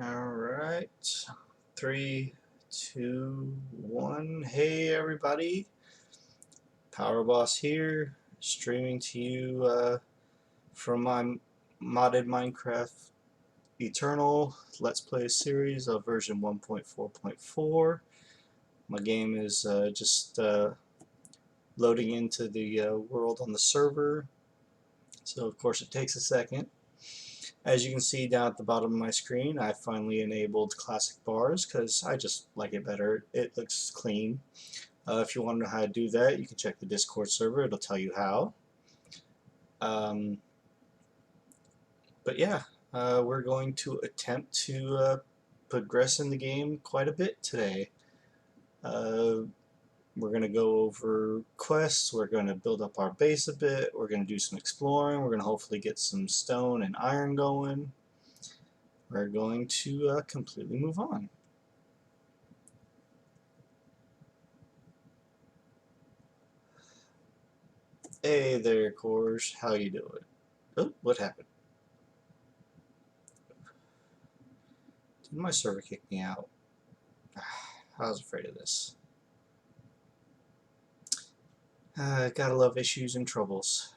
Alright, 3, 2, 1. Hey everybody, Power Boss here, streaming to you from my modded Minecraft Eternal Let's Play series of version 1.4.4. My game is just loading into the world on the server, so of course it takes a second. As you can see down at the bottom of my screen, I finally enabled classic bars because I just like it better. It looks clean. If you want to know how to do that, you can check the Discord server. It'll tell you how. But yeah, we're going to attempt to progress in the game quite a bit today. We're going to go over quests, we're going to build up our base a bit, we're going to do some exploring, we're going to hopefully get some stone and iron going. We're going to completely move on. Hey there, Cores. How you doing? Oh, what happened? Did my server kick me out? I was afraid of this. Gotta love issues and troubles.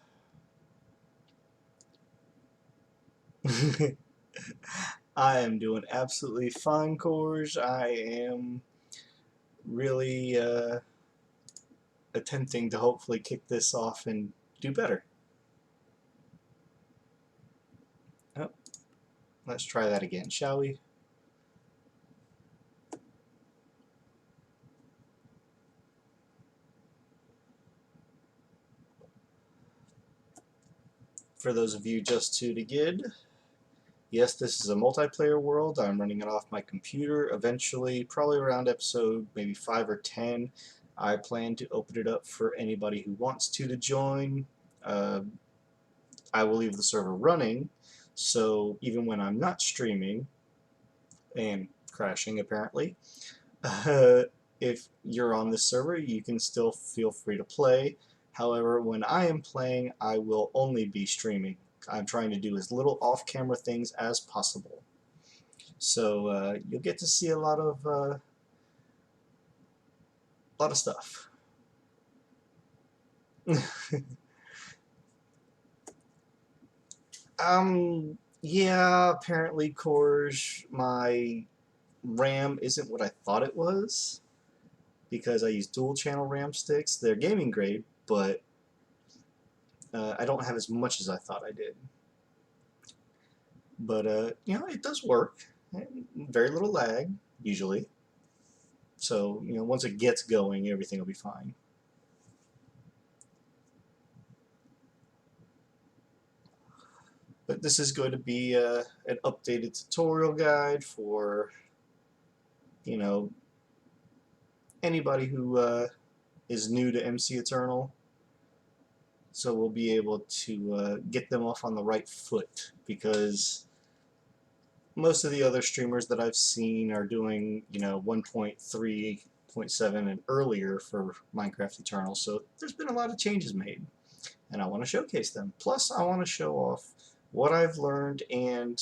I am doing absolutely fine, Cores. I am really attempting to hopefully kick this off and do better. Oh, let's try that again, shall we? For those of you just tuning in, yes, this is a multiplayer world. I'm running it off my computer. Eventually, probably around episode maybe 5 or 10, I plan to open it up for anybody who wants to join. I will leave the server running, so even when I'm not streaming and crashing apparently, if you're on this server, you can still feel free to play. However, when I am playing, I will only be streaming. I'm trying to do as little off-camera things as possible. So you'll get to see a lot of stuff. Yeah, apparently, Cores, my RAM isn't what I thought it was because I use dual channel RAM sticks. They're gaming grade, but I don't have as much as I thought I did. But you know, it does work. Very little lag usually. So you know, once it gets going, everything will be fine. But this is going to be an updated tutorial guide for, you know, anybody who is new to MC Eternal. So we'll be able to get them off on the right foot, because most of the other streamers that I've seen are doing, you know, 1.3.7 and earlier for Minecraft Eternal. So there's been a lot of changes made, and I want to showcase them. Plus, I want to show off what I've learned, and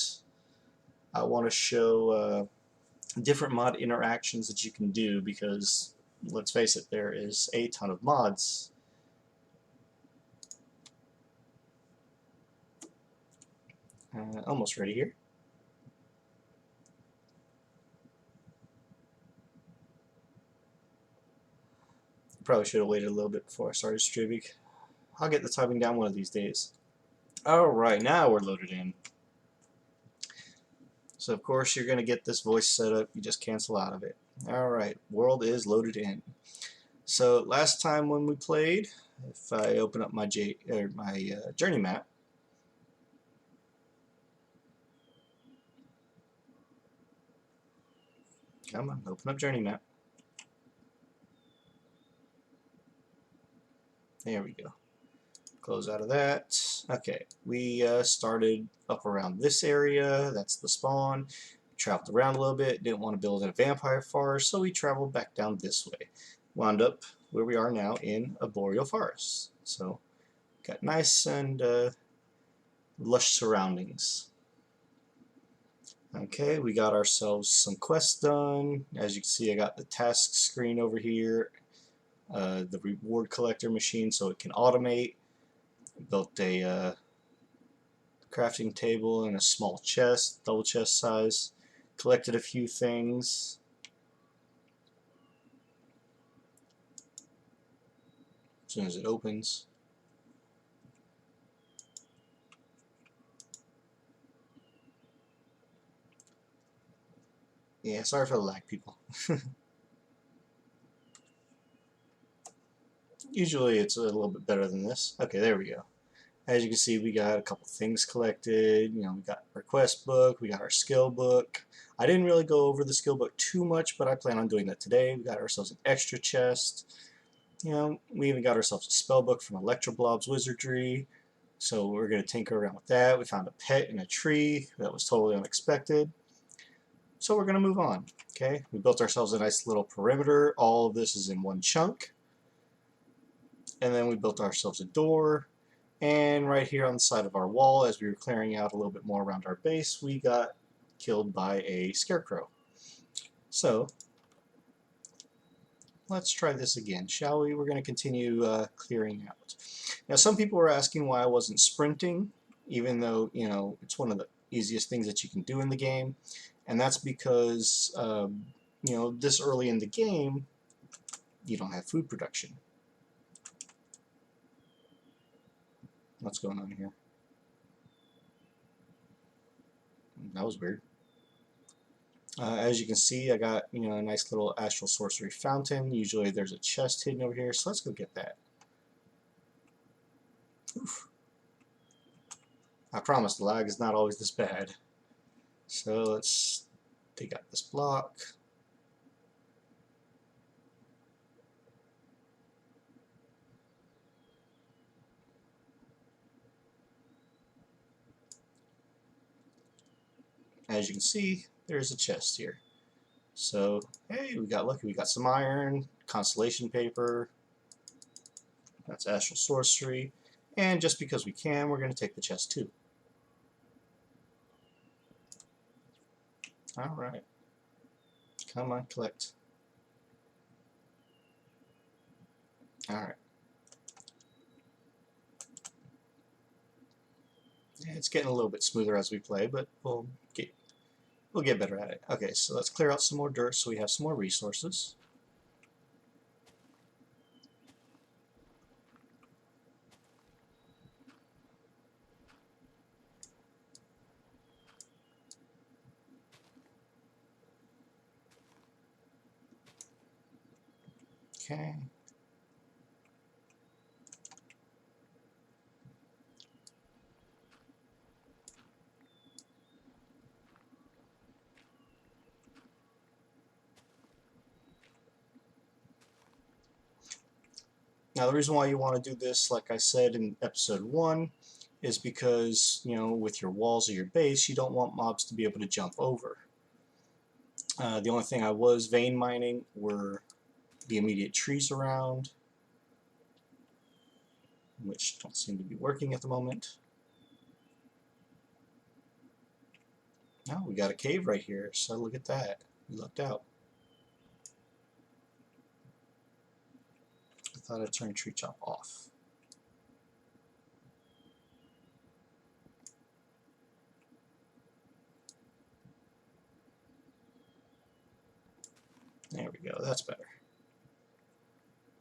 I want to show different mod interactions that you can do, because let's face it, there is a ton of mods. Almost ready here. Probably should have waited a little bit before I started streaming. I'll get the timing down one of these days. Alright, now we're loaded in. So of course you're going to get this voice set up, you just cancel out of it. Alright, world is loaded in. So last time when we played, if I open up my journey map, come on, open up journey map. There we go. Close out of that. Okay, we started up around this area. That's the spawn. Traveled around a little bit. Didn't want to build a vampire forest, so we traveled back down this way. Wound up where we are now in a boreal forest. So got nice and lush surroundings. Okay, we got ourselves some quests done. As you can see, I got the task screen over here, the reward collector machine so it can automate. Built a crafting table and a small chest, double chest size. Collected a few things. As soon as it opens. Yeah, sorry for the lag, people. Usually it's a little bit better than this. Okay, there we go. As you can see, we got a couple things collected. You know, we got our quest book, we got our skill book. I didn't really go over the skill book too much, but I plan on doing that today. We got ourselves an extra chest. You know, we even got ourselves a spell book from Electroblob's Wizardry. So we're going to tinker around with that. We found a pet in a tree that was totally unexpected. So we're going to move on. Okay, we built ourselves a nice little perimeter. All of this is in one chunk. And then we built ourselves a door. And right here on the side of our wall, as we were clearing out a little bit more around our base, we got killed by a scarecrow. So let's try this again, shall we? We're going to continue clearing out. Now, some people were asking why I wasn't sprinting, even though, you know, it's one of the easiest things that you can do in the game. And that's because, you know, this early in the game, you don't have food production. What's going on here? That was weird. As you can see, I got, you know, a nice little astral sorcery fountain. Usually there's a chest hidden over here, so let's go get that. Oof. I promise the lag is not always this bad. So let's dig out this block. As you can see, there's a chest here. So, hey, we got lucky. We got some iron, constellation paper. That's astral sorcery. And just because we can, we're going to take the chest too. Alright. Come on, collect. Alright. It's getting a little bit smoother as we play, but we'll get better at it. Okay, so let's clear out some more dirt so we have some more resources. Okay. Now the reason why you want to do this, like I said in episode 1, is because, you know, with your walls or your base, you don't want mobs to be able to jump over. The only thing I was vein mining were the immediate trees around, which don't seem to be working at the moment. Now we got a cave right here, so look at that. We lucked out. I thought I'd turn tree chop off. There we go, that's better.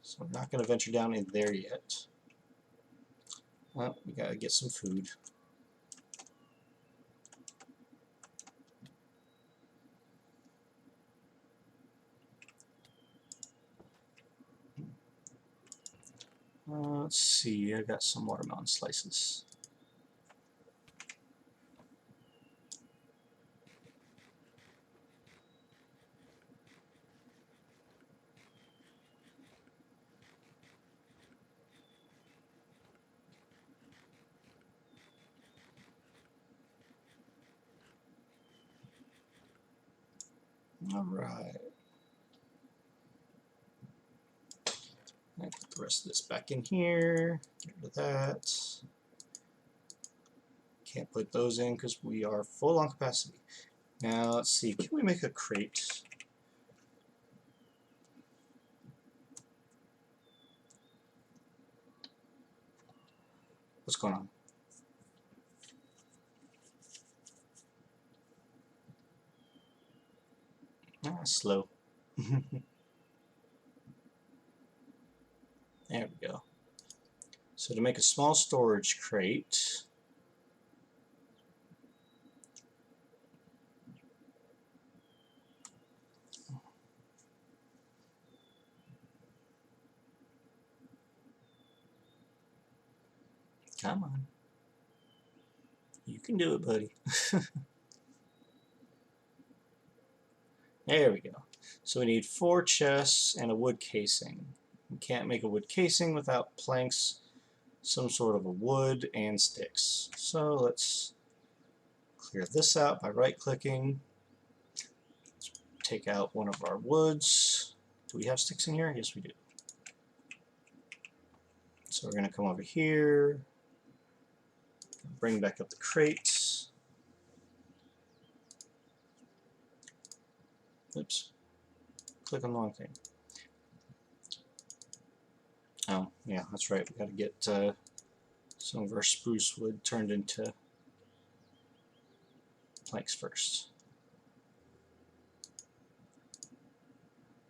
So I'm not going to venture down in there yet. Well, we got to get some food. Let's see, I got some watermelon slices. Alright. I put the rest of this back in here. Get rid of that. Can't put those in because we are full on capacity. Now let's see, can we make a crate? What's going on? Ah, slow. There we go. So to make a small storage crate, come on. You can do it, buddy. There we go. So we need 4 chests and a wood casing. We can't make a wood casing without planks, some sort of a wood, and sticks. So let's clear this out by right-clicking. Take out one of our woods. Do we have sticks in here? Yes, we do. So we're going to come over here, bring back up the crate. Oops. Click on the wrong thing. Oh, yeah, that's right. We got to get some of our spruce wood turned into planks first.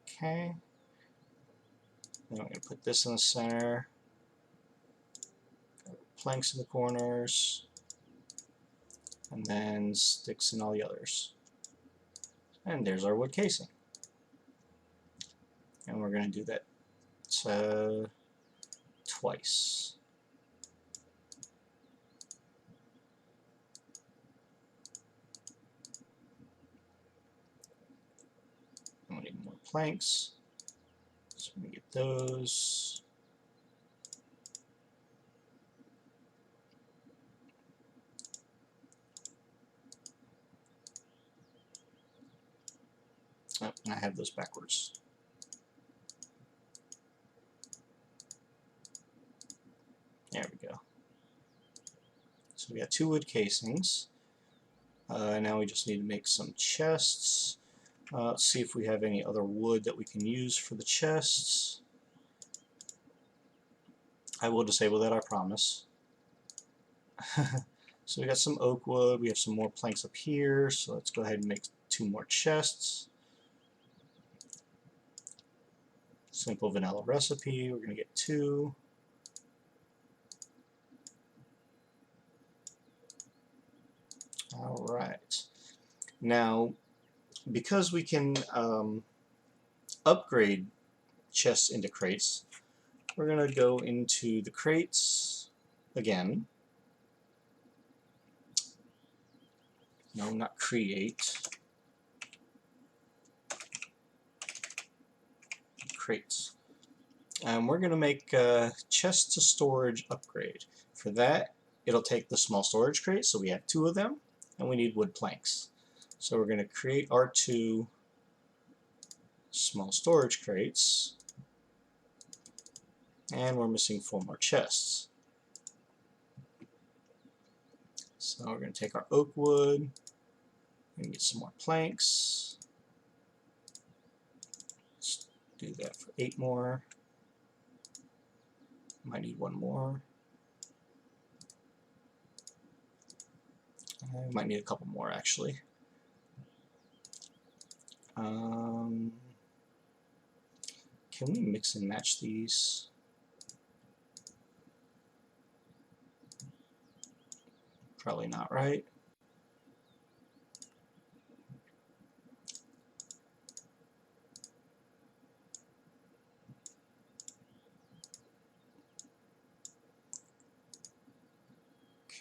Okay. Then I'm going to put this in the center. Planks in the corners. And then sticks in all the others. And there's our wood casing. And we're going to do that twice. And we need more planks. So we get those. Oh, and I have those backwards. There we go. So we got 2 wood casings. Now we just need to make some chests. Let's see if we have any other wood that we can use for the chests. I will disable that, I promise. So we got some oak wood. We have some more planks up here. So let's go ahead and make 2 more chests. Simple vanilla recipe. We're going to get 2. Alright. Now, because we can upgrade chests into crates, we're going to go into the crates again. No, not create. Crates. And we're going to make a chest to storage upgrade. For that, it'll take the small storage crate, so we have 2 of them, and we need wood planks. So we're going to create our 2 small storage crates, and we're missing 4 more chests. So we're going to take our oak wood and get some more planks. Let's do that for 8 more. Might need 1 more. I might need a couple more actually. Can we mix and match these? Probably not, right?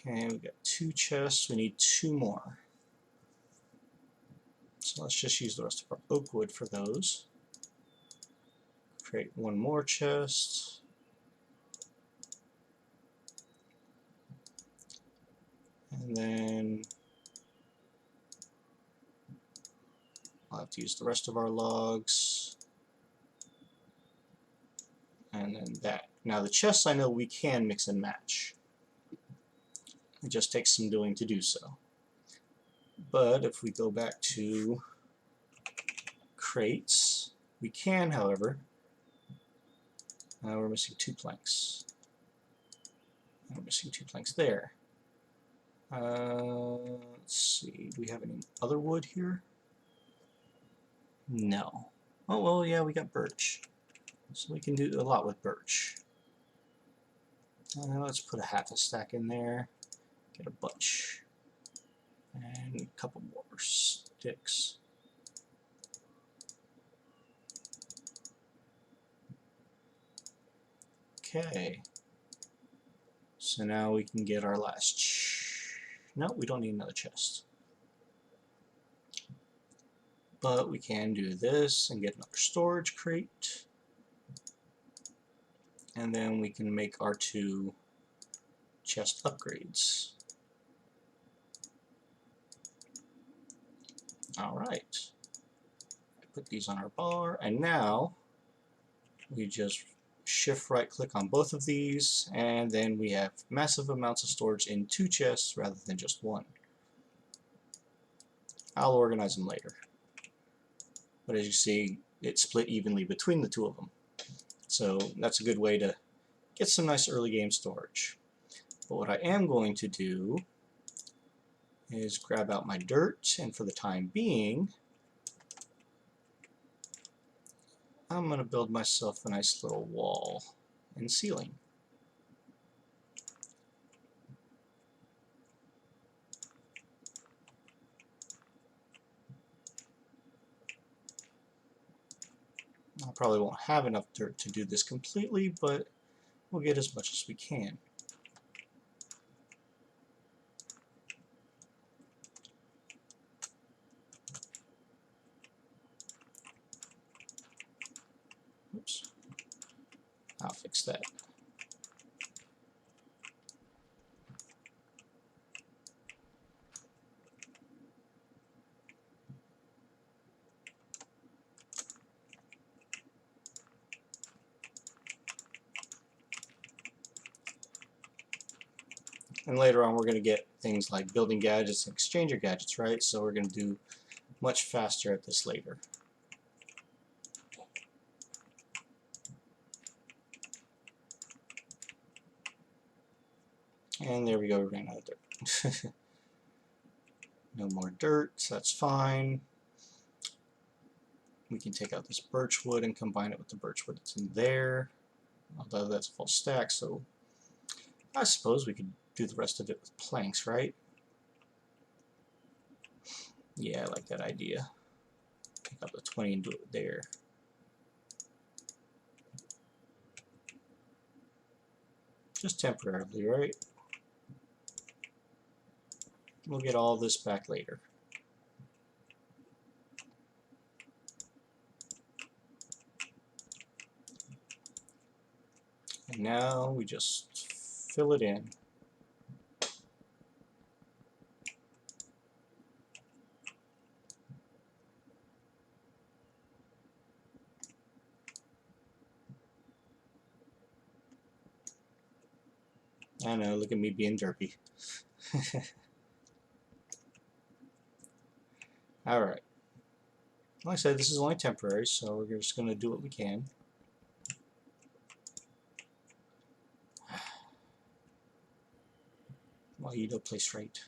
Okay, we got 2 chests. We need 2 more. So let's just use the rest of our oak wood for those. Create 1 more chest. And then I'll have to use the rest of our logs. And then that. Now the chests I know we can mix and match. It just takes some doing to do so. But if we go back to crates, we can, however, we're missing 2 planks. We're missing 2 planks there. Let's see, do we have any other wood here? No. Oh, well, yeah, we got birch. So we can do a lot with birch. Let's put a half a stack in there. Get a bunch. And a couple more sticks. Okay. So now we can get our last no, we don't need another chest. But we can do this and get another storage crate. And then we can make our 2 chest upgrades. Alright. Put these on our bar, and now we just shift right click on both of these, and then we have massive amounts of storage in 2 chests rather than just 1. I'll organize them later. But as you see, it's split evenly between the 2 of them. So that's a good way to get some nice early game storage. But what I am going to do is grab out my dirt, and for the time being, I'm going to build myself a nice little wall and ceiling. I probably won't have enough dirt to do this completely, but we'll get as much as we can. Oops. I'll fix that. And later on we're going to get things like building gadgets and exchanger gadgets, right? So we're going to do much faster at this later. And there we go, we ran out of dirt. No more dirt, so that's fine. We can take out this birch wood and combine it with the birch wood that's in there. Although that's a full stack, so I suppose we could do the rest of it with planks, right? Yeah, I like that idea. Pick up the 20 and do it there. Just temporarily, right? We'll get all this back later. And now we just fill it in. I know, look at me being derpy. Alright. Like I said, this is only temporary, so we're just going to do what we can. While you don't place right.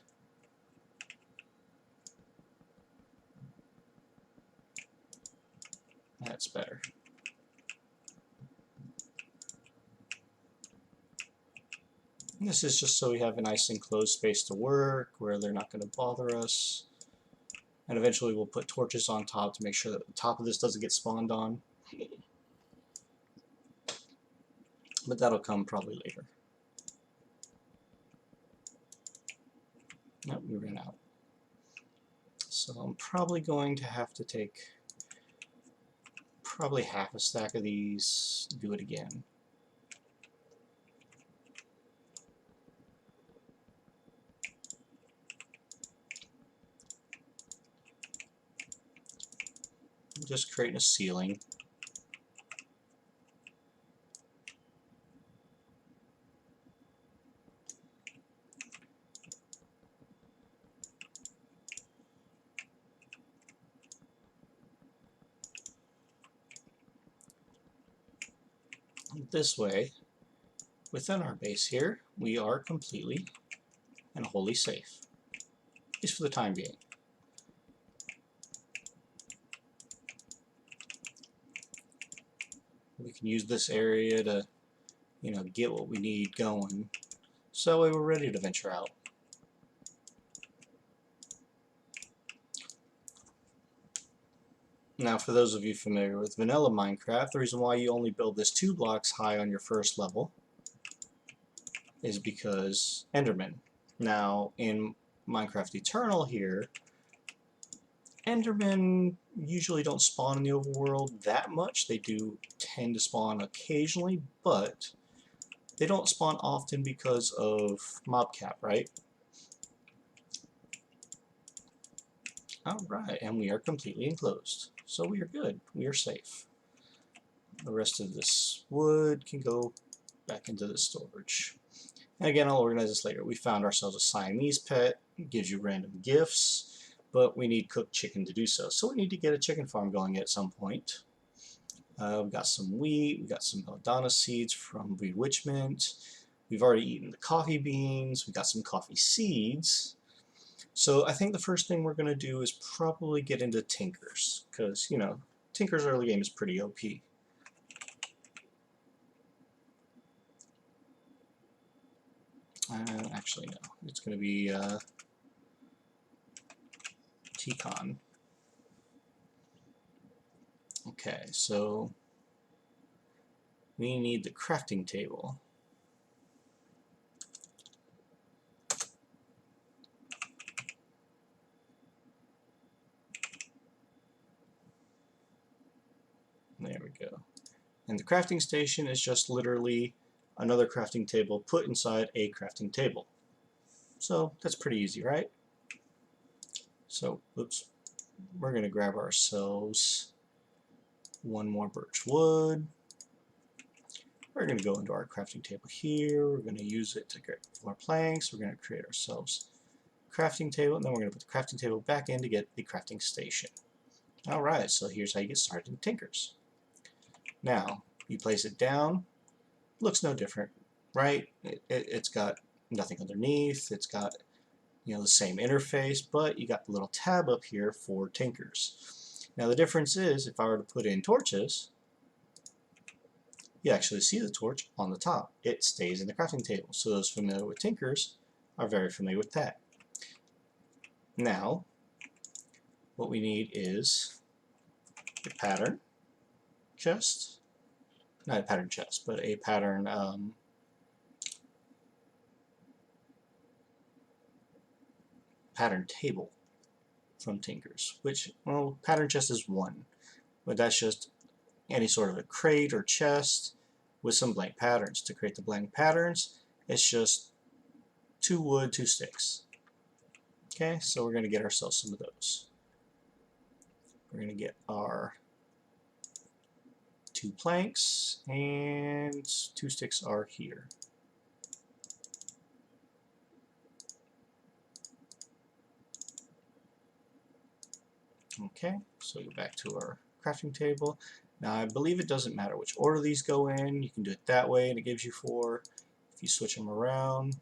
That's better. And this is just so we have a nice enclosed space to work where they're not going to bother us. And eventually we'll put torches on top to make sure that the top of this doesn't get spawned on. But that'll come probably later. Nope, we ran out. So I'm probably going to have to take probably half a stack of these, do it again. Just creating a ceiling. This way, within our base here, we are completely and wholly safe, at least for the time being. We can use this area to, get what we need going, so that way we're ready to venture out. Now, for those of you familiar with vanilla Minecraft, the reason why you only build this 2 blocks high on your first level is because Enderman. Now, in Minecraft Eternal here, Endermen usually don't spawn in the overworld that much. They do tend to spawn occasionally, but they don't spawn often because of mob cap, right? Alright, and we are completely enclosed. So we are good. We are safe. The rest of this wood can go back into the storage. And again, I'll organize this later. We found ourselves a Siamese pet. It gives you random gifts, but we need cooked chicken to do so. So we need to get a chicken farm going at some point. We've got some wheat. We've got some belladonna seeds from bewitchment. We've already eaten the coffee beans. We've got some coffee seeds. So I think the first thing we're going to do is probably get into Tinkers, because, Tinkers early game is pretty OP. Actually, no. It's going to be T-Con. Okay, so we need the crafting table. There we go. And the crafting station is just literally another crafting table put inside a crafting table. So that's pretty easy, right? So, oops, we're going to grab ourselves one more birch wood. We're going to go into our crafting table here. We're going to use it to get more planks. We're going to create ourselves a crafting table, and then we're going to put the crafting table back in to get the crafting station. Alright, so here's how you get started in Tinkers. Now, you place it down. Looks no different, right? It's got nothing underneath. It's got, the same interface, but you got the little tab up here for Tinkers. Now the difference is, if I were to put in torches, you actually see the torch on the top. It stays in the crafting table. So those familiar with Tinkers are very familiar with that. Now, what we need is a pattern chest. Not a pattern chest, but a pattern pattern table from Tinkers, which, well, pattern chest is 1, but that's just any sort of a crate or chest with some blank patterns. To create the blank patterns, it's just 2 wood, 2 sticks. Okay, so we're going to get ourselves some of those. We're going to get our 2 planks, and 2 sticks are here. Okay, so go back to our crafting table. Now I believe it doesn't matter which order these go in. You can do it that way and it gives you 4. If you switch them around,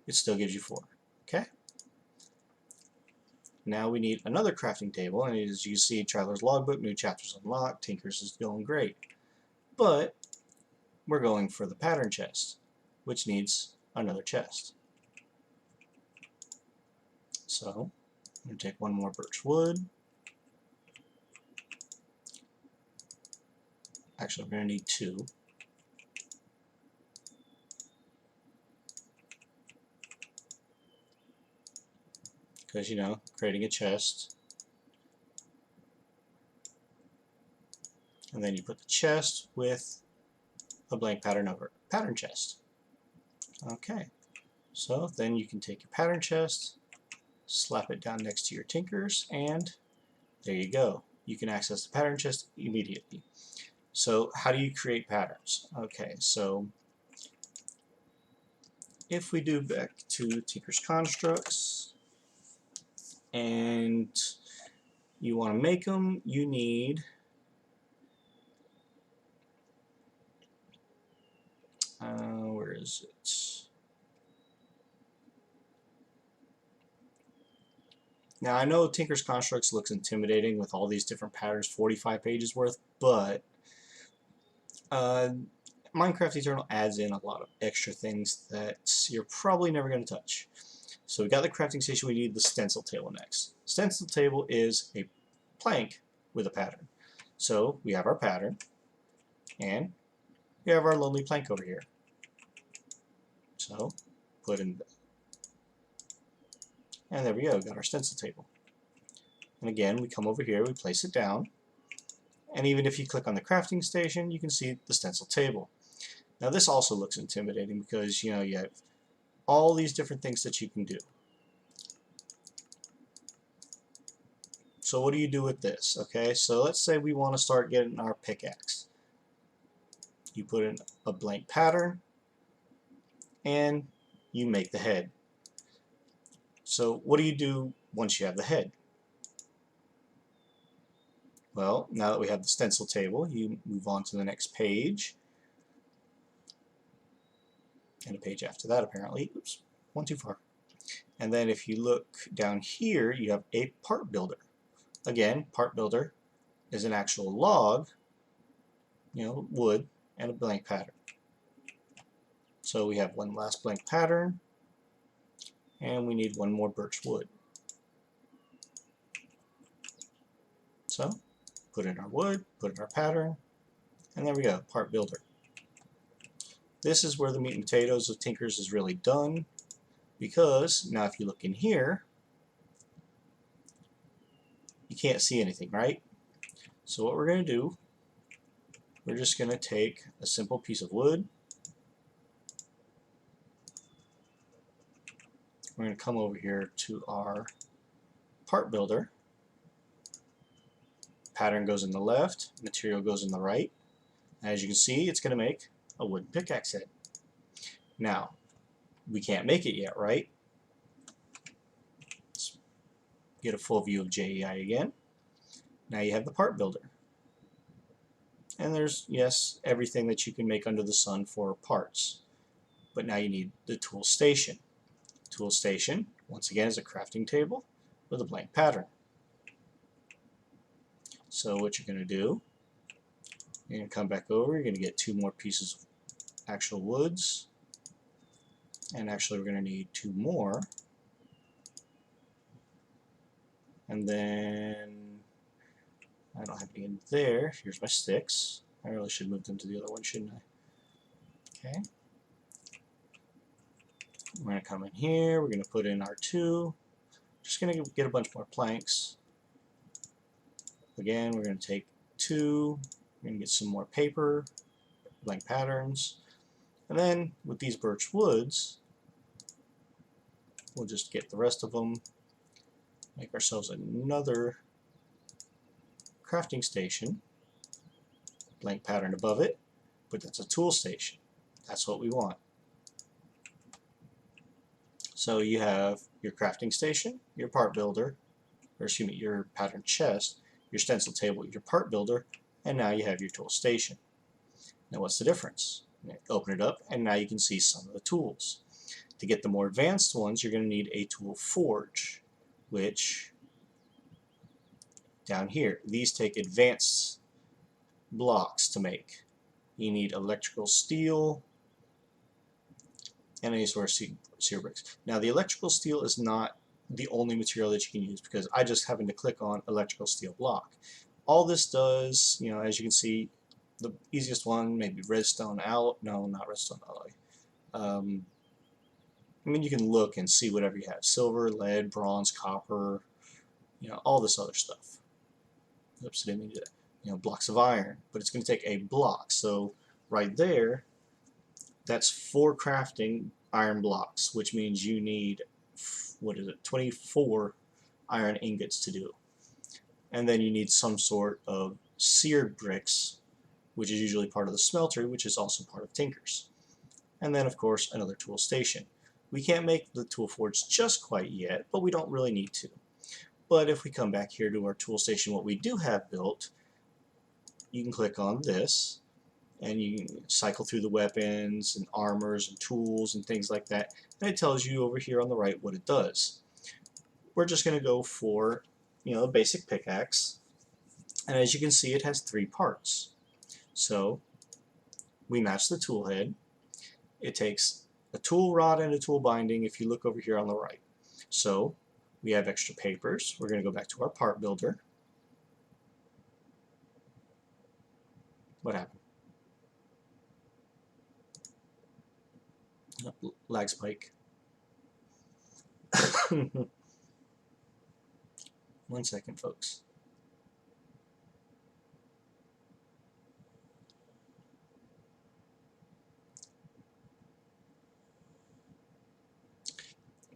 it still gives you 4. Okay? Now we need another crafting table, and as you see, Traveler's Logbook, new chapters unlocked, Tinkers is going great. But we're going for the pattern chest, which needs another chest. So I'm going to take one more birch wood. Actually, we're going to need 2. Because, creating a chest. And then you put the chest with a blank pattern over it. Pattern chest. Okay. So then you can take your pattern chest, slap it down next to your Tinkers, and there you go. You can access the pattern chest immediately. So how do you create patterns? Okay, so if we do back to Tinker's Constructs, and you want to make them, you need Where is it? Now I know Tinker's Constructs looks intimidating with all these different patterns, 45 pages worth, but Minecraft Eternal adds in a lot of extra things that you're probably never going to touch. So we got the crafting station, we need the stencil table next. Stencil table is a plank with a pattern. So we have our pattern, and we have our lonely plank over here. So put in, and there we go, got our stencil table. And again, we come over here, we place it down, and even if you click on the crafting station, you can see the stencil table. Now this also looks intimidating because you have all these different things that you can do. So what do you do with this? Okay, so let's say we want to start getting our pickaxe. You put in a blank pattern and you make the head. So what do you do once you have the head? Well, now that we have the stencil table, you move on to the next page. And a page after that, apparently. Oops, one too far. And then if you look down here, you have a part builder. Again, part builder is an actual log, wood, and a blank pattern. So we have one last blank pattern, and we need one more birch wood. So put in our wood, put in our pattern, and there we go, part builder. This is where the meat and potatoes of Tinkers is really done, because now if you look in here, you can't see anything, right? So what we're going to do, we're just going to take a simple piece of wood. We're going to come over here to our part builder. Pattern goes in the left, material goes in the right. As you can see, it's going to make a wooden pickaxe head. Now, we can't make it yet, right? Let's get a full view of JEI again. Now you have the part builder. And there's, yes, everything that you can make under the sun for parts. But now you need the tool station. Tool station, once again, is a crafting table with a blank pattern. So what you're going to do, you're going to come back over, you're going to get 2 more pieces of actual woods, and actually we're going to need 2 more, and then I don't have any in there. Here's my sticks. I really should move them to the other one, shouldn't I? Okay. We're going to come in here, we're going to put in our 2, just going to get a bunch more planks. Again, we're going to take 2, we're going to get some more paper, blank patterns, and then with these birch woods, we'll just get the rest of them, make ourselves another crafting station, blank pattern above it, but that's a tool station. That's what we want. So you have your crafting station, your part builder, or excuse me, your pattern chest, your stencil table, your part builder, and now you have your tool station. Now what's the difference? Open it up and now you can see some of the tools. To get the more advanced ones, you're going to need a tool forge, which down here, these take advanced blocks to make. You need electrical steel and any sort of sear bricks. Now the electrical steel is not the only material that you can use, because I just happened to click on electrical steel block. All this does, as you can see, the easiest one, maybe redstone alloy. No, not redstone alloy. I mean, you can look and see whatever you have: silver, lead, bronze, copper, all this other stuff. Oops, I didn't mean to do that. Blocks of iron, but it's going to take a block. So right there, that's 4 crafting iron blocks, which means you need, 24 iron ingots to do. And then you need some sort of seared bricks, which is usually part of the smeltery, which is also part of Tinker's. And then, of course, another tool station. We can't make the tool forge just quite yet, but we don't really need to. But if we come back here to our tool station, what we do have built, you can click on this, and you can cycle through the weapons and armors and tools and things like that, and it tells you over here on the right what it does. We're just going to go for, a basic pickaxe, and as you can see, it has 3 parts. So we match the tool head. It takes a tool rod and a tool binding if you look over here on the right. So we have extra papers. We're going to go back to our part builder. What happened? Oh, lag spike. 1 second, folks.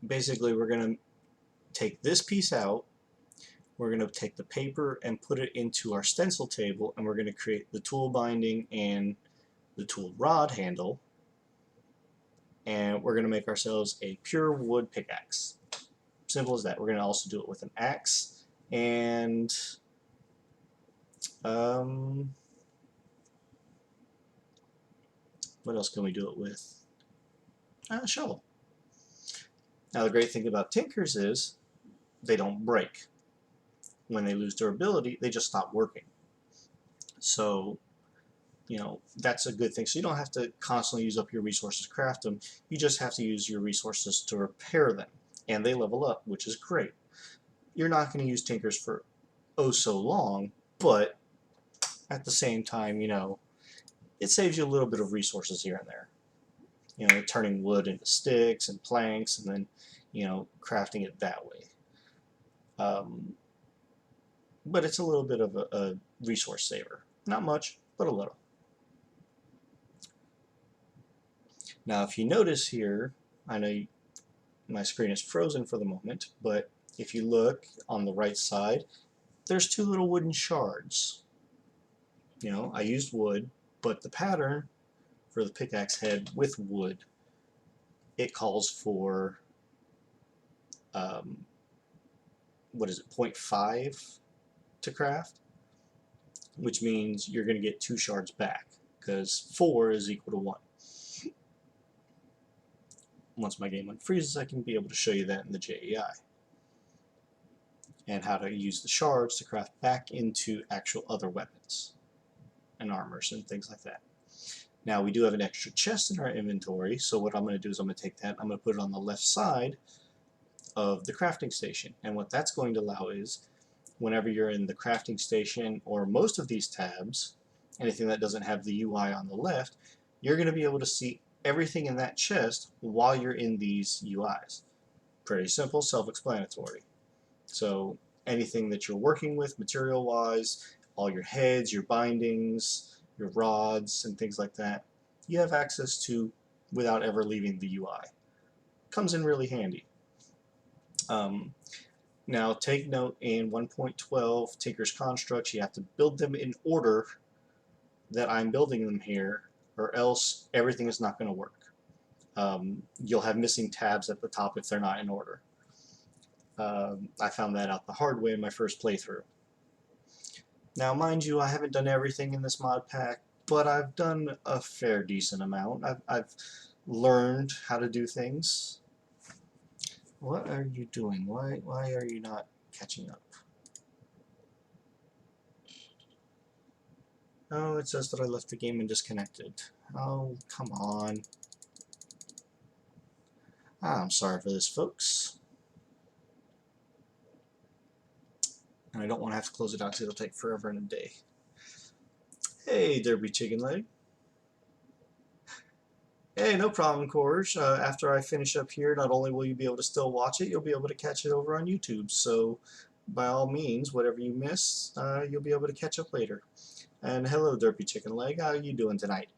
Basically, we're going to take this piece out. We're going to take the paper and put it into our stencil table, and we're going to create the tool binding and the tool rod handle, and we're going to make ourselves a pure wood pickaxe. Simple as that. We're going to also do it with an axe and what else can we do it with? A shovel. Now the great thing about tinkers is they don't break. When they lose durability, they just stop working. So, that's a good thing. So you don't have to constantly use up your resources to craft them. You just have to use your resources to repair them. And they level up, which is great. You're not going to use tinkers for oh so long, but at the same time, it saves you a little bit of resources here and there. Turning wood into sticks and planks, and then, crafting it that way. But it's a little bit of a resource saver. Not much, but a little. Now, if you notice here, I know my screen is frozen for the moment, but if you look on the right side, there's 2 little wooden shards. I used wood, but the pattern for the pickaxe head with wood, it calls for, 0.5 to craft, which means you're going to get 2 shards back, because 4 is equal to 1. Once my game unfreezes, I can be able to show you that in the JEI, and how to use the shards to craft back into actual other weapons and armors and things like that. Now we do have an extra chest in our inventory, so what I'm going to do is I'm going to take that, I'm going to put it on the left side of the crafting station, and what that's going to allow is whenever you're in the crafting station or most of these tabs, anything that doesn't have the UI on the left, you're going to be able to see everything in that chest while you're in these UIs. Pretty simple, self-explanatory. So anything that you're working with material-wise, all your heads, your bindings, your rods, and things like that, you have access to without ever leaving the UI. Comes in really handy. Now take note, in 1.12 Tinker's Constructs, you have to build them in order that I'm building them here, or else everything is not going to work. You'll have missing tabs at the top if they're not in order. I found that out the hard way in my first playthrough. Now mind you, I haven't done everything in this mod pack, but I've done a fair decent amount. I've learned how to do things. What are you doing? Why are you not catching up? Oh, it says that I left the game and disconnected. Oh, come on. I'm sorry for this, folks. And I don't want to have to close it out because it'll take forever and a day. Hey, Derby Chicken Leg. Hey, no problem, Corge. After I finish up here, not only will you be able to still watch it, you'll be able to catch it over on YouTube. So, by all means, whatever you miss, you'll be able to catch up later. And hello, Derpy Chicken Leg. How are you doing tonight?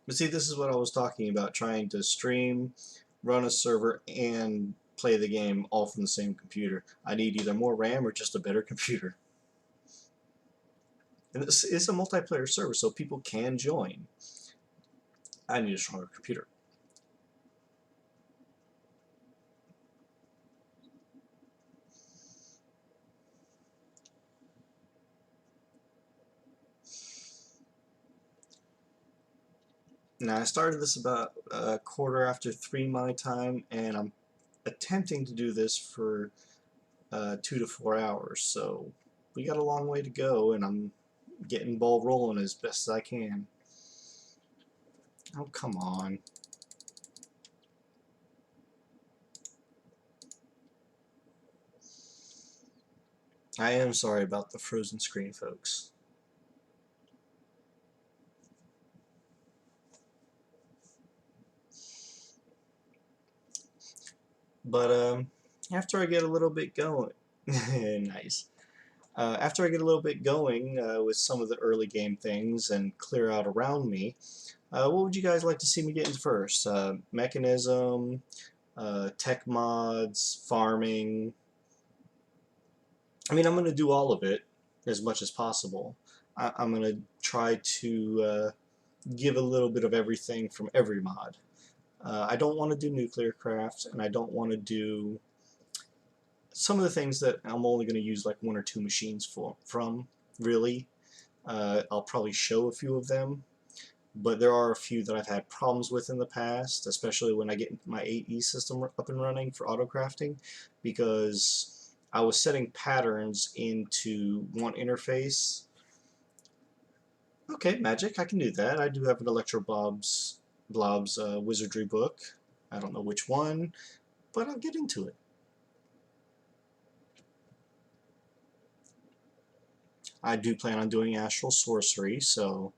But see, this is what I was talking about, trying to stream, run a server, and play the game all from the same computer. I need either more RAM or just a better computer. And this is a multiplayer server, so people can join. I need a stronger computer. Now, I started this about a quarter after 3 my time, and I'm attempting to do this for 2 to 4 hours, so we got a long way to go, and I'm getting ball rolling as best as I can. Oh, come on. I am sorry about the frozen screen, folks. But after I get a little bit going, nice. After I get a little bit going with some of the early game things and clear out around me, what would you guys like to see me get into first? Mechanism, tech mods, farming. I mean, I'm going to do all of it as much as possible. I'm going to try to give a little bit of everything from every mod. I don't want to do nuclear craft, and I don't want to do some of the things that I'm only going to use like 1 or 2 machines from, really. I'll probably show a few of them, but there are a few that I've had problems with in the past, especially when I get my 8E system up and running for auto crafting, because I was setting patterns into one interface. Okay, magic, I can do that. I do have an Electro Blob's wizardry book. I don't know which one, but I'll get into it. I do plan on doing astral sorcery, so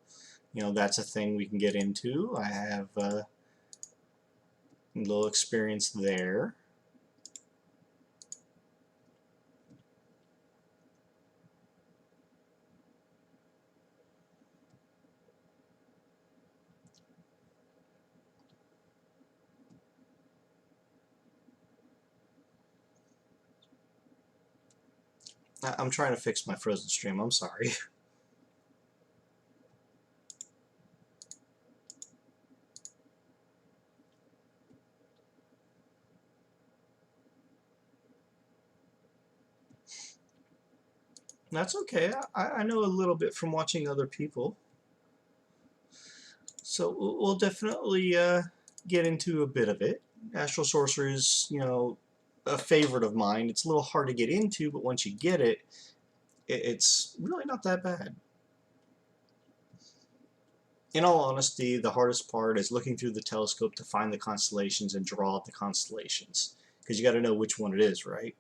you know that's a thing we can get into. I have a little experience there. I'm trying to fix my frozen stream, I'm sorry. That's okay, I know a little bit from watching other people. So we'll definitely get into a bit of it. Astral Sorcery is, you know, a favorite of mine. It's a little hard to get into, but once you get it, it's really not that bad. In all honesty, the hardest part is looking through the telescope to find the constellations and draw out the constellations, because you got to know which one it is, right?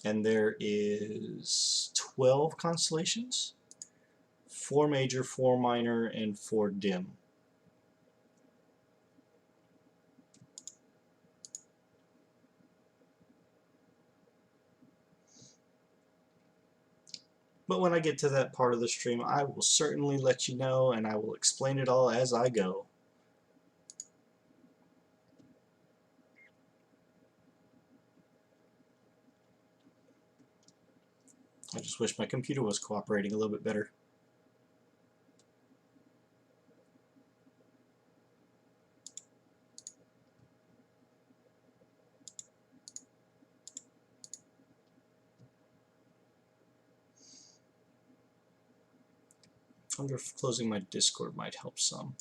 And there is 12 constellations, 4 major, 4 minor, and 4 dim. But when I get to that part of the stream, I will certainly let you know, and I will explain it all as I go. I just wish my computer was cooperating a little bit better. I wonder if closing my Discord might help some.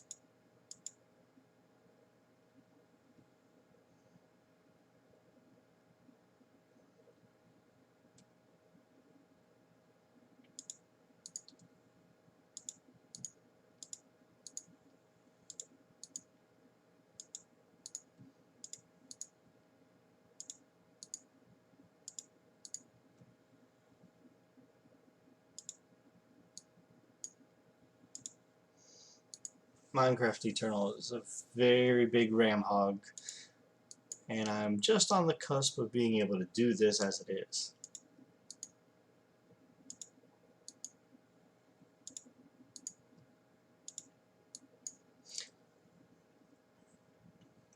Minecraft Eternal is a very big RAM hog, and I'm just on the cusp of being able to do this as it is.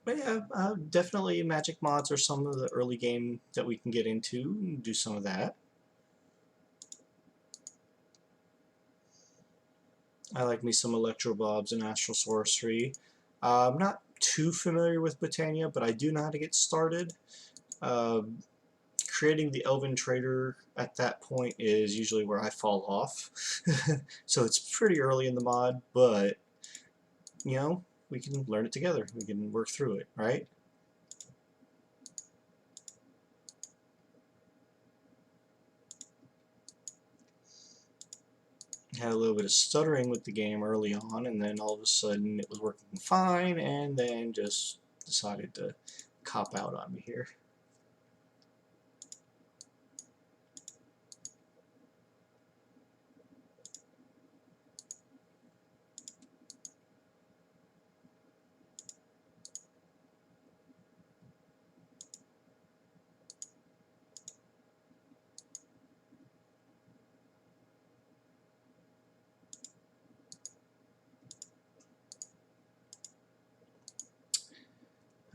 But yeah, definitely magic mods are some of the early game that we can get into and do some of that. I like me some Electro Bobs and Astral Sorcery. I'm not too familiar with Britannia, but I do know how to get started. Uh, Creating the Elven Trader at that point is usually where I fall off. So it's pretty early in the mod, but you know, we can learn it together. We can work through it, right? Had a little bit of stuttering with the game early on, and then all of a sudden it was working fine, and then just decided to cop out on me here.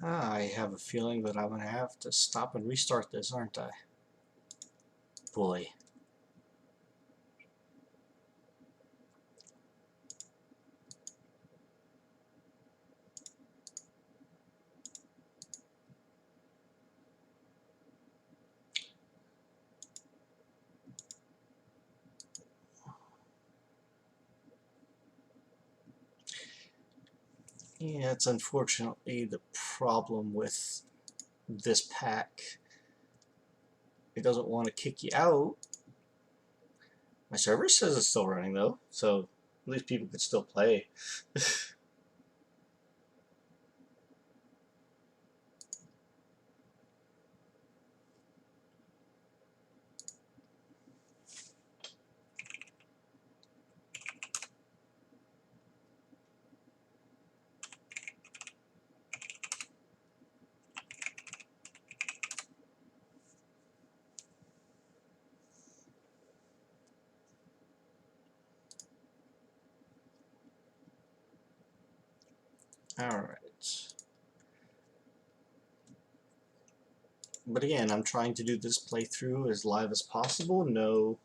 I have a feeling that I'm going to have to stop and restart this, aren't I? Boy. Yeah, it's unfortunately the problem with this pack. It doesn't want to kick you out. My server says it's still running though, so at least people could still play. Alright. But again, I'm trying to do this playthrough as live as possible. No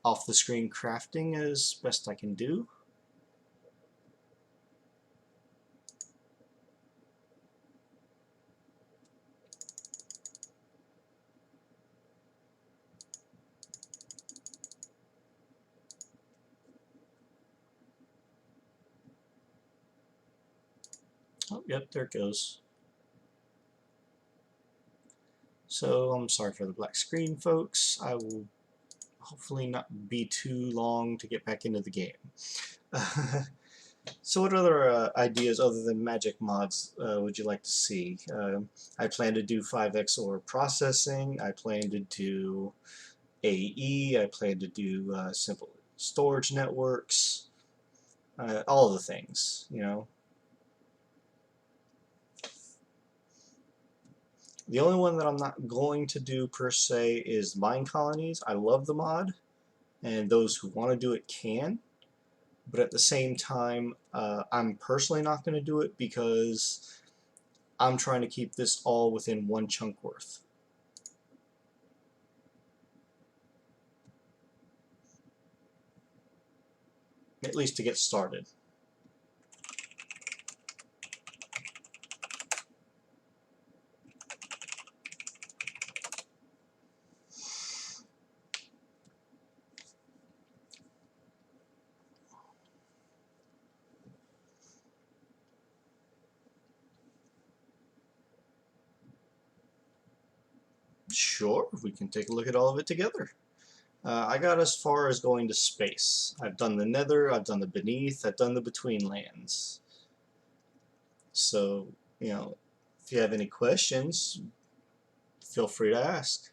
off-the-screen crafting as best I can do. Oh, yep, there it goes. So, I'm sorry for the black screen, folks. I will hopefully not be too long to get back into the game. So what other ideas other than magic mods would you like to see? I plan to do 5x or processing. I plan to do AE. I plan to do simple storage networks. All of the things, you know. The only one that I'm not going to do per se is mine colonies. I love the mod, and those who want to do it can. But at the same time, I'm personally not going to do it because I'm trying to keep this all within one chunk worth. At least to get started. Sure, we can take a look at all of it together. I got as far as going to space. I've done the nether, I've done the beneath, I've done the between lands. So, you know, if you have any questions, feel free to ask.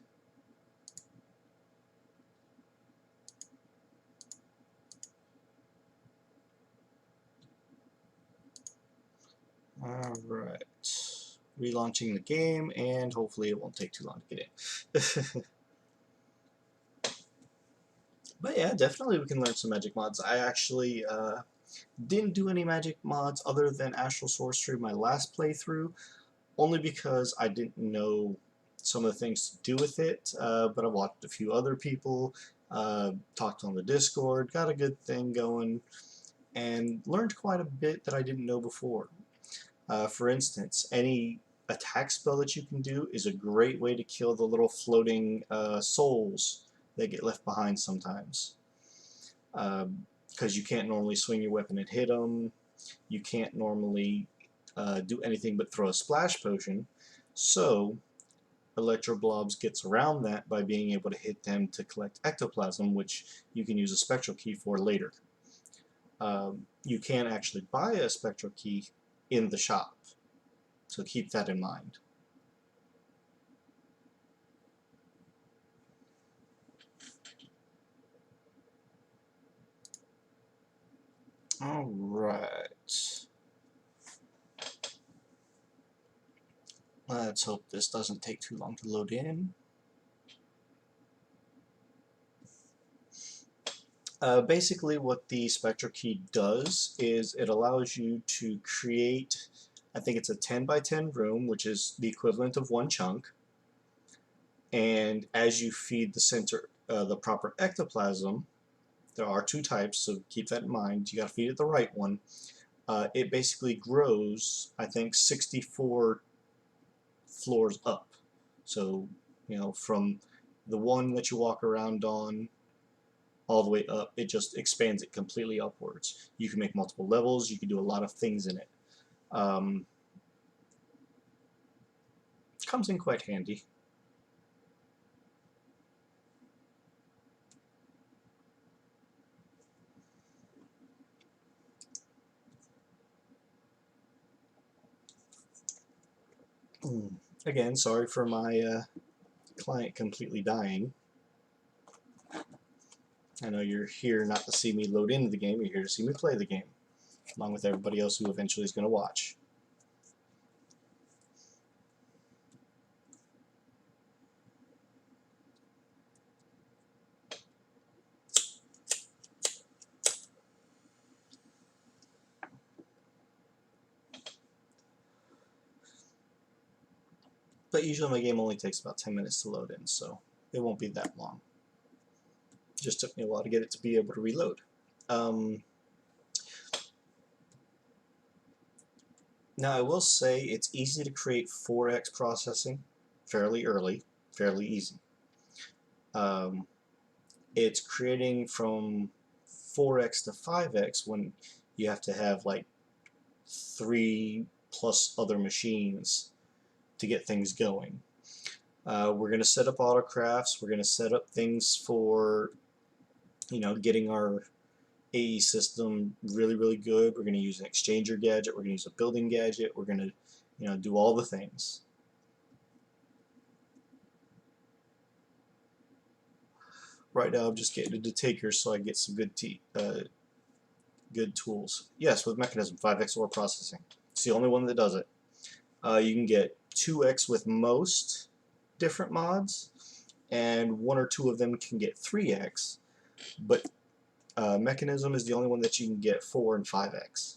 Alright. Relaunching the game, and hopefully it won't take too long to get in. But yeah, definitely we can learn some magic mods. I actually Didn't do any magic mods other than Astral Sorcery my last playthrough, only because I didn't know some of the things to do with it, but I watched a few other people, talked on the Discord, got a good thing going, and learned quite a bit that I didn't know before. For instance, any attack spell that you can do is a great way to kill the little floating souls that get left behind sometimes. Because you can't normally swing your weapon and hit them. You can't normally do anything but throw a splash potion. So Electro Blobs gets around that by being able to hit them to collect ectoplasm, which you can use a Spectral Key for later. You can actually buy a Spectral Key in the shop, so keep that in mind. Alright. Let's hope this doesn't take too long to load in. Basically what the Spectral Key does is it allows you to create, I think it's a 10 by 10 room, which is the equivalent of one chunk, and as you feed the center the proper ectoplasm, there are two types, so keep that in mind, you got to feed it the right one. It basically grows, I think, 64 floors up. So, you know, from the one that you walk around on all the way up, it just expands it completely upwards. You can make multiple levels, you can do a lot of things in it. Comes in quite handy. Again, sorry for my client completely dying. I know you're here not to see me load into the game, you're here to see me play the game, along with everybody else who eventually is going to watch. But usually my game only takes about 10 minutes to load in, so it won't be that long. It just took me a while to get it to be able to reload. Now I will say it's easy to create 4x processing fairly early, fairly easy. It's creating from 4x to 5x when you have to have like 3+ other machines to get things going. We're going to set up autocrafts, we're going to set up things for, you know, getting our AE system really, really good. We're going to use an exchanger gadget, we're going to use a building gadget, we're going to, you know, do all the things. Right now I'm just getting into takers so I get some good tools. Yes, with mechanism, 5x ore processing. It's the only one that does it. You can get 2x with most different mods, and 1 or 2 of them can get 3x, but mechanism is the only one that you can get 4 and 5x.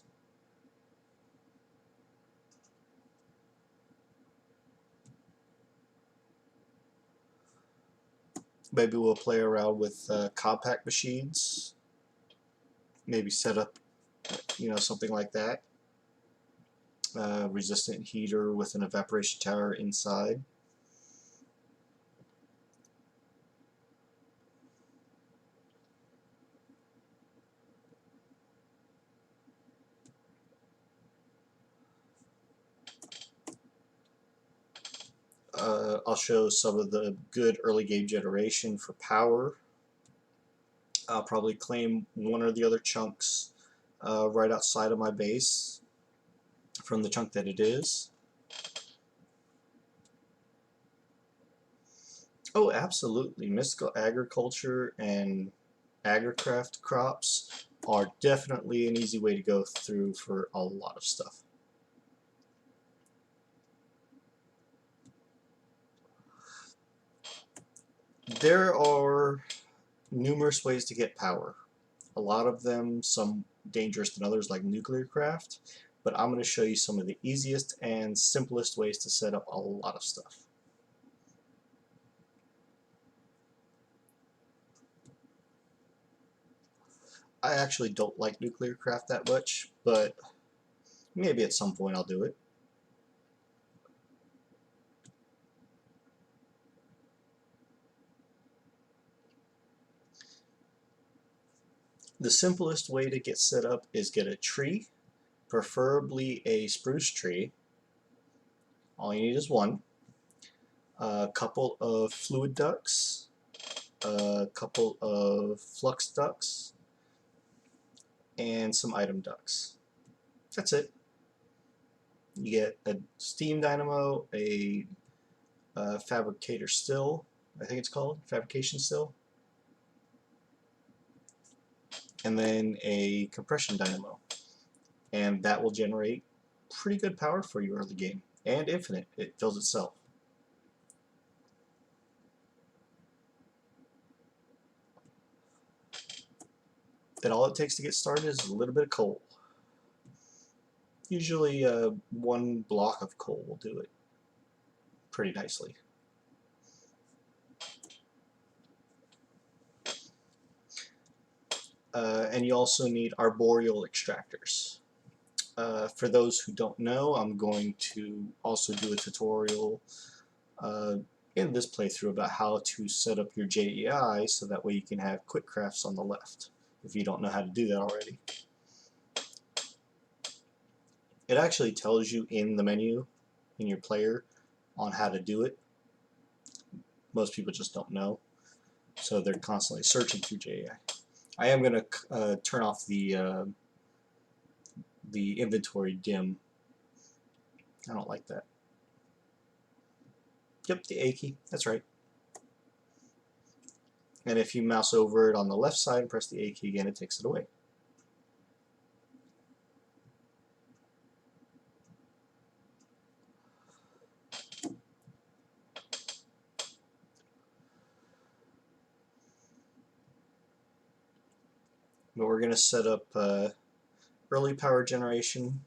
Maybe we'll play around with compact machines, maybe set up, you know, something like that. Resistant heater with an evaporation tower inside. I'll show some of the good early game generation for power. I'll probably claim one or the other chunks right outside of my base from the chunk that it is. Oh, absolutely. Mystical agriculture and agricraft crops are definitely an easy way to go through for a lot of stuff. There are numerous ways to get power. A lot of them, some dangerous than others like nuclear craft, but I'm going to show you some of the easiest and simplest ways to set up a lot of stuff. I actually don't like nuclear craft that much, but maybe at some point I'll do it. The simplest way to get set up is get a tree, preferably a spruce tree. All you need is one. A couple of fluid ducts, a couple of flux ducts, and some item ducts. That's it. You get a steam dynamo, a fabricator still, I think it's called, fabrication still, and then a compression dynamo. And that will generate pretty good power for you early game. And infinite, it fills itself. Then all it takes to get started is a little bit of coal. Usually one block of coal will do it pretty nicely. And you also need arboreal extractors. For those who don't know, I'm going to also do a tutorial in this playthrough about how to set up your JEI so that way you can have quick crafts on the left if you don't know how to do that already. It actually tells you in the menu in your player on how to do it. Most people just don't know, so they're constantly searching through JEI. I am going to turn off the inventory dim. I don't like that. Yep, the A key, that's right. And if you mouse over it on the left side and press the A key again, it takes it away. But we're going to set up early power generation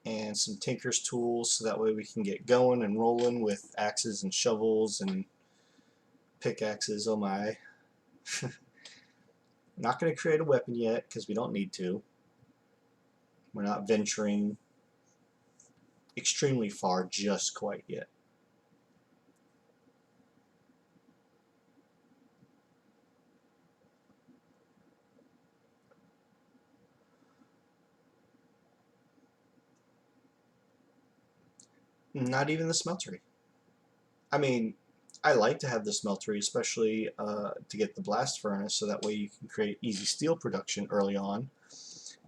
and some tinker's tools so that way we can get going and rolling with axes and shovels and pickaxes. Oh my. Not going to create a weapon yet because we don't need to. We're not venturing extremely far just quite yet. Not even the smeltery. I mean, I like to have the smeltery, especially to get the blast furnace, so that way you can create easy steel production early on.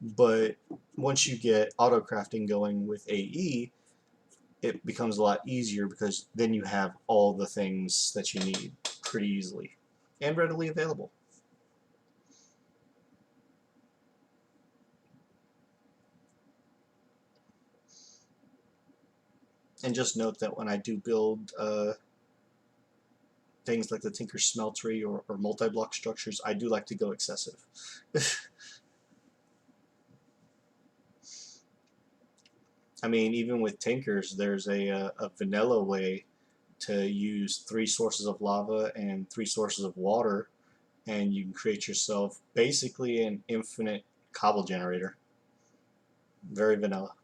But once you get auto crafting going with AE, it becomes a lot easier because then you have all the things that you need pretty easily and readily available. And just note that when I do build things like the Tinker Smeltery or multi-block structures, I do like to go excessive. I mean, even with Tinkers, there's a vanilla way to use 3 sources of lava and 3 sources of water, and you can create yourself basically an infinite cobble generator. Very vanilla.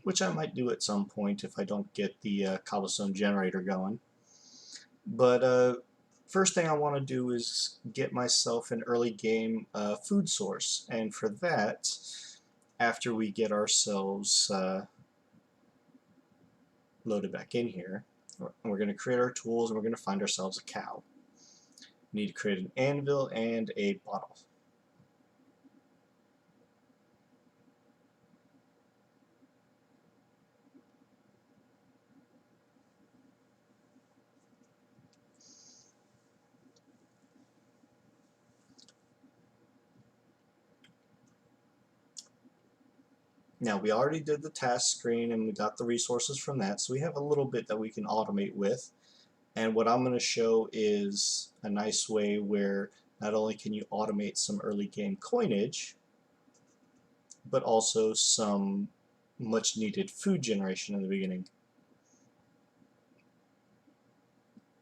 Which I might do at some point if I don't get the cobblestone generator going. But first thing I want to do is get myself an early game food source, and for that, after we get ourselves loaded back in here, we're going to create our tools and we're going to find ourselves a cow. We need to create an anvil and a bottle. Now we already did the task screen and we got the resources from that, so we have a little bit that we can automate with. And what I'm going to show is a nice way where not only can you automate some early game coinage, but also some much needed food generation in the beginning.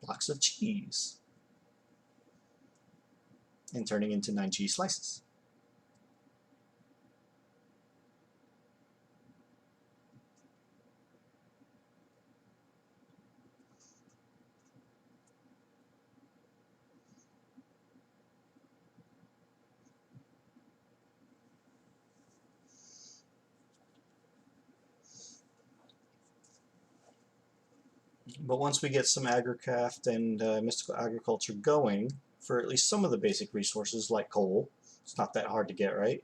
Blocks of cheese and turning into 9 cheese slices. But once we get some agricraft and mystical agriculture going for at least some of the basic resources like coal, it's not that hard to get, right?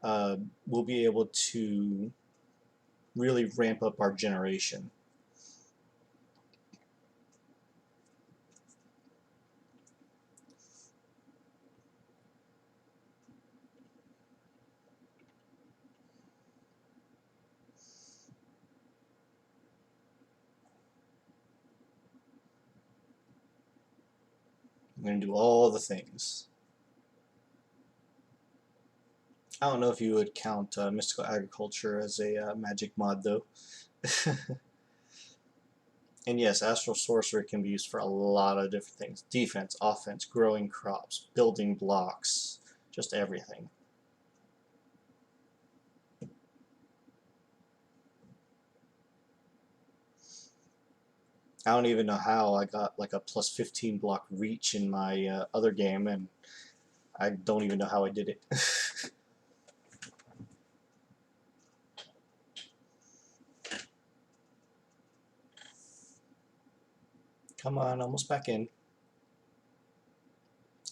We'll be able to really ramp up our generation. I'm going to do all the things. I don't know if you would count mystical agriculture as a magic mod though. And yes, astral sorcery can be used for a lot of different things. Defense, offense, growing crops, building blocks, just everything. I don't even know how I got like a plus 15 block reach in my other game, and I don't even know how I did it. Come on, almost back in.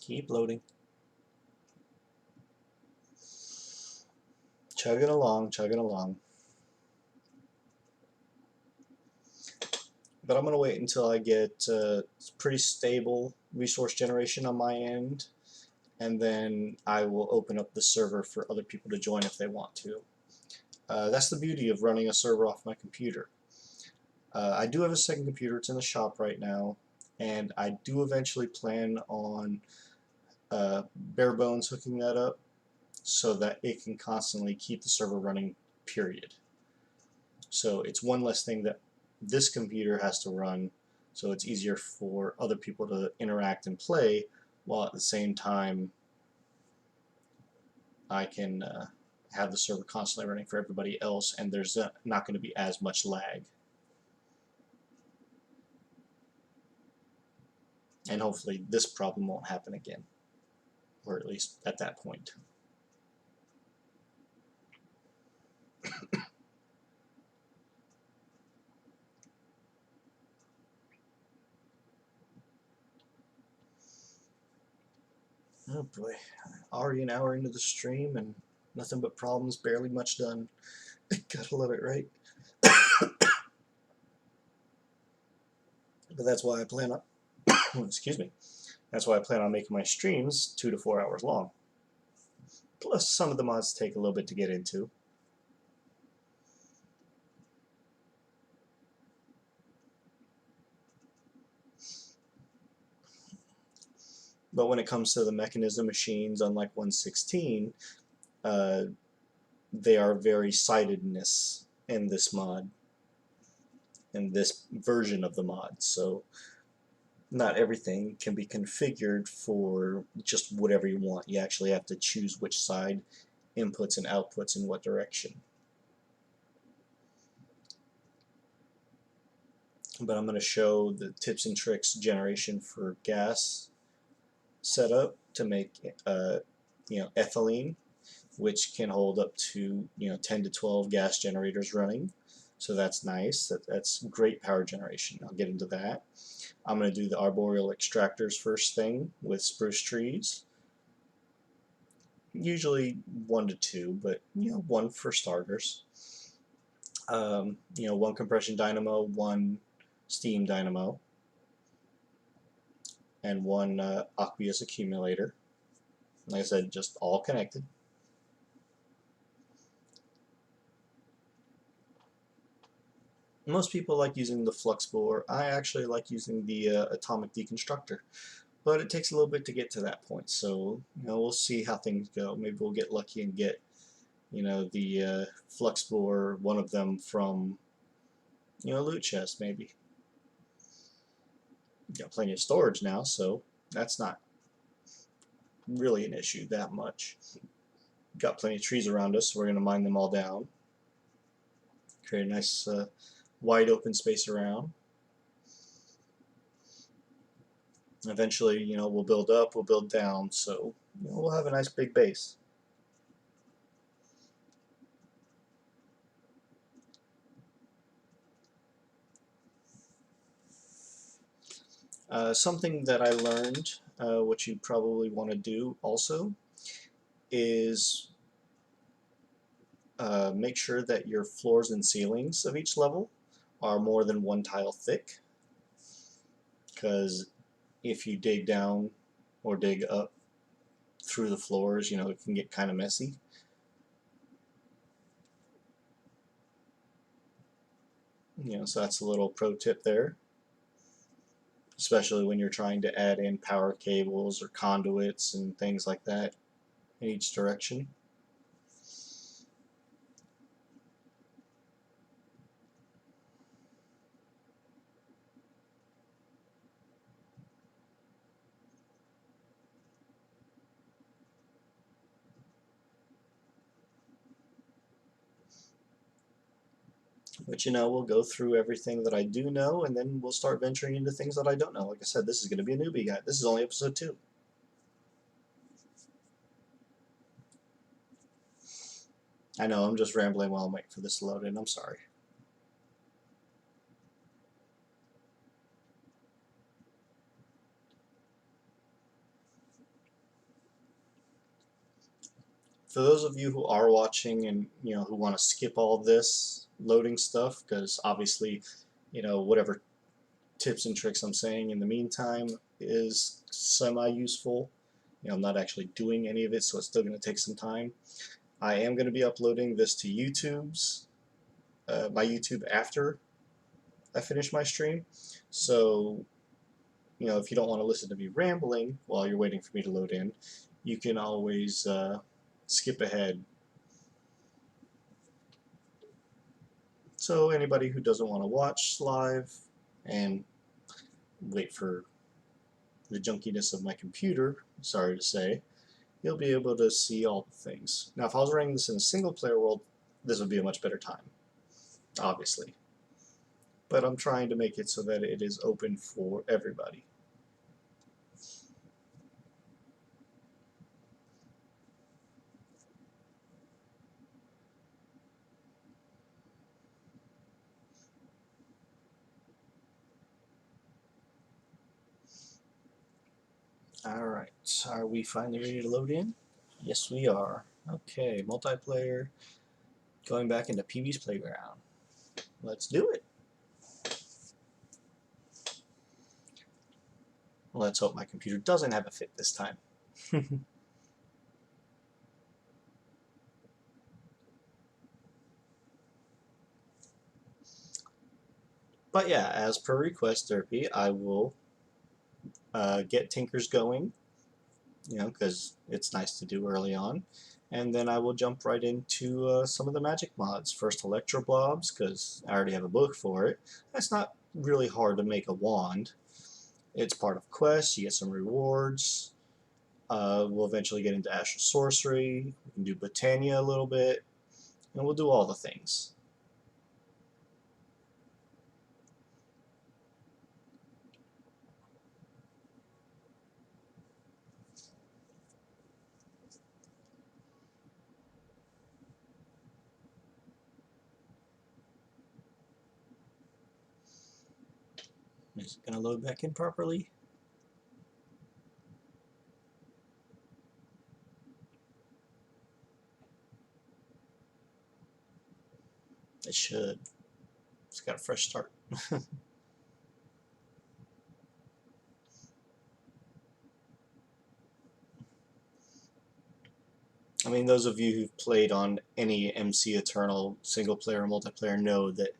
Keep loading. Chugging along, chugging along. But I'm going to wait until I get pretty stable resource generation on my end, and then I will open up the server for other people to join if they want to. That's the beauty of running a server off my computer. I do have a second computer. It's in the shop right now, and I do eventually plan on bare bones hooking that up so that it can constantly keep the server running, period. So it's one less thing that this computer has to run, so it's easier for other people to interact and play, while at the same time I can have the server constantly running for everybody else, and there's not going to be as much lag. And hopefully this problem won't happen again, or at least at that point. Oh boy, already an hour into the stream and nothing but problems, barely much done. Gotta love it, right? But that's why I plan on, excuse me, that's why I plan on making my streams 2 to 4 hours long. Plus some of the mods take a little bit to get into. But when it comes to the mechanism machines, unlike 116, they are very sightedness in this mod, in this version of the mod. So not everything can be configured for just whatever you want. You actually have to choose which side inputs and outputs in what direction. But I'm going to show the tips and tricks generation for gas setup to make ethylene, which can hold up to 10 to 12 gas generators running. So that's nice. That's great power generation. I'll get into that. I'm going to do the arboreal extractors first thing with spruce trees. Usually 1 to 2, but 1 for starters. 1 compression dynamo, 1 steam dynamo, and 1 aqueous accumulator. Like I said, just all connected. Most people like using the flux bore. I actually like using the atomic deconstructor, but it takes a little bit to get to that point. So we'll see how things go. Maybe we'll get lucky and get the flux bore, one of them from loot chest maybe. Got plenty of storage now, so that's not really an issue that much. Got plenty of trees around us, so we're going to mine them all down. Create a nice wide open space around. Eventually, we'll build up, we'll build down, so we'll have a nice big base. Something that I learned, what you probably want to do also, is make sure that your floors and ceilings of each level are more than one tile thick, because if you dig down or dig up through the floors, it can get kind of messy. So that's a little pro tip there, especially when you're trying to add in power cables or conduits and things like that in each direction. But we'll go through everything that I do know, and then we'll start venturing into things that I don't know. Like I said, this is going to be a newbie guide. This is only episode 2. I know, I'm just rambling while I'm waiting for this to load in. I'm sorry. For those of you who are watching and who want to skip all this loading stuff, because obviously whatever tips and tricks I'm saying in the meantime is semi-useful. I'm not actually doing any of it, so it's still going to take some time. I am going to be uploading this to my YouTube after I finish my stream. So if you don't want to listen to me rambling while you're waiting for me to load in, you can always skip ahead. So anybody who doesn't want to watch live and wait for the junkiness of my computer, sorry to say, you'll be able to see all the things. Now if I was running this in a single player world, this would be a much better time, obviously. But I'm trying to make it so that it is open for everybody. Alright, are we finally ready to load in? Yes, we are. Okay, multiplayer, going back into PB's playground. Let's do it. Let's hope my computer doesn't have a fit this time. But yeah, as per request, Derpy, I will get Tinkers going, because it's nice to do early on. And then I will jump right into some of the magic mods. First Electro Blobs, because I already have a book for it. That's not really hard to make a wand. It's part of quests, you get some rewards. We'll eventually get into Astral Sorcery, we can do Botania a little bit, and we'll do all the things. Is it going to load back in properly? It should. It's got a fresh start. I mean, those of you who've played on any MC Eternal single player or multiplayer know that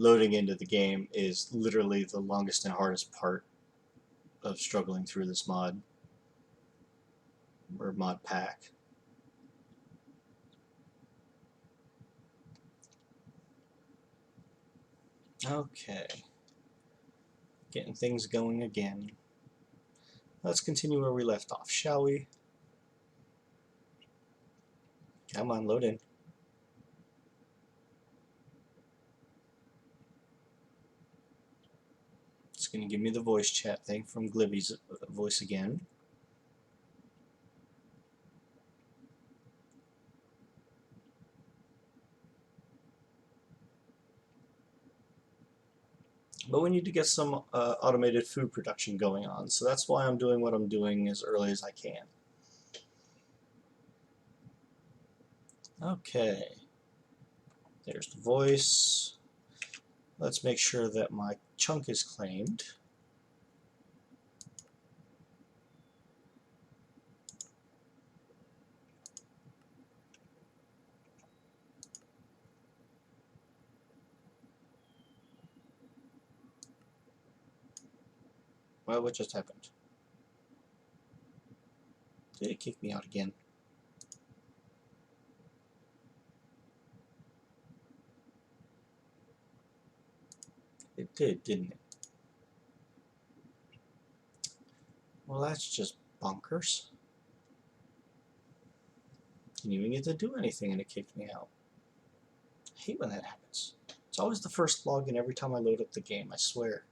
loading into the game is literally the longest and hardest part of struggling through this mod or mod pack. Okay, getting things going again. Let's continue where we left off, shall we? Come on, load in. It's going to give me the voice chat thing from Glibby's voice again. But we need to get some automated food production going on, so that's why I'm doing what I'm doing as early as I can. Okay, there's the voice. Let's make sure that my chunk is claimed. Well, what just happened? Did it kick me out again? It did, didn't it? Well, that's just bonkers. Didn't even get to do anything and it kicked me out. I hate when that happens. It's always the first login every time I load up the game, I swear.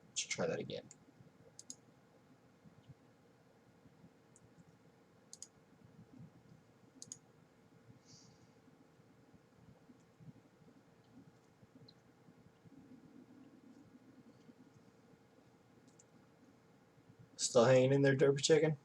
Let's try that again. Still hanging in there, Derby Chicken?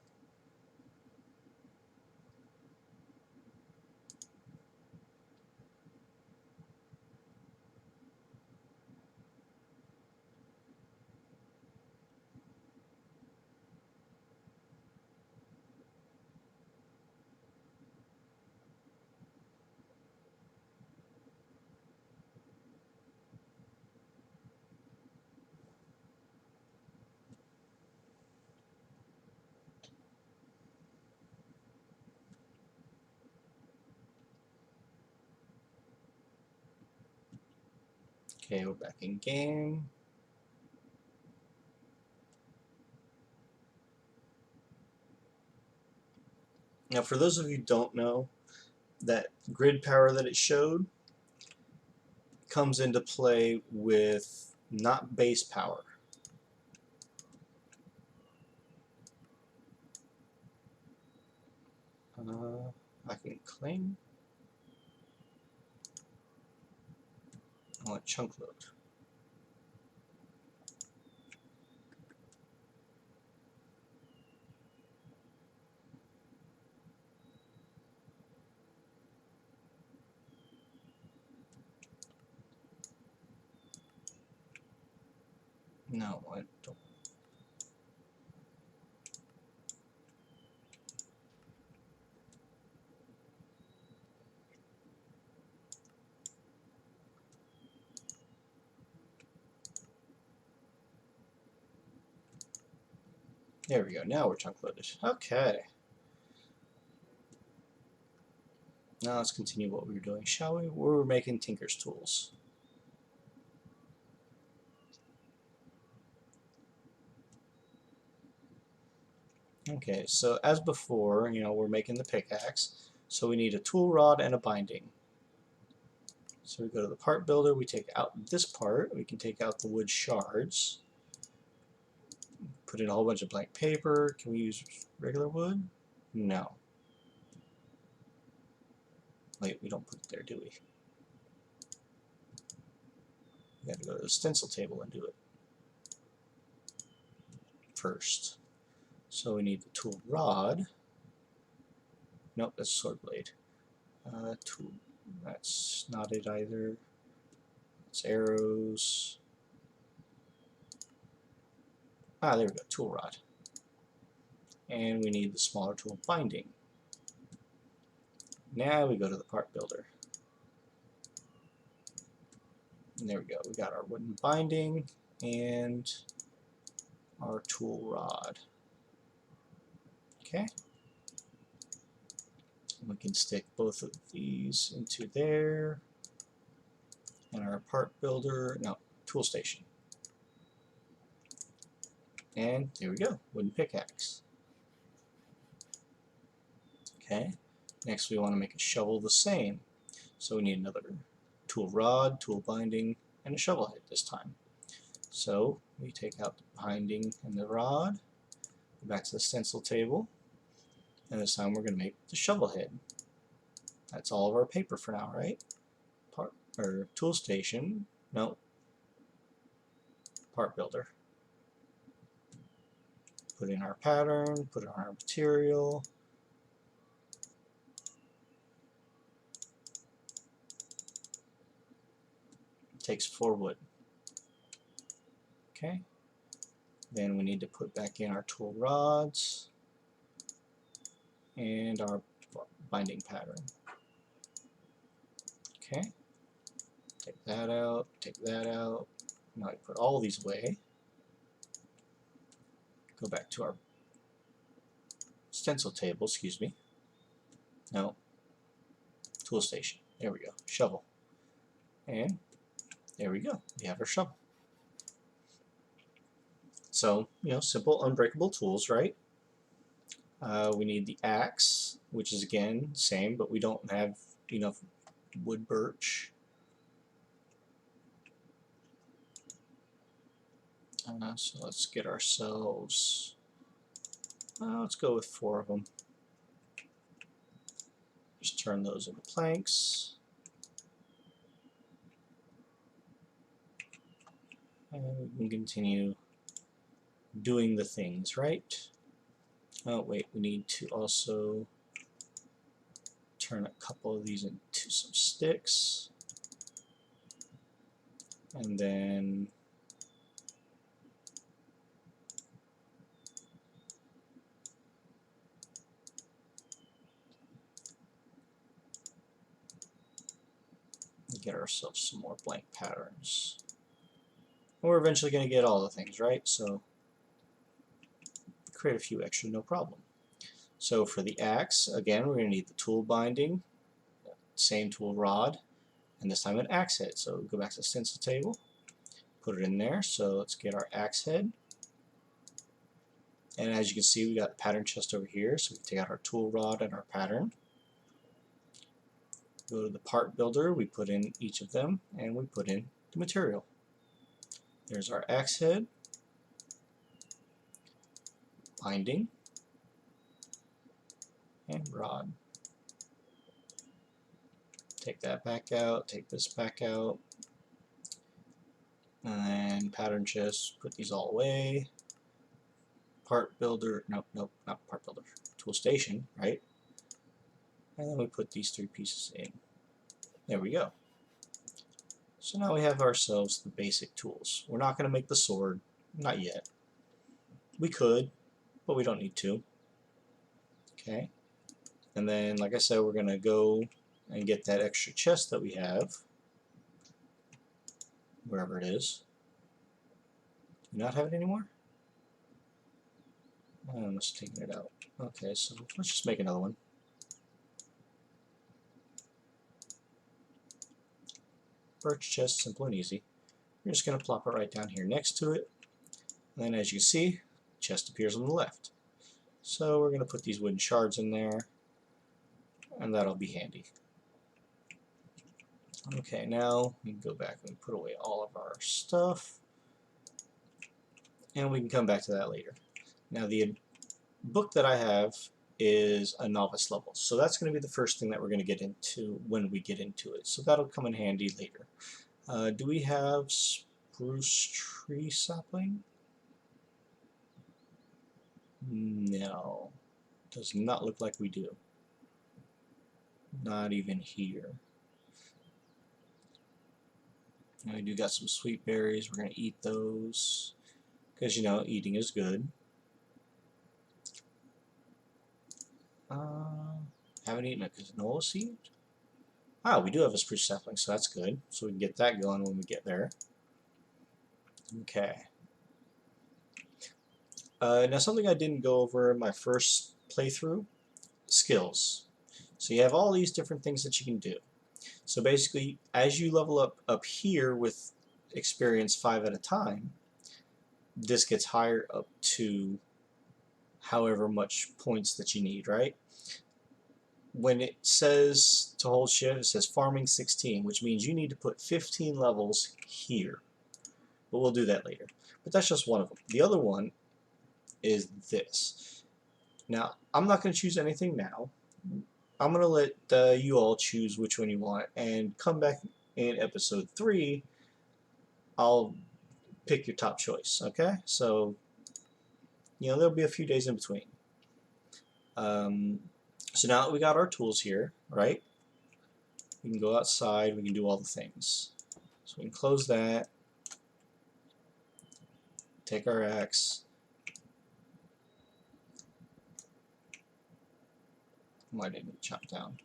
Okay, we're back in game. Now, for those of you who don't know, that grid power that it showed comes into play with not base power. I can claim. I want chunk load. No, I don't. There we go. Now we're chunk loaded. Okay. Now let's continue what we were doing, shall we? We were making Tinker's tools. Okay, so as before, we're making the pickaxe. So we need a tool rod and a binding. So we go to the part builder, we take out this part, we can take out the wood shards. Put in a whole bunch of blank paper. Can we use regular wood? No. Wait, we don't put it there, do we? We gotta go to the stencil table and do it first. So we need the tool rod. Nope, that's sword blade. Tool. That's not it either. It's arrows. there we go, tool rod. And we need the smaller tool binding. Now we go to the part builder. And there we go, we got our wooden binding and our tool rod. Okay. We can stick both of these into there. And our part builder, no, tool station. And there we go, wooden pickaxe. Okay, next we want to make a shovel the same. So we need another tool rod, tool binding, and a shovel head this time. So we take out the binding and the rod, go back to the stencil table, and this time we're going to make the shovel head. That's all of our paper for now, right? Part or tool station, no, part builder. Put in our pattern, put in our material. Takes 4 wood. Okay. Then we need to put back in our tool rods and our binding pattern. Okay. Take that out, take that out. Now I put all these away. Go back to our stencil table, excuse me. No. Tool station. There we go. Shovel. And there we go. We have our shovel. So, simple unbreakable tools, right? We need the axe, which is again same, but we don't have enough wood birch. So let's get ourselves, let's go with 4 of them. Just turn those into planks. And we can continue doing the things, right? Oh wait, we need to also turn a couple of these into some sticks. And then get ourselves some more blank patterns. And we're eventually going to get all the things, right? So create a few extra, no problem. So for the axe, again, we're going to need the tool binding, same tool rod, and this time an axe head. So go back to the stencil table, put it in there. So let's get our axe head. And as you can see, we got the pattern chest over here. So we can take out our tool rod and our pattern. Go to the part builder, we put in each of them, and we put in the material. There's our axe head, binding, and rod. Take that back out, take this back out, and then pattern chest, put these all away. Part builder, nope, not part builder, tool station, right? And then we put these 3 pieces in. There we go. So now we have ourselves the basic tools. We're not going to make the sword, not yet. We could, but we don't need to. Okay. And then, like I said, we're going to go and get that extra chest that we have, wherever it is. Do we not have it anymore? I must have taken it out. Okay, so let's just make another one. Birch chest, simple and easy. We're just going to plop it right down here next to it. And then as you see, chest appears on the left. So we're going to put these wooden shards in there, and that'll be handy. Okay, now we can go back and put away all of our stuff, and we can come back to that later. Now the book that I have is a novice level, so that's going to be the first thing that we're going to get into when we get into it, so that'll come in handy later. Do we have spruce tree sapling? No, does not look like we do. Not even here. Now we do got some sweet berries, we're going to eat those because you know eating is good. Haven't eaten a canola seed. Ah, we do have a spruce sapling, so that's good. So we can get that going when we get there. Okay. Now something I didn't go over in my first playthrough, skills. So you have all these different things that you can do. So basically, as you level up here with experience 5 at a time, this gets higher up to however much points that you need, right? When it says to hold shift, it says farming 16, which means you need to put 15 levels here. But we'll do that later. But that's just one of them. The other one is this. Now, I'm not going to choose anything now. I'm going to let you all choose which one you want, and come back in episode 3, I'll pick your top choice, okay? So, you know, there'll be a few days in between. So now that we got our tools here, right, we can go outside, we can do all the things. So we can close that, take our axe, why didn't it chop down?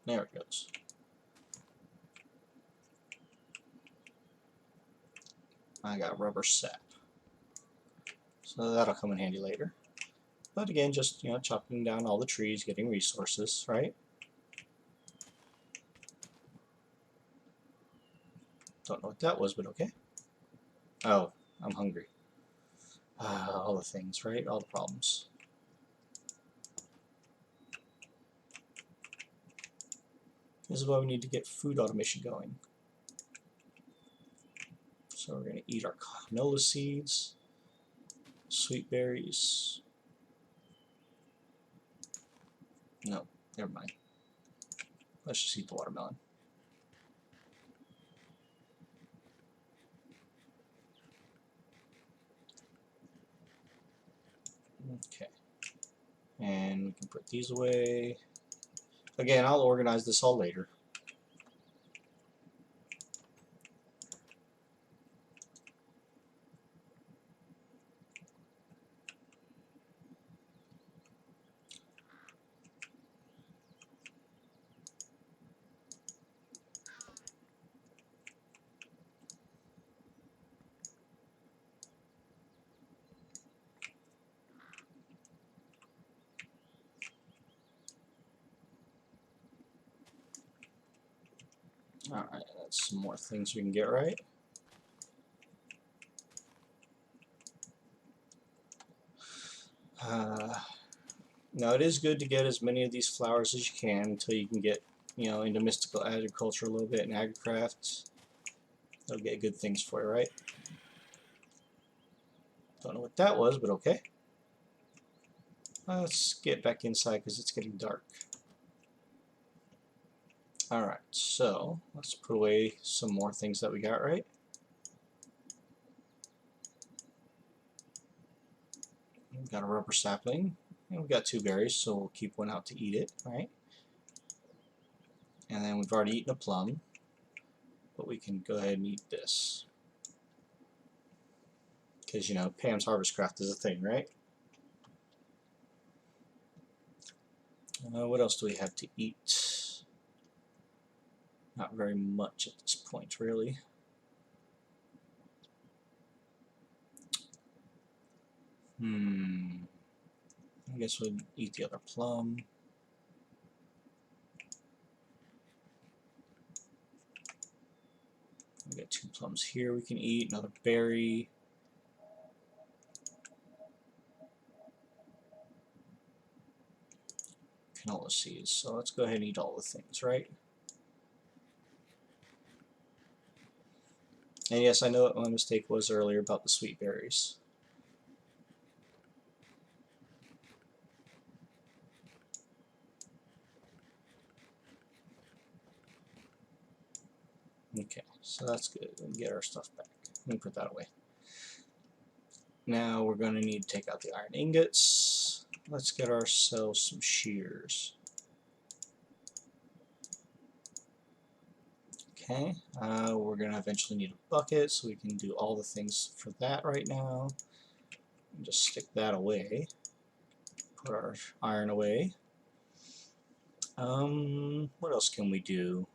There it goes. I got rubber sap. So that'll come in handy later. But again, just, you know, chopping down all the trees, getting resources, right? Don't know what that was, but okay. Oh, I'm hungry. All the things, right? All the problems. This is why we need to get food automation going. So we're going to eat our canola seeds, sweet berries. No, never mind. Let's just eat the watermelon. Okay. And we can put these away. Again, I'll organize this all later. Alright, that's some more things we can get right. Now it is good to get as many of these flowers as you can until you can get, you know, into mystical agriculture a little bit and agricraft. They'll get good things for you, right? Don't know what that was, but okay. Let's get back inside because it's getting dark. Alright, so let's put away some more things that we got right. We've got a rubber sapling, and we've got 2 berries, so we'll keep one out to eat it, right? And then we've already eaten a plum, but we can go ahead and eat this. Because, you know, Pam's Harvest Craft is a thing, right? What else do we have to eat? Not very much at this point, really. I guess we'll eat the other plum. We got 2 plums here we can eat, another berry. Canola seeds. So let's go ahead and eat all the things, right? And yes, I know what my mistake was earlier about the sweet berries. Okay, so that's good. We can get our stuff back. Let me put that away. Now we're going to need to take out the iron ingots. Let's get ourselves some shears. Okay, we're going to eventually need a bucket, so we can do all the things for that right now. Just stick that away. Put our iron away. What else can we do?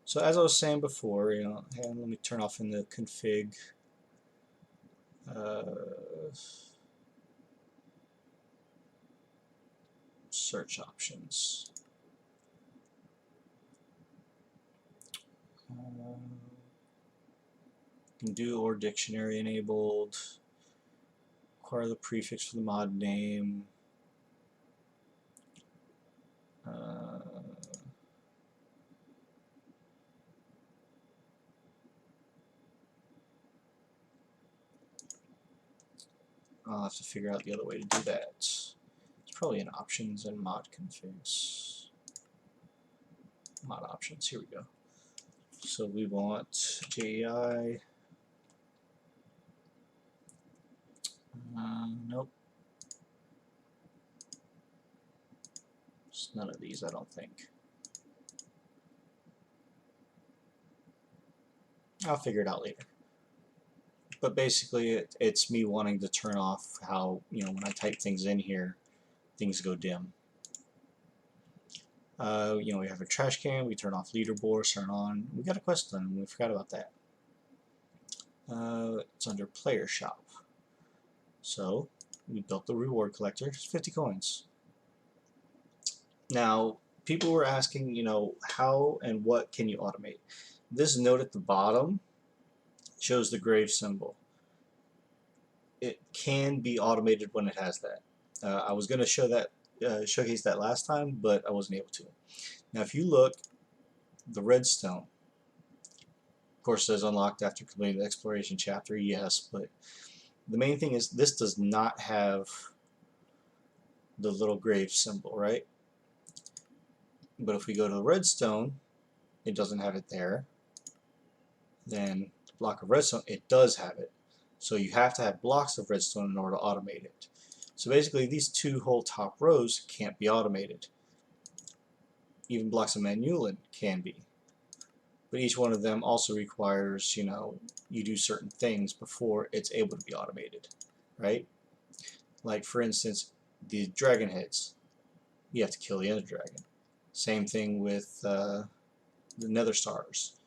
So as I was saying before, and let me turn off in the config. Search options. Can do or dictionary enabled. Acquire the prefix for the mod name. I'll have to figure out the other way to do that. It's probably in options and mod configs. Mod options, here we go. So we want JEI. Nope. It's none of these, I don't think. I'll figure it out later. But basically, it's me wanting to turn off how, when I type things in here, things go dim. We have a trash can, we turn off leaderboard, turn on. We got a quest done, we forgot about that. It's under player shop. So, we built the reward collector, it's 50 coins. Now, people were asking, how and what can you automate? This note at the bottom shows the grave symbol. It can be automated when it has that. I was going to show that, showcase that last time, but I wasn't able to. Now, if you look, the redstone, of course, says unlocked after completing the exploration chapter. Yes, but the main thing is this does not have the little grave symbol, right? But if we go to the redstone, it doesn't have it there. Then block of redstone, it does have it. So you have to have blocks of redstone in order to automate it. So basically these two whole top rows can't be automated. Even blocks of manulin can be. But each one of them also requires, you do certain things before it's able to be automated, right? Like for instance, the dragon heads. You have to kill the ender dragon. Same thing with the nether stars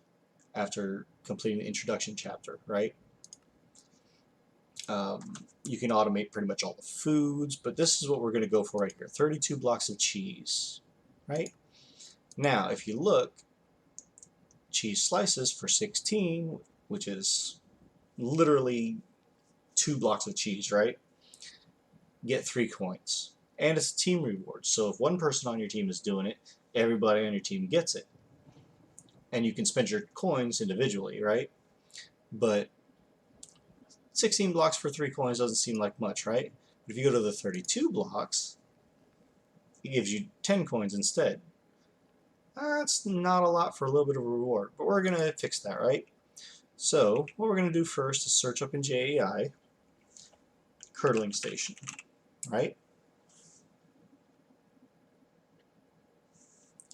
after completing the introduction chapter, right? You can automate pretty much all the foods, but this is what we're going to go for right here. 32 blocks of cheese, right? Now, if you look, cheese slices for 16, which is literally 2 blocks of cheese, right? Get 3 coins. And it's a team reward, so if one person on your team is doing it, everybody on your team gets it. And you can spend your coins individually, right? But 16 blocks for 3 coins doesn't seem like much, right? But if you go to the 32 blocks, it gives you 10 coins instead. That's not a lot for a little bit of a reward, but we're going to fix that, right? So what we're going to do first is search up in JEI, curdling station, right?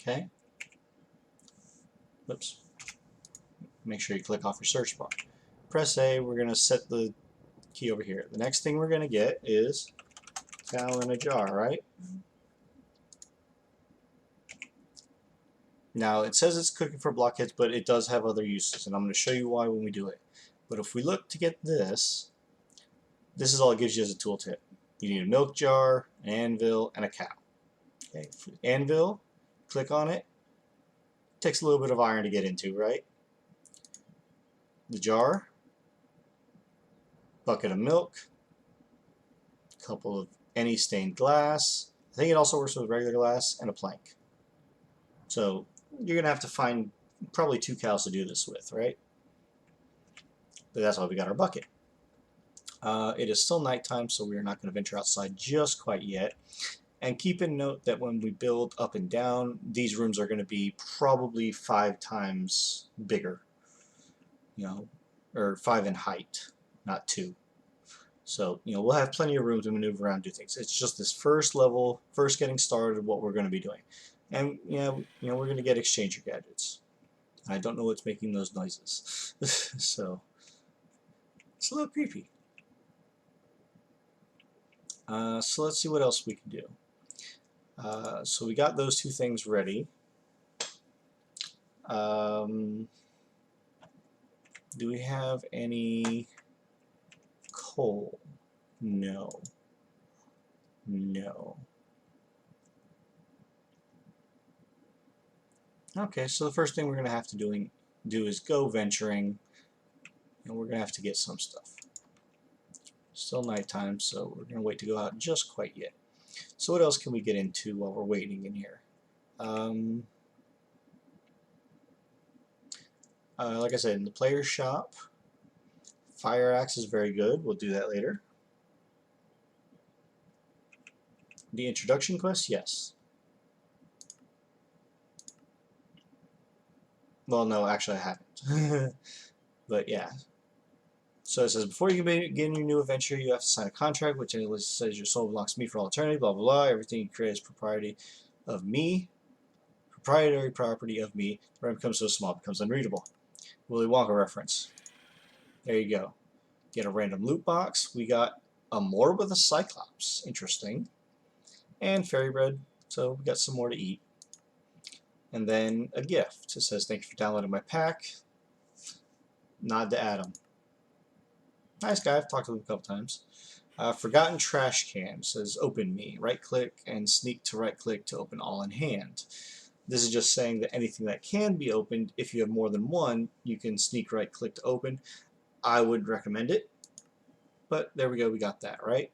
Okay. Whoops. Make sure you click off your search bar. Press A, we're going to set the key over here. The next thing we're going to get is cow in a jar, right? Now it says it's cooking for blockheads, but it does have other uses, and I'm going to show you why when we do it. But if we look to get this, this is all it gives you as a tooltip. You need a milk jar, an anvil, and a cow. Okay, anvil, click on it. Takes a little bit of iron to get into, right? The jar, bucket of milk, a couple of any stained glass. I think it also works with regular glass, and a plank. So you're going to have to find probably 2 cows to do this with, right? But that's why we got our bucket. It is still nighttime, so we are not going to venture outside just quite yet. And keep in note that when we build up and down, these rooms are going to be probably 5 times bigger, or 5 in height, not 2. So, we'll have plenty of room to maneuver around and do things. It's just this first level, first getting started, what we're going to be doing. And, we're going to get exchanger gadgets. I don't know what's making those noises. So it's a little creepy. So let's see what else we can do. So we got those two things ready. Do we have any coal? No. No. Okay, so the first thing we're going to have to do is go venturing, and we're going to have to get some stuff. Still nighttime, so we're going to wait to go out just quite yet. So what else can we get into while we're waiting in here? Like I said, in the player's shop, fire axe is very good. We'll do that later. The introduction quest, yes. Well, no, actually I haven't. But yeah. So it says, before you can begin your new adventure, you have to sign a contract, which says your soul belongs to me for all eternity, blah, blah, blah. Everything you create is proprietary property of me. The realm becomes so small, it becomes unreadable. Willy Wonka reference. There you go. Get a random loot box. We got a more with a Cyclops. Interesting. And fairy bread. So we got some more to eat. And then a gift. It says, thank you for downloading my pack. Nod to Adam. Nice guy. I've talked to him a couple times. Forgotten trash can. It says, open me. Right click and sneak to right click to open all in hand. This is just saying that anything that can be opened, if you have more than one, you can sneak right click to open. I would recommend it. But there we go, we got that, right?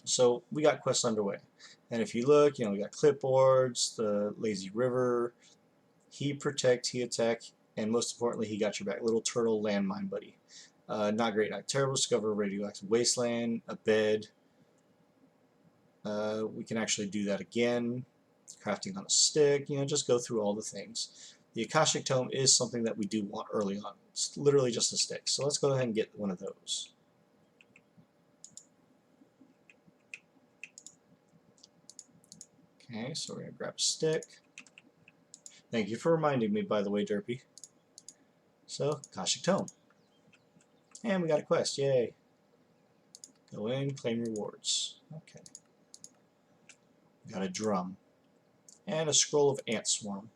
So we got quests underway. And if you look, we got clipboards, the lazy river, he protect, he attack, and most importantly, he got your back. Little turtle landmine buddy. Not great, not terrible. Discover a radioactive wasteland, a bed. We can actually do that again. Crafting on a stick, just go through all the things. The Akashic Tome is something that we do want early on. It's literally just a stick. So let's go ahead and get one of those. Okay, so we're going to grab a stick. Thank you for reminding me, by the way, Derpy. So, Akashic Tome. And we got a quest, yay. Go in, claim rewards. Okay. We got a drum. And a scroll of ant swarm.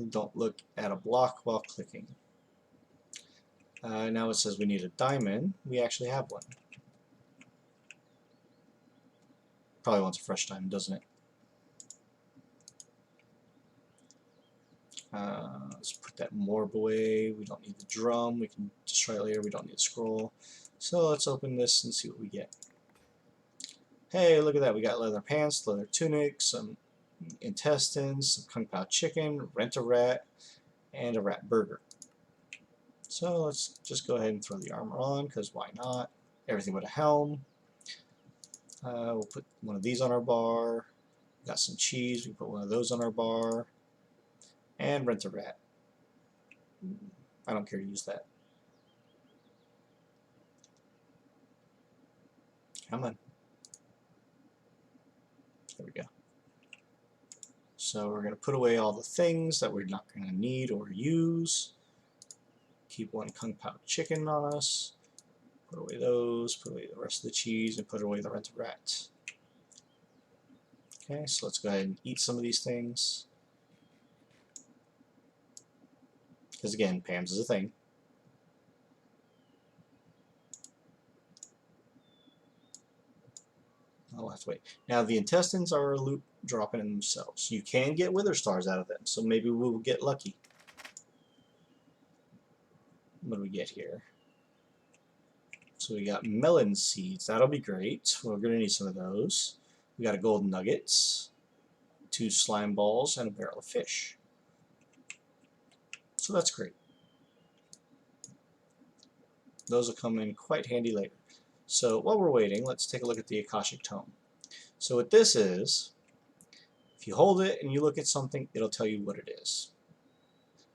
Don't look at a block while clicking. Now it says we need a diamond. We actually have one. Probably wants a fresh diamond, doesn't it? Let's put that morb away. We don't need the drum. We can destroy it later. We don't need a scroll. So let's open this and see what we get. Hey, look at that. We got leather pants, leather tunic, some intestines, some kung pao chicken, rent-a-rat, and a rat burger. So let's just go ahead and throw the armor on, because why not? Everything but a helm. We'll put one of these on our bar. Got some cheese. We put one of those on our bar. And rent-a-rat. I don't care to use that. Come on. There we go. So we're going to put away all the things that we're not going to need or use. Keep one kung pao chicken on us. Put away those, put away the rest of the cheese, and put away the rent-a-rat. Okay, so let's go ahead and eat some of these things. Because again, Pam's is a thing. I'll have to wait. Now the intestines are loot dropping in themselves. You can get wither stars out of them, so maybe we'll get lucky. What do we get here? So we got melon seeds. That'll be great. We're going to need some of those. We got a golden nuggets, 2 slime balls, and a barrel of fish. So that's great. Those will come in quite handy later. So while we're waiting, let's take a look at the Akashic Tome. So what this is, if you hold it and you look at something, it'll tell you what it is.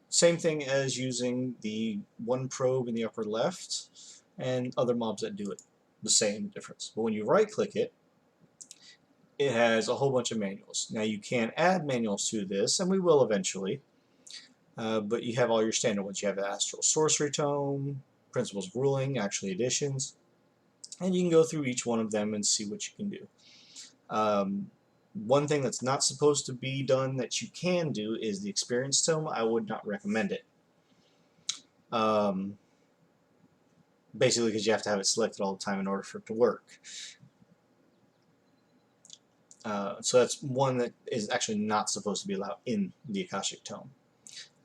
Same thing as using the one probe in the upper left and other mobs that do it. The same difference. But when you right click it, it has a whole bunch of manuals. Now you can add manuals to this, and we will eventually. But you have all your standard ones. You have the Astral Sorcery Tome, Principles of Ruling, actually additions, and you can go through each one of them and see what you can do. One thing that's not supposed to be done that you can do is the Experience Tome. I would not recommend it. Basically because you have to have it selected all the time in order for it to work. So that's one that is actually not supposed to be allowed in the Akashic Tome.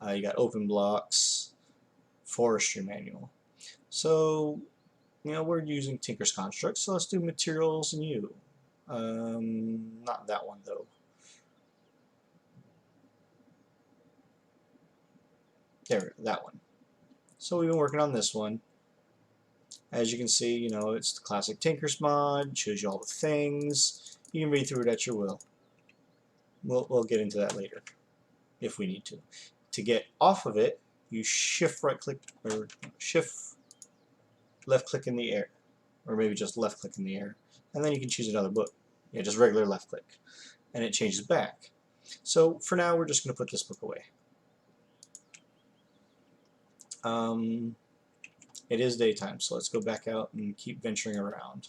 You got Open Blocks, Forestry Manual. So, we're using Tinker's Construct, so let's do Materials and You. Not that one, though. There we go, that one. So we've been working on this one. As you can see, it's the classic Tinker's mod, shows you all the things. You can read through it at your will. We'll get into that later, if we need to. To get off of it, you shift right click, or shift left click in the air, or maybe just left click in the air, and then you can choose another book. Yeah, just regular left click, and it changes back. So for now, we're just going to put this book away. It is daytime, so let's go back out and keep venturing around.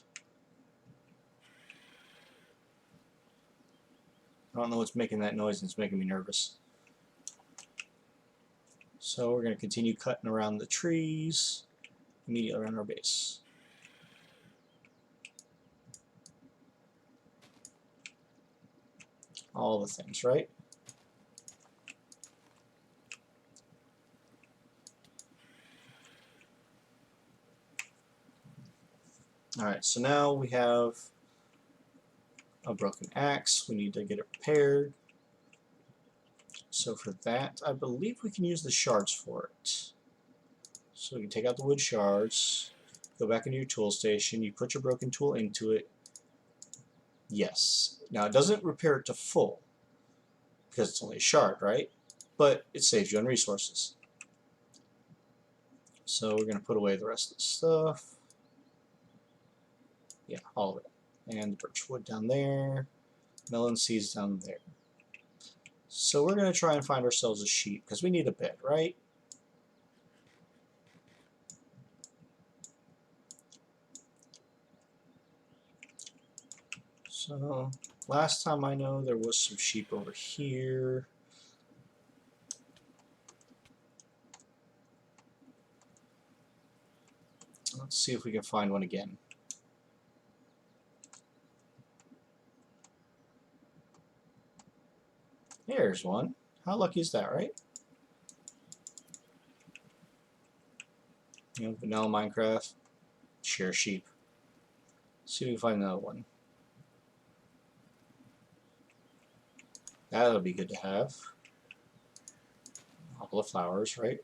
I don't know what's making that noise, and it's making me nervous. So we're going to continue cutting around the trees immediately around our base. All the things, right? Alright, so now we have a broken axe. We need to get it repaired. So for that, I believe we can use the shards for it. So we can take out the wood shards, go back into your tool station, you put your broken tool into it. Yes. Now it doesn't repair it to full, because it's only a shard, right? But it saves you on resources. So we're going to put away the rest of the stuff. Yeah, all of it. And the birch wood down there, melon seeds down there. So we're going to try and find ourselves a sheep, because we need a bed, right? So last time I know there was some sheep over here. Let's see if we can find one again. There's one. How lucky is that, right? Vanilla Minecraft, share sheep. Let's see if we can find another one. That'll be good to have. A couple of flowers, right?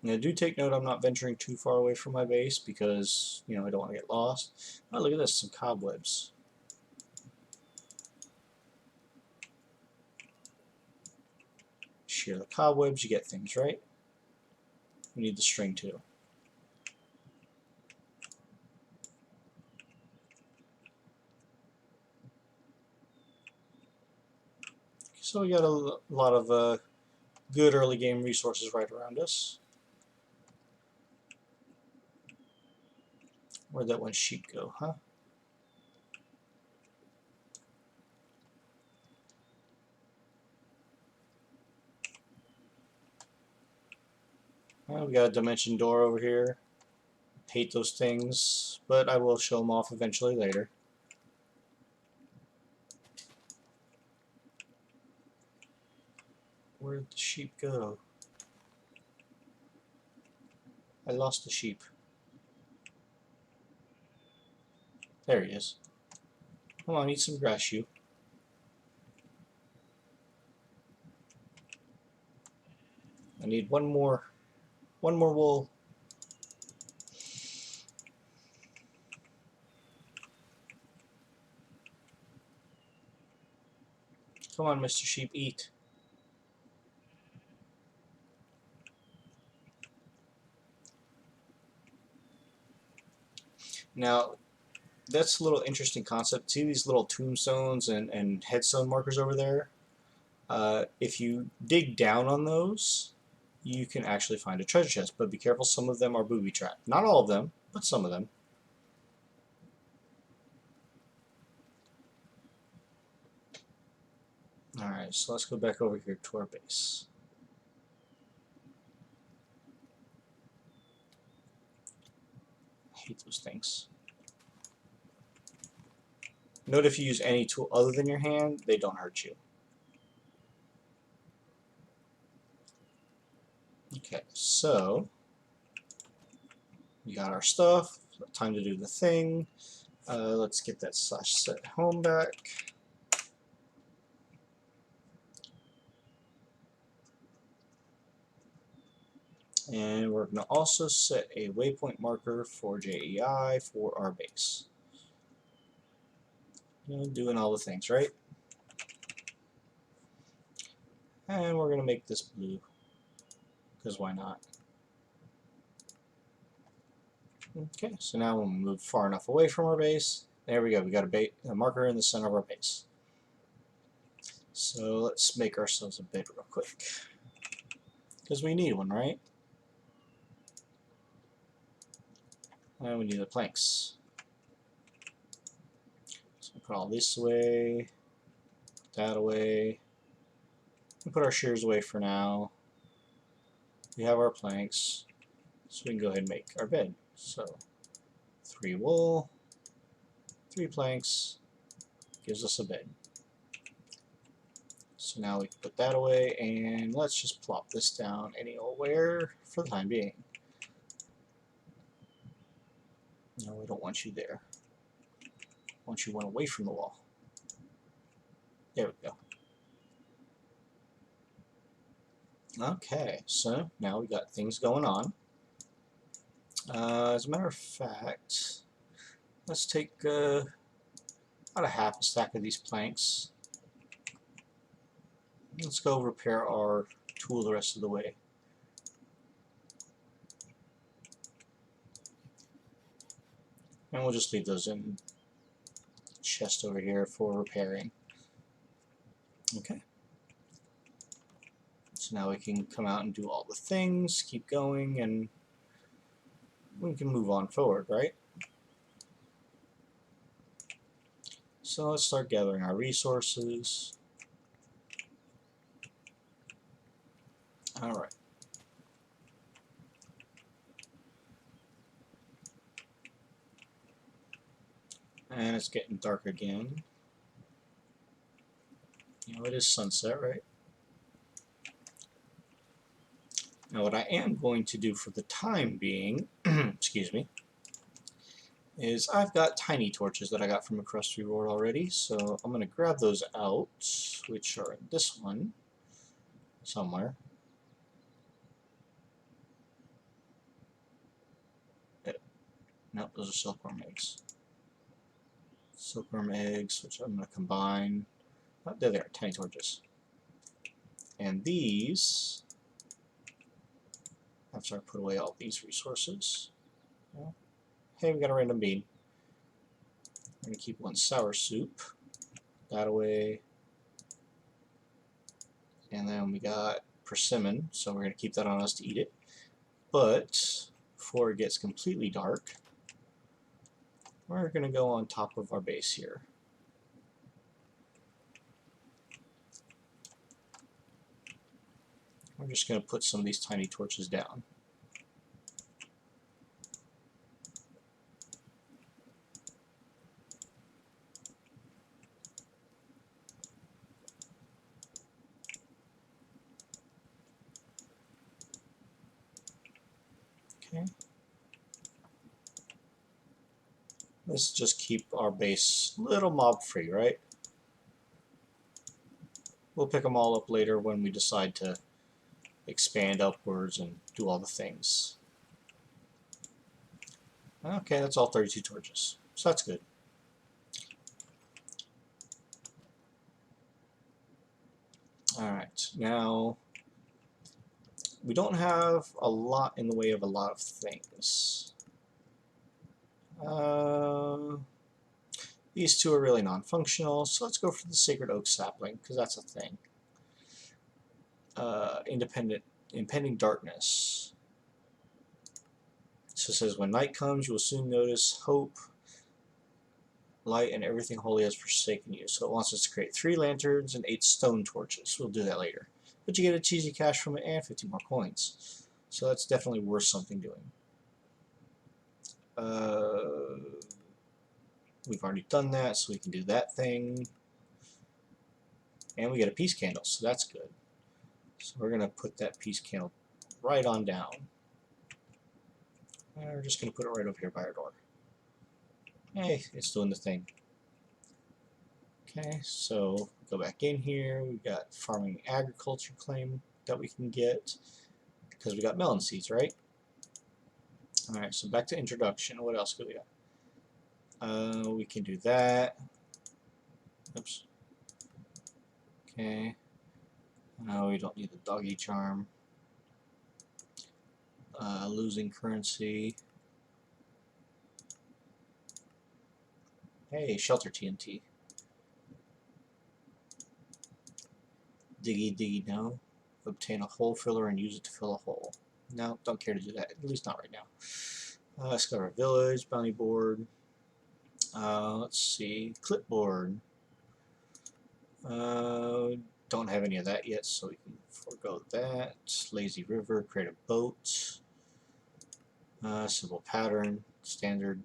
Now do take note I'm not venturing too far away from my base because, I don't want to get lost. Oh, look at this, some cobwebs. Shear the cobwebs, you get things, right? We need the string too. So we got a lot of good early game resources right around us. Where'd that one sheep go, huh? Well, we got a dimension door over here. Hate those things, but I will show them off eventually later. Where'd the sheep go? I lost the sheep. There he is. Come on, eat some grass, you. I need one more wool. Come on, Mr. Sheep, eat. Now, that's a little interesting concept. See these little tombstones and headstone markers over there? If you dig down on those, you can actually find a treasure chest, but be careful, some of them are booby trapped. Not all of them, but some of them. Alright, so let's go back over here to our base. I hate those things. Note if you use any tool other than your hand, they don't hurt you. Okay, so we got our stuff. Time to do the thing. Let's get that /set home back. And we're going to also set a waypoint marker for JEI for our base. Doing all the things, right? And we're going to make this blue, because why not? Okay, so now we'll move far enough away from our base. There we go, we got a marker in the center of our base. So let's make ourselves a bed real quick, because we need one, right? And we need the planks. So put all this away, that away. We'll put our shears away for now. We have our planks, so we can go ahead and make our bed. So 3 wool, 3 planks, gives us a bed. So now we can put that away, and let's just plop this down any old where for the time being. No, we don't want you there. We want you one away from the wall. There we go. Okay, so now we got things going on. As a matter of fact, let's take about a half a stack of these planks. Let's go repair our tool the rest of the way. And we'll just leave those in the chest over here for repairing. Okay. So now we can come out and do all the things, keep going, and we can move on forward, right? So let's start gathering our resources. Alright. And it's getting dark again. You know, it is sunset, right? Now what I am going to do for the time being, excuse me, is I've got tiny torches that I got from a crusty reward already, so I'm going to grab those out, which are in this one somewhere. Nope, those are silkworm eggs. Silkworm eggs, which I'm going to combine. Oh, there they are, tiny torches. And these, after I put away all these resources, hey, we got a random bean. I'm going to keep one sour soup. That away. And then we got persimmon, so we're going to keep that on us to eat it. But before it gets completely dark, we're going to go on top of our base here. We're just going to put some of these tiny torches down. Okay. Let's just keep our base a little mob free, right? We'll pick them all up later when we decide to expand upwards and do all the things. Okay, that's all 32 torches, so that's good. Alright, now we don't have a lot in the way of a lot of things. These two are really non-functional, so let's go for the Sacred Oak Sapling, because that's a thing. Impending darkness. So it says, when night comes, you will soon notice hope, light, and everything holy has forsaken you. So it wants us to create 3 lanterns and 8 stone torches. We'll do that later. But you get a cheesy cash from it and 50 more coins. So that's definitely worth something doing. We've already done that, so we can do that thing. And we get a peace candle, so that's good. So we're going to put that peace candle right on down. And we're just going to put it right over here by our door. Hey, it's doing the thing. Okay, so go back in here. We've got farming agriculture claim that we can get because we got melon seeds, right? Alright, so back to introduction. What else do we got? We can do that. Oops. Okay. We don't need the doggy charm. Losing currency. Hey, shelter TNT. Diggy diggy no. Obtain a hole filler and use it to fill a hole. No, don't care to do that. At least not right now. Discover a village, bounty board. Let's see, clipboard. Don't have any of that yet, so we can forego that. Lazy river, create a boat. Simple pattern, standard.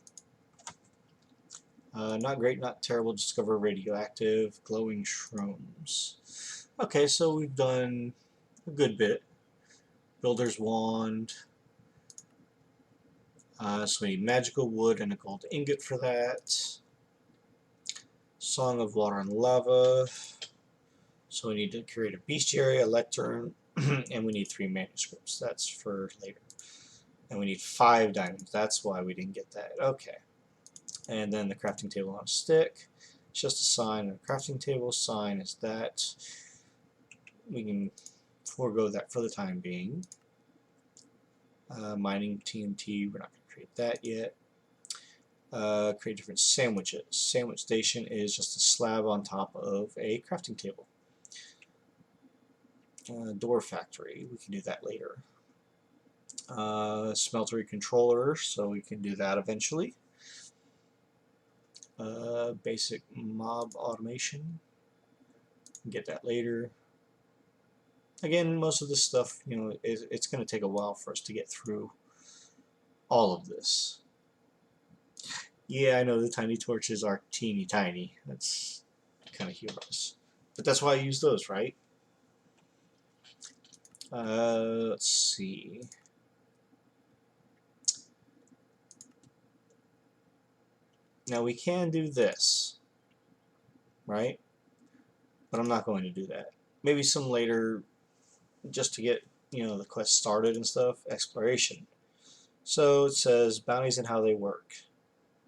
Not great, not terrible. Discover radioactive, glowing shrooms. Okay, so we've done a good bit. Builder's wand. So we need magical wood and a gold ingot for that. Song of Water and Lava. So we need to create a bestiary, a lectern, and we need 3 manuscripts. That's for later. And we need 5 diamonds. That's why we didn't get that. Okay. And then the crafting table on a stick. It's just a sign and a crafting table. Sign is that. We can forego that for the time being. Mining TNT, we're not going to create that yet. Create different sandwiches. Sandwich station is just a slab on top of a crafting table. Door factory, we can do that later. Smeltery controller, so we can do that eventually. Basic mob automation, get that later. Again, most of this stuff, you know, it's going to take a while for us to get through all of this. Yeah, I know the tiny torches are teeny tiny. That's kind of humorous. But that's why I use those, right? Let's see. Now we can do this, right? But I'm not going to do that. Maybe some later, just to get, you know, the quest started and stuff. Exploration. So it says bounties and how they work.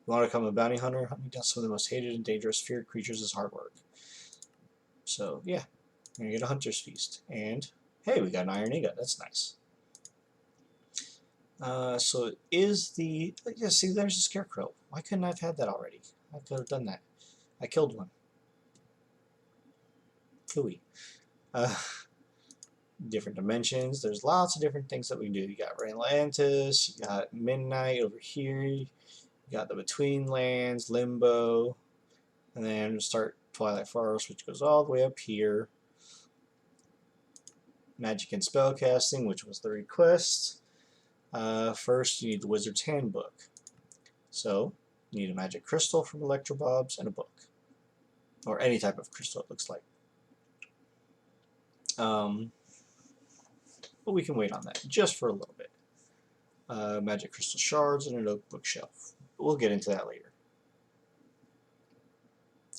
You want to become a bounty hunter? Hunting down some of the most hated and dangerous feared creatures is hard work. So yeah, we're gonna get a hunter's feast. And hey, we got an iron ingot. That's nice. So it is the, yeah, see, there's a scarecrow. Why couldn't I have had that already? I could have done that. I killed one. Phooey. Different dimensions. There's lots of different things that we can do. You got Atlantis, you got Midnight over here, you got the Between Lands, Limbo, and then start Twilight Forest, which goes all the way up here. Magic and Spellcasting, which was the request. First, you need the Wizard's Handbook. So, you need a magic crystal from Electrobobs and a book. Or any type of crystal, it looks like. But we can wait on that just for a little bit. Magic crystal shards and an oak bookshelf. We'll get into that later.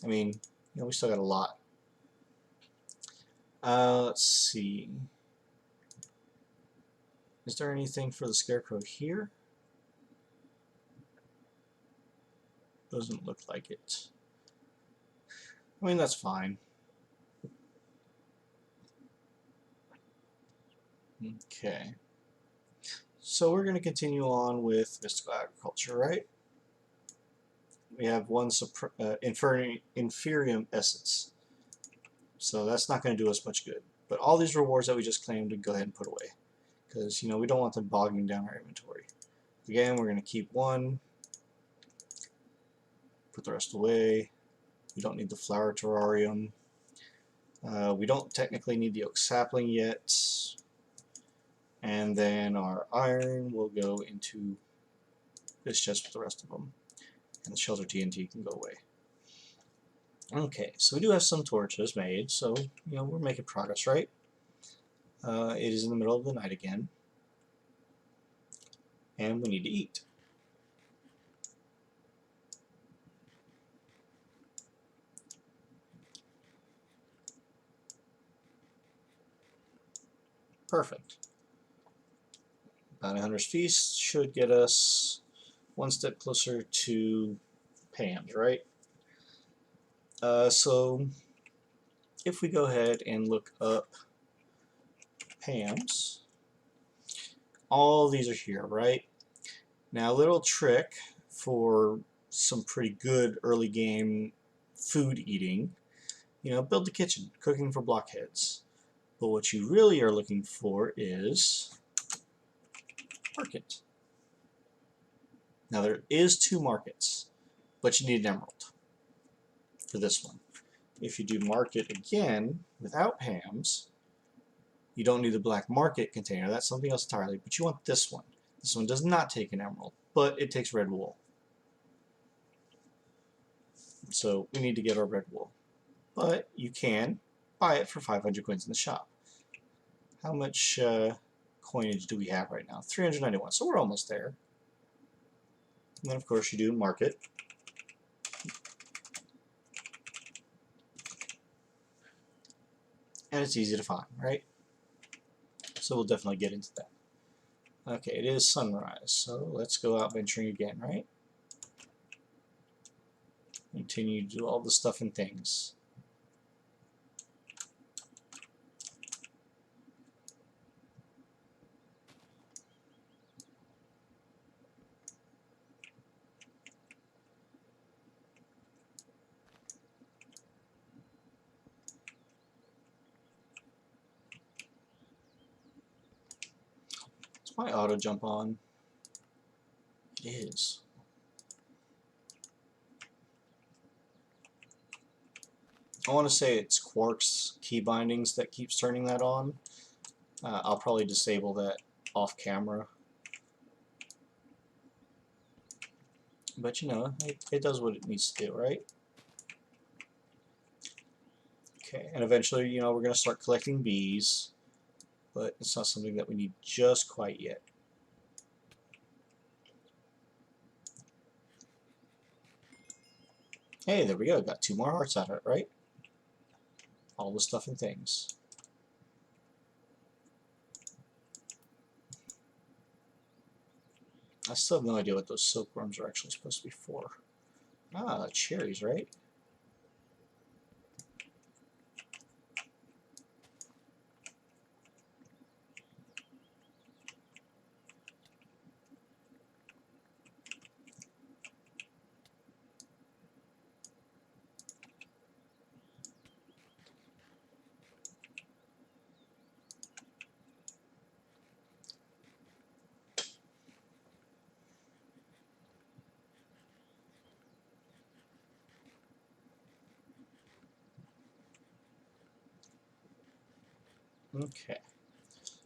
I mean, you know, we still got a lot. Let's see. Is there anything for the scarecrow here? Doesn't look like it. I mean, that's fine. Okay. So we're going to continue on with mystical agriculture, right? we have one inferium essence. So that's not going to do us much good. But all these rewards that we just claimed, we go ahead and put away. Because, we don't want them bogging down our inventory. Again, we're going to keep one. Put the rest away. We don't need the flower terrarium. We don't technically need the oak sapling yet. And then our iron will go into this chest with the rest of them. And the shelter TNT can go away. Okay, so we do have some torches made, so we're making progress, right? It is in the middle of the night again, and we need to eat. Perfect. Bounty Hunter's Feast should get us one step closer to Pam's, right? So if we go ahead and look up Pam's, all these are here, right? Now, a little trick for some pretty good early game food eating, build the kitchen, cooking for blockheads. But what you really are looking for is market. Now, there is 2 markets, but you need an emerald for this one. If you do market again without Pam's, you don't need the black market container. That's something else entirely, but you want this one. This one does not take an emerald, but it takes red wool. So we need to get our red wool. But you can buy it for 500 coins in the shop. How much coinage do we have right now? 391, so we're almost there. And then of course you do market. And it's easy to find, right? So we'll definitely get into that. Okay, it is sunrise, so let's go out venturing again, right? Continue to do all the stuff and things. Is my auto jump on? It is. I want to say it's Quark's key bindings that keeps turning that on. I'll probably disable that off camera. But it does what it needs to do, right? Okay, and eventually, we're going to start collecting bees, but it's not something that we need just quite yet. Hey, there we go. Got 2 more hearts out of it, right? All the stuff and things. I still have no idea what those silkworms are actually supposed to be for. Ah, cherries, right? Okay.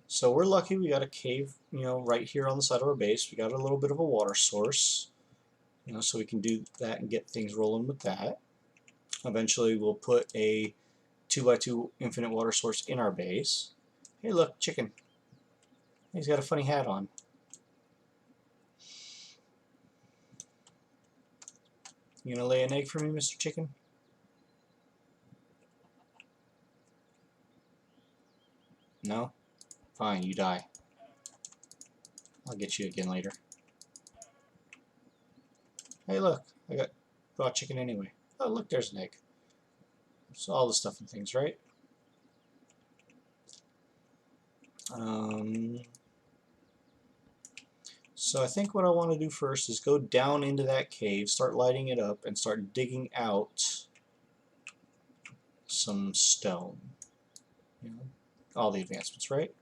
So we're lucky we got a cave, right here on the side of our base. We got a little bit of a water source, so we can do that and get things rolling with that. Eventually we'll put a 2x2 infinite water source in our base. Hey look, chicken. He's got a funny hat on. You gonna lay an egg for me, Mr. Chicken? No? Fine, you die. I'll get you again later. Hey look, I got raw chicken anyway. Oh look, there's an egg. So all the stuff and things, right? So I think what I want to do first is go down into that cave, start lighting it up, and start digging out some stone. You know, all the advancements, right?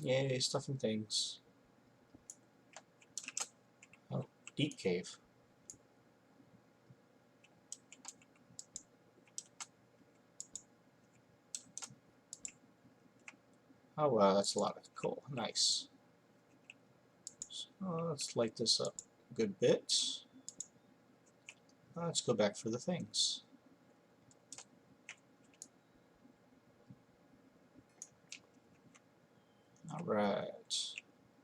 Yay, stuff and things. Oh, deep cave. Oh wow, that's a lot of coal. Nice. So let's light this up a good bit. Let's go back for the things. Alright.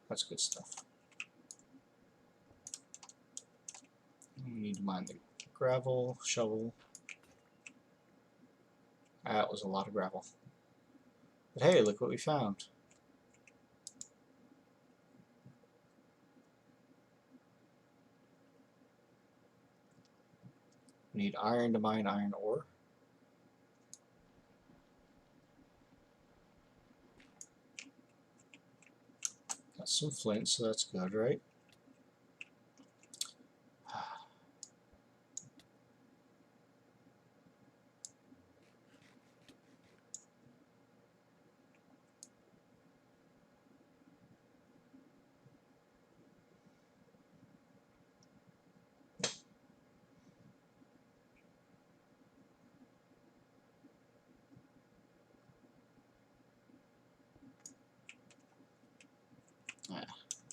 That's good stuff. We need to mine the gravel, shovel. That was a lot of gravel. But hey, look what we found. We need iron to mine iron ore. Got some flint, so that's good, right?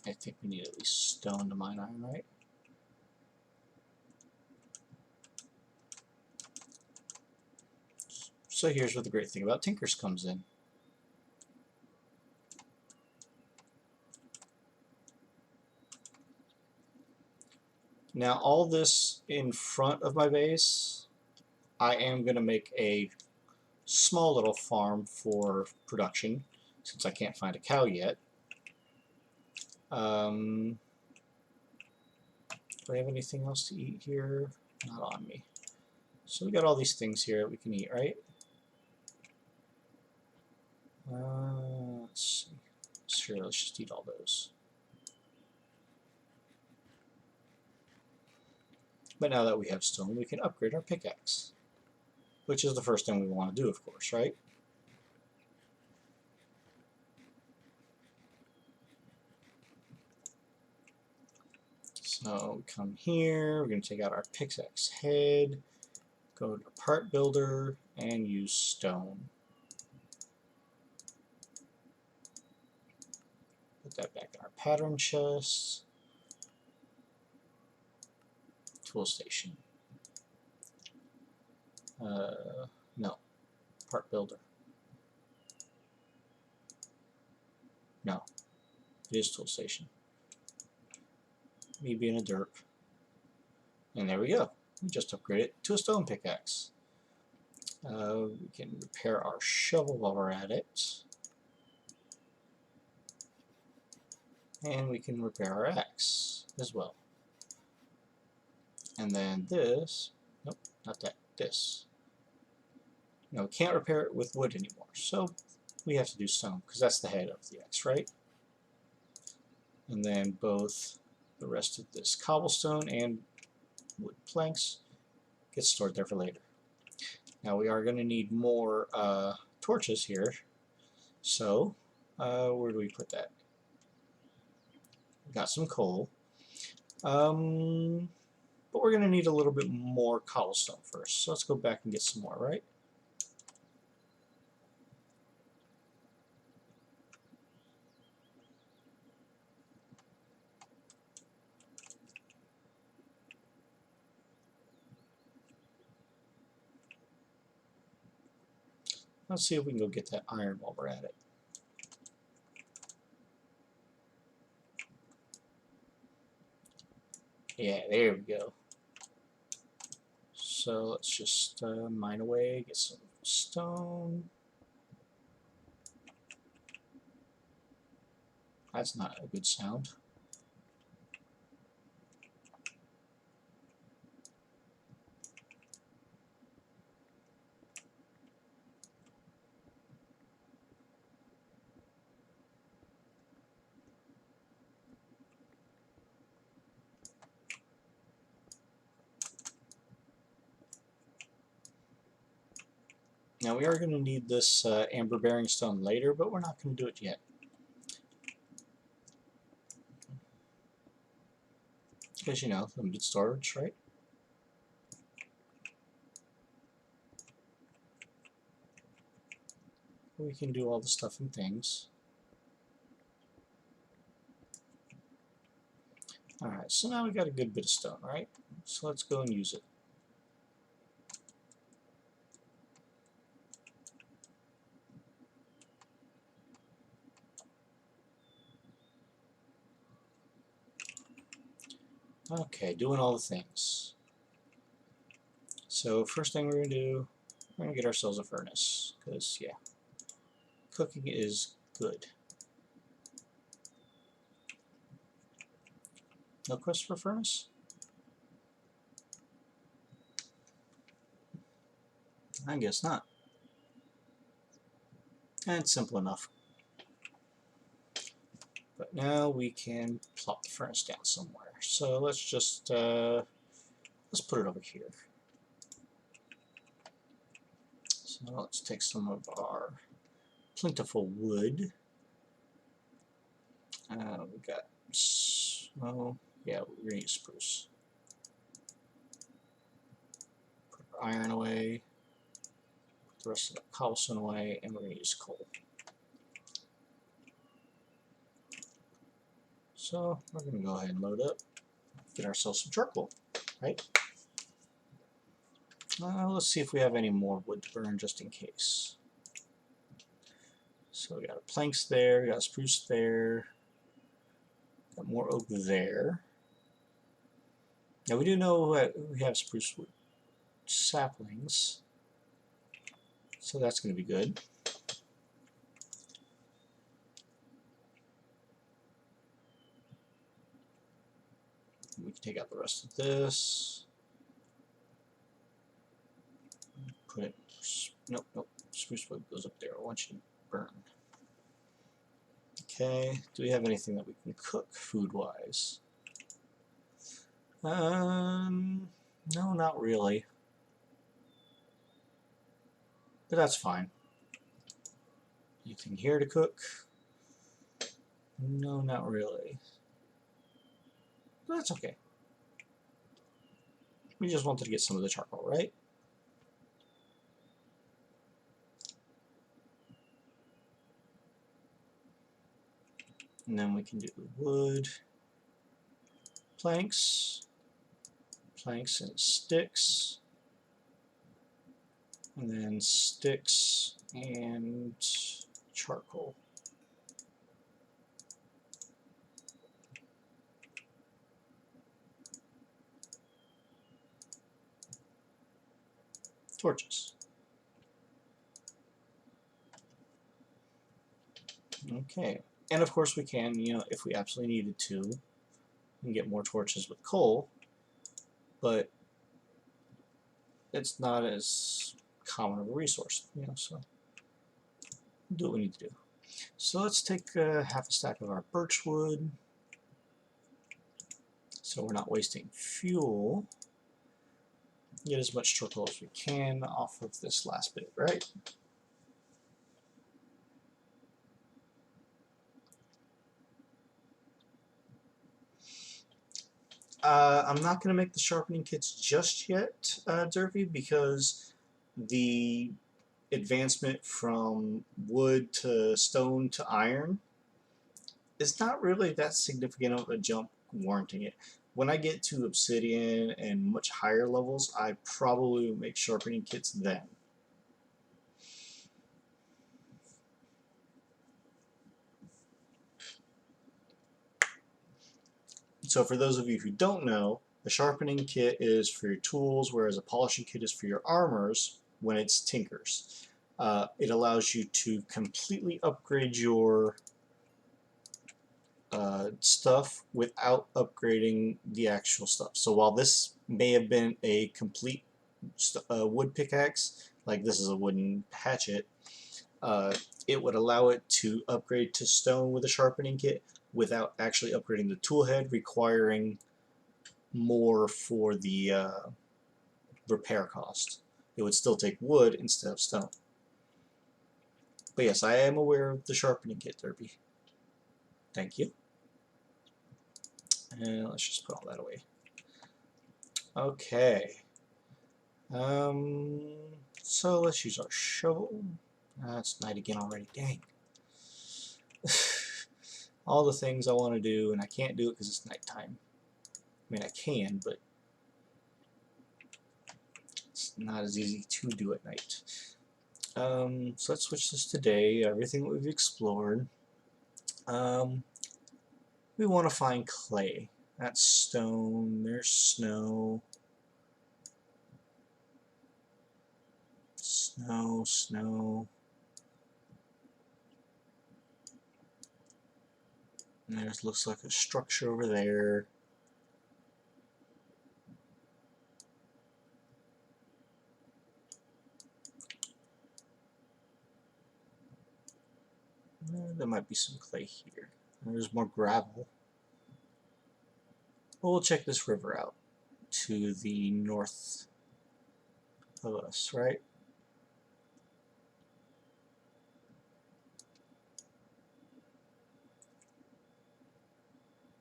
I think we need at least stone to mine iron, right? So here's where the great thing about Tinkers comes in. Now all this in front of my base, I am going to make a small little farm for production, since I can't find a cow yet. Do I have anything else to eat here? Not on me. So we got all these things here that we can eat, right? Let's see. Sure, let's just eat all those. But now that we have stone, we can upgrade our pickaxe, which is the first thing we want to do, of course, right? So we come here, we're going to take out our pickaxe head, go to part builder, and use stone. Put that back in our pattern chest. Tool station. No. Part builder. No. It is tool station. Me being a derp. And there we go. We just upgraded it to a stone pickaxe. We can repair our shovel while we're at it. And we can repair our axe as well. And then this, nope, not that, this. No, we can't repair it with wood anymore, so we have to do stone, because that's the head of the axe, right? And then both the rest of this cobblestone and wood planks get stored there for later. Now we are going to need more torches here, so where do we put that? We got some coal. But we're going to need a little bit more cobblestone first. So let's go back and get some more, right? Let's see if we can go get that iron while we're at it. Yeah, there we go. So let's just mine away, get some stone. That's not a good sound. Now we are going to need this amber bearing stone later, but we're not going to do it yet. Because, you know, limited storage, right? We can do all the stuff and things. Alright, so now we got a good bit of stone, right? So let's go and use it. Okay, doing all the things. So first thing we're going to do, we're going to get ourselves a furnace. Because, yeah, cooking is good. No quest for furnace? I guess not. And it's simple enough. But now we can plop the furnace down somewhere. So let's just let's put it over here. So let's take some of our plentiful wood. We got, well, yeah, we're gonna use spruce. Put our iron away. Put the rest of the cobblestone away, and we're gonna use coal. So we're going to go ahead and load up, get ourselves some charcoal, right? Let's see if we have any more wood to burn just in case. So we got planks there, we got spruce there, got more oak there. Now we do know that we have spruce wood saplings, so that's going to be good. We can take out the rest of this. Put it, nope, spruce wood goes up there. I want you to burn. Okay, do we have anything that we can cook food-wise? No, not really. But that's fine. Anything here to cook? No, not really. But that's okay. We just wanted to get some of the charcoal, right? And then we can do wood, planks and sticks, and then sticks and charcoal. Torches. Okay, and of course we can, you know, if we absolutely needed to, we can get more torches with coal, but it's not as common of a resource, you know, so do what we need to do. So let's take half a stack of our birch wood, so we're not wasting fuel. Get as much charcoal as we can off of this last bit, right? I'm not going to make the sharpening kits just yet, Derby, because the advancement from wood to stone to iron is not really that significant of a jump warranting it. When I get to obsidian and much higher levels, I probably will make sharpening kits then. So for those of you who don't know, A sharpening kit is for your tools, whereas a polishing kit is for your armors when it's tinkers. It allows you to completely upgrade your stuff without upgrading the actual stuff. So while this may have been a complete wood pickaxe, like this is a wooden hatchet, it would allow it to upgrade to stone with a sharpening kit without actually upgrading the tool head, requiring more for the repair cost. It would still take wood instead of stone. But yes, I am aware of the sharpening kit, Derby. Thank you. And let's just put all that away. Okay. So let's use our shovel. It's night again already. Dang. All the things I want to do, and I can't do it because it's nighttime. I mean, I can, but it's not as easy to do at night. So let's switch this to day. Everything we've explored. We want to find clay. That's stone. There's snow. Snow, snow. And there looks like a structure over there. There might be some clay here. There's more gravel. Well, we'll check this river out to the north of us, right?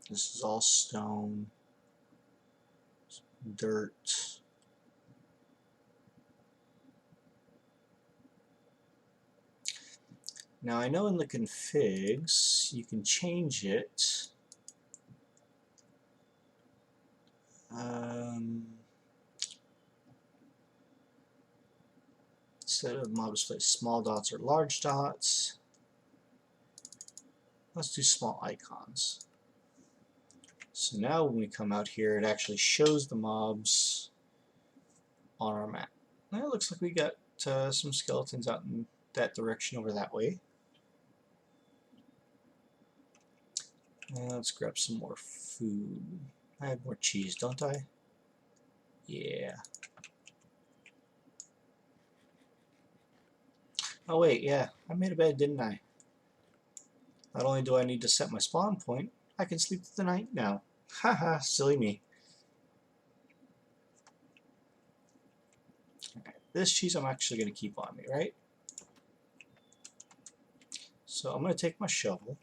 This is all stone, dirt. Now I know in the configs you can change it. Instead of mob display small dots or large dots, let's do small icons. So now when we come out here, it actually shows the mobs on our map. Now it looks like we got some skeletons out in that direction over that way. Let's grab some more food. I have more cheese, don't I? Yeah. Oh wait, yeah, I made a bed, didn't I? Not only do I need to set my spawn point, I can sleep through the night now. Haha, silly me. Alright, this cheese I'm actually going to keep on me, right? So I'm going to take my shovel,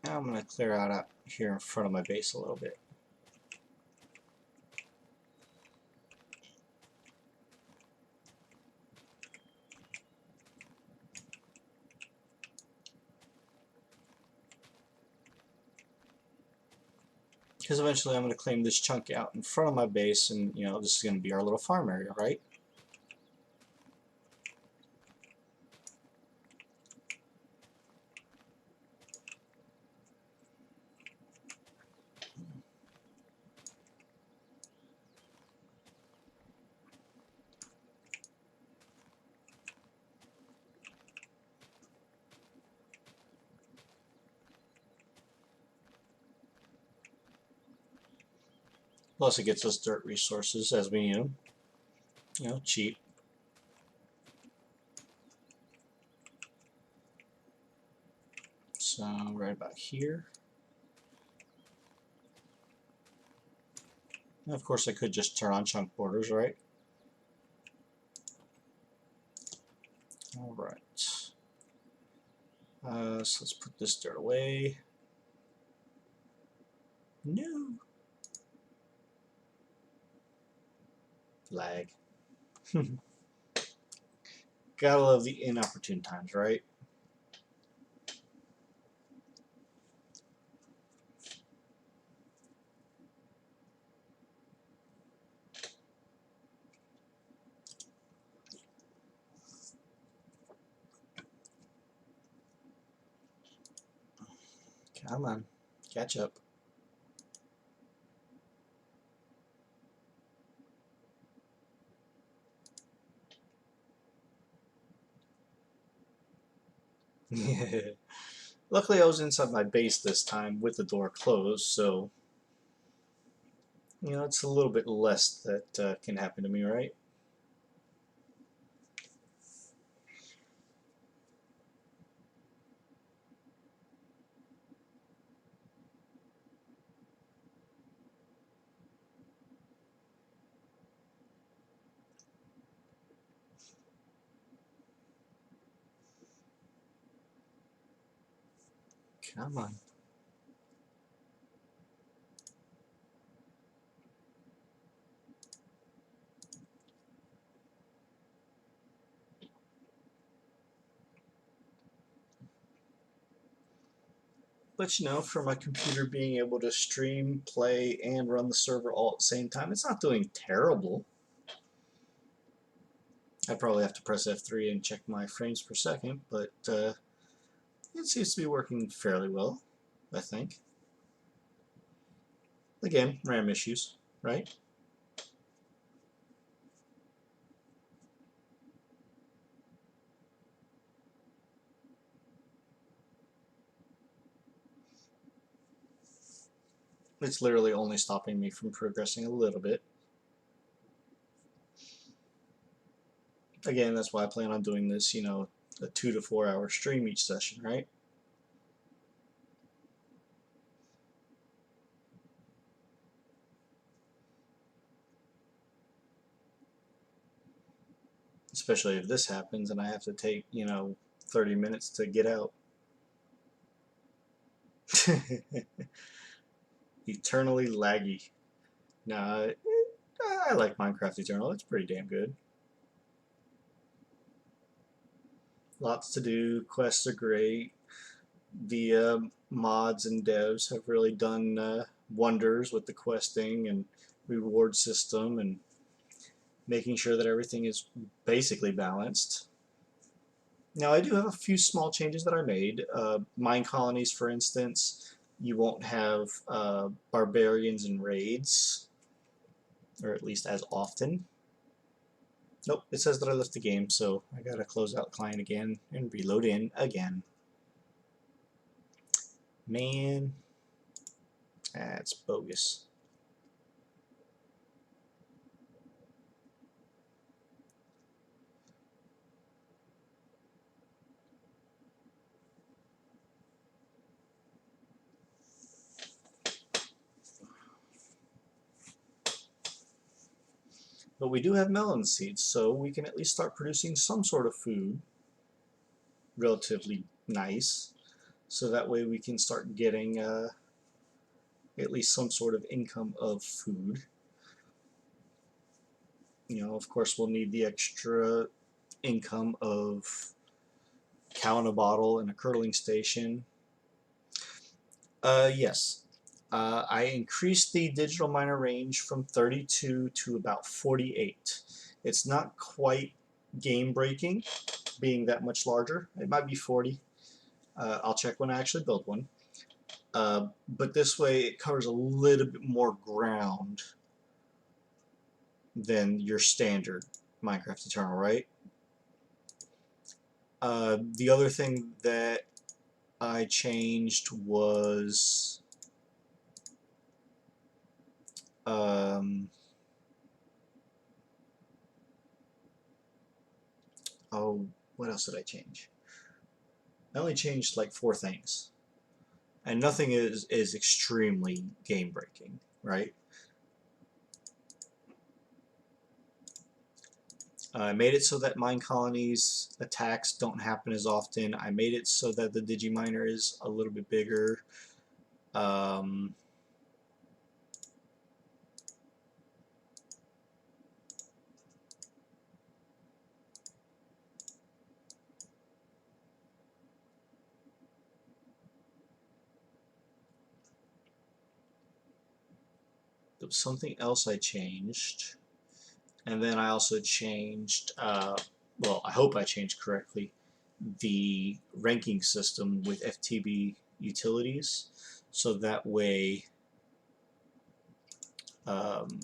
and I'm going to clear out here in front of my base a little bit. Because eventually I'm going to claim this chunk out in front of my base, and you know, this is going to be our little farm area, right? Plus it gets us dirt resources as we need them. You know, cheap. So right about here. And of course I could just turn on chunk borders, right? Alright. So let's put this dirt away. No. Lag. Gotta love the inopportune times, right? Come on, catch up. Luckily, I was inside my base this time with the door closed, so you know it's a little bit less that can happen to me, right? Come on. But you know, for my computer being able to stream, play, and run the server all at the same time, it's not doing terrible. I probably have to press F3 and check my frames per second, but it seems to be working fairly well, I think. Again, RAM issues, right? It's literally only stopping me from progressing a little bit. Again, that's why I plan on doing this, you know, a 2 to 4 hour stream each session, right? Especially if this happens and I have to take, you know, 30 minutes to get out. Eternally laggy. Nah, I like Minecraft Eternal. It's pretty damn good. Lots to do. Quests are great. The mods and devs have really done wonders with the questing and reward system and making sure that everything is basically balanced. Now, I do have a few small changes that I made. Mine colonies, for instance, you won't have barbarians and raids, or at least as often. Nope, it says that I left the game, so I gotta close out client again and reload in again. Man, that's bogus. But we do have melon seeds, so we can at least start producing some sort of food, relatively nice, so that way we can start getting at least some sort of income of food. You know, of course, we'll need the extra income of cow in a bottle and a curdling station. Yes. I increased the digital miner range from 32 to about 48. It's not quite game breaking, being that much larger. It might be 40. I'll check when I actually build one. But this way it covers a little bit more ground than your standard Minecraft Eternal, right? The other thing that I changed was oh, what else did I change? I only changed like 4 things, and nothing is extremely game breaking, right? I made it so that mine colonies attacks don't happen as often. I made it so that the Digiminer is a little bit bigger. Um, there was something else I changed. And then I also changed, well, I hope I changed correctly, the ranking system with Ftb Utilities. So that way, um,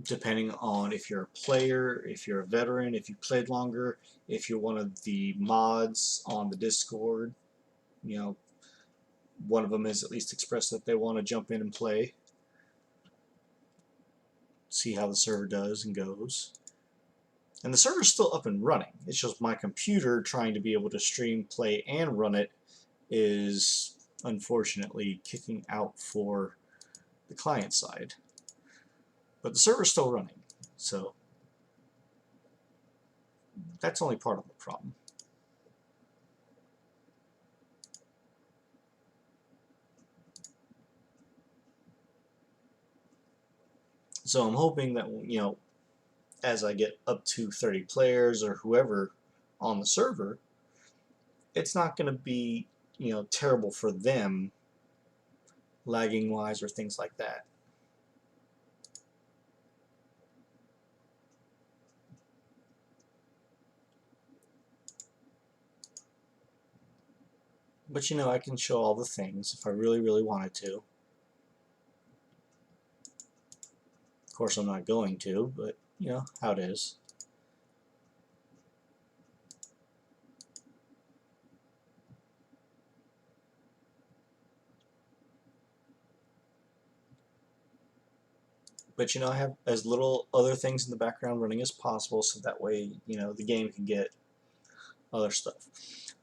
depending on if you're a player, if you're a veteran, if you played longer, if you're one of the mods on the Discord. You know, one of them has at least expressed that they want to jump in and play, see how the server does and goes. And the server's still up and running. It's just my computer trying to be able to stream, play, and run it is unfortunately kicking out for the client side. But the server's still running, so that's only part of the problem. So I'm hoping that, you know, as I get up to 30 players or whoever on the server, it's not going to be, you know, terrible for them lagging wise or things like that. But you know, I can show all the things if I really wanted to. Of course I'm not going to, but you know how it is. But you know, I have as little other things in the background running as possible, so that way, you know, the game can get other stuff.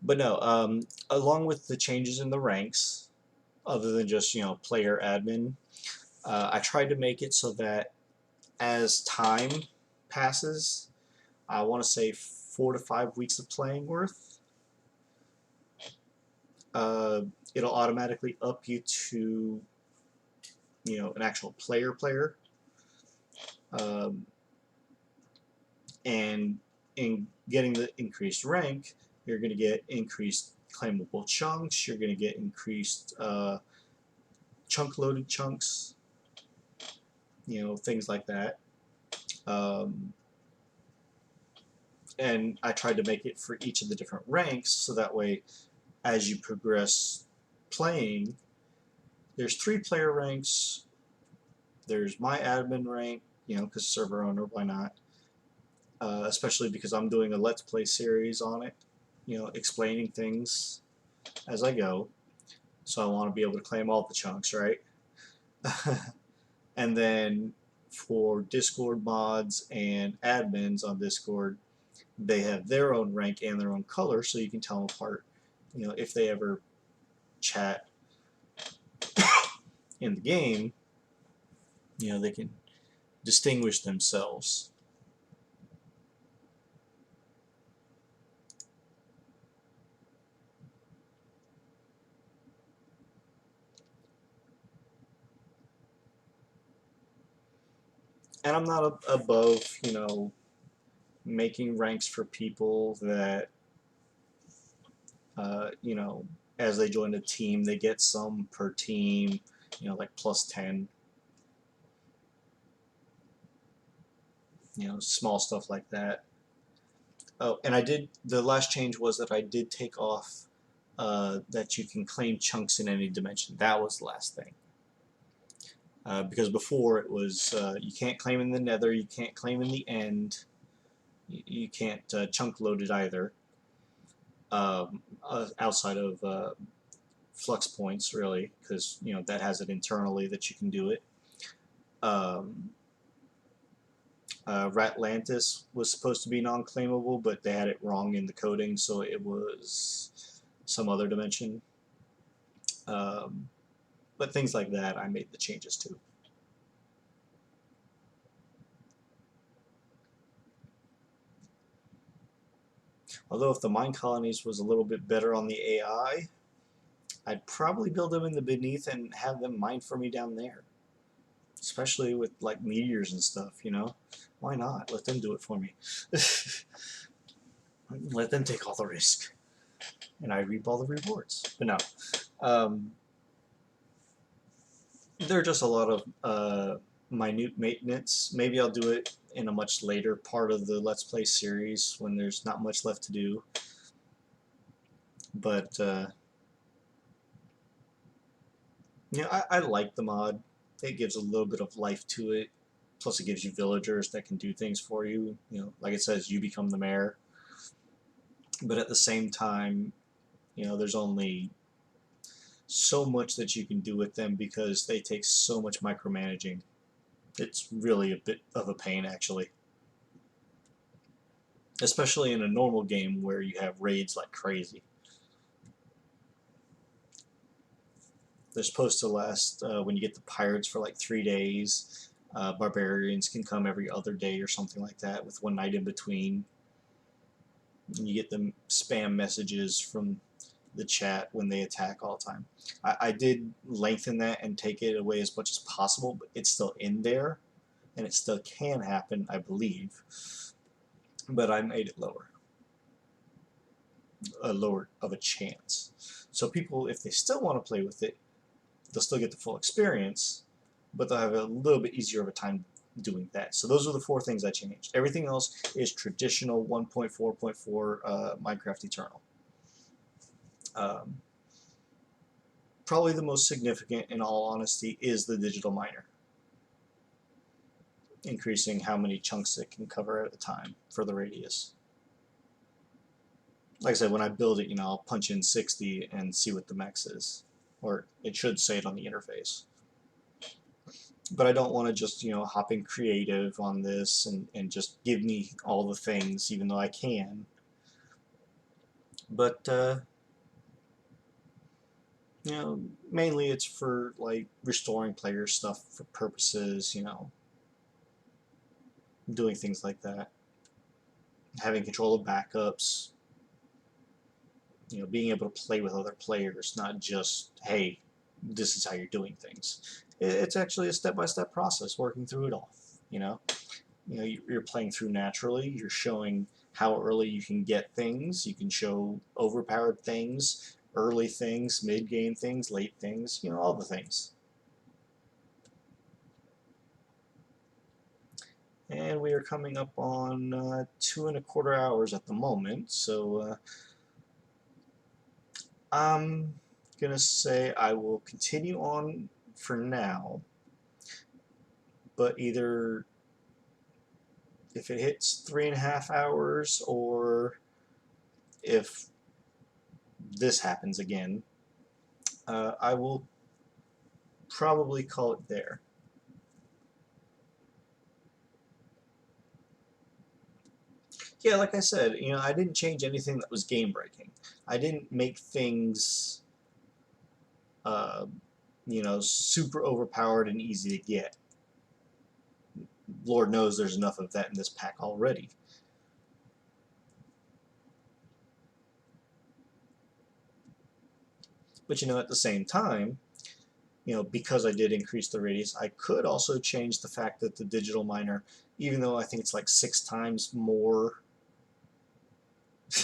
But no, along with the changes in the ranks, other than just, you know, player admin, I tried to make it so that as time passes, I want to say 4 to 5 weeks of playing worth, uh, it'll automatically up you to, you know, an actual player. Um, and in getting the increased rank, you're going to get increased claimable chunks, you're going to get increased chunk loaded chunks, you know, things like that. And I tried to make it for each of the different ranks, so that way as you progress playing, there's 3 player ranks, there's my admin rank, you know, because server owner, why not? Especially because I'm doing a Let's Play series on it, you know, explaining things as I go. So I want to be able to claim all the chunks, right? And then for Discord mods and admins on Discord, they have their own rank and their own color, so you can tell them apart. You know, if they ever chat in the game, you know, they can distinguish themselves. And I'm not above, you know, making ranks for people that, you know, as they join a team, they get some per team, you know, like plus 10. You know, small stuff like that. Oh, and the last change was that I did take off that you can claim chunks in any dimension. That was the last thing. Because before it was, you can't claim in the nether, you can't claim in the end, you can't chunk load it either, outside of flux points, really, because, you know, that has it internally that you can do it. Ratlantis was supposed to be non-claimable, but they had it wrong in the coding, so it was some other dimension. But things like that, I made the changes to. Although if the mine colonies was a little bit better on the AI, I'd probably build them in the beneath and have them mine for me down there. Especially with like meteors and stuff, you know? Why not? Let them do it for me. Let them take all the risk. And I reap all the rewards. But no. There are just a lot of minute maintenance. Maybe I'll do it in a much later part of the Let's Play series when there's not much left to do. But, you know, I like the mod. It gives a little bit of life to it. Plus, it gives you villagers that can do things for you. You know, like it says, you become the mayor. But at the same time, you know, there's only so much that you can do with them because they take so much micromanaging. It's really a bit of a pain, actually. Especially in a normal game where you have raids like crazy. They're supposed to last, when you get the pirates, for like 3 days. Barbarians can come every other day or something like that, with one night in between. And you get them spam messages from the chat when they attack all the time. I did lengthen that and take it away as much as possible, but it's still in there, and it still can happen, I believe. But I made it lower of a chance. So people, if they still want to play with it, they'll still get the full experience, but they'll have a little bit easier of a time doing that. So those are the 4 things I changed. Everything else is traditional 1.4.4 Minecraft Eternal. Probably the most significant, in all honesty, is the digital miner. Increasing how many chunks it can cover at a time for the radius. Like I said, when I build it, you know, I'll punch in 60 and see what the max is. Or it should say it on the interface. But I don't want to just, you know, hop in creative on this and just give me all the things, even though I can. But, you know, mainly it's for, like, restoring player stuff for purposes, you know, doing things like that. Having control of backups. You know, being able to play with other players, not just, hey, this is how you're doing things. It's actually a step-by-step process, working through it all. You know, you're playing through naturally. You're showing how early you can get things. You can show overpowered things, early things, mid-game things, late things. You know, all the things. And we are coming up on 2¼ hours at the moment, so I'm gonna say I will continue on for now, but either if it hits 3½ hours, or if this happens again, I will probably call it there. Yeah, like I said, you know, I didn't change anything that was game breaking. I didn't make things, you know, super overpowered and easy to get. Lord knows there's enough of that in this pack already. But, you know, at the same time, you know, because I did increase the radius, I could also change the fact that the digital miner, even though I think it's like 6 times more.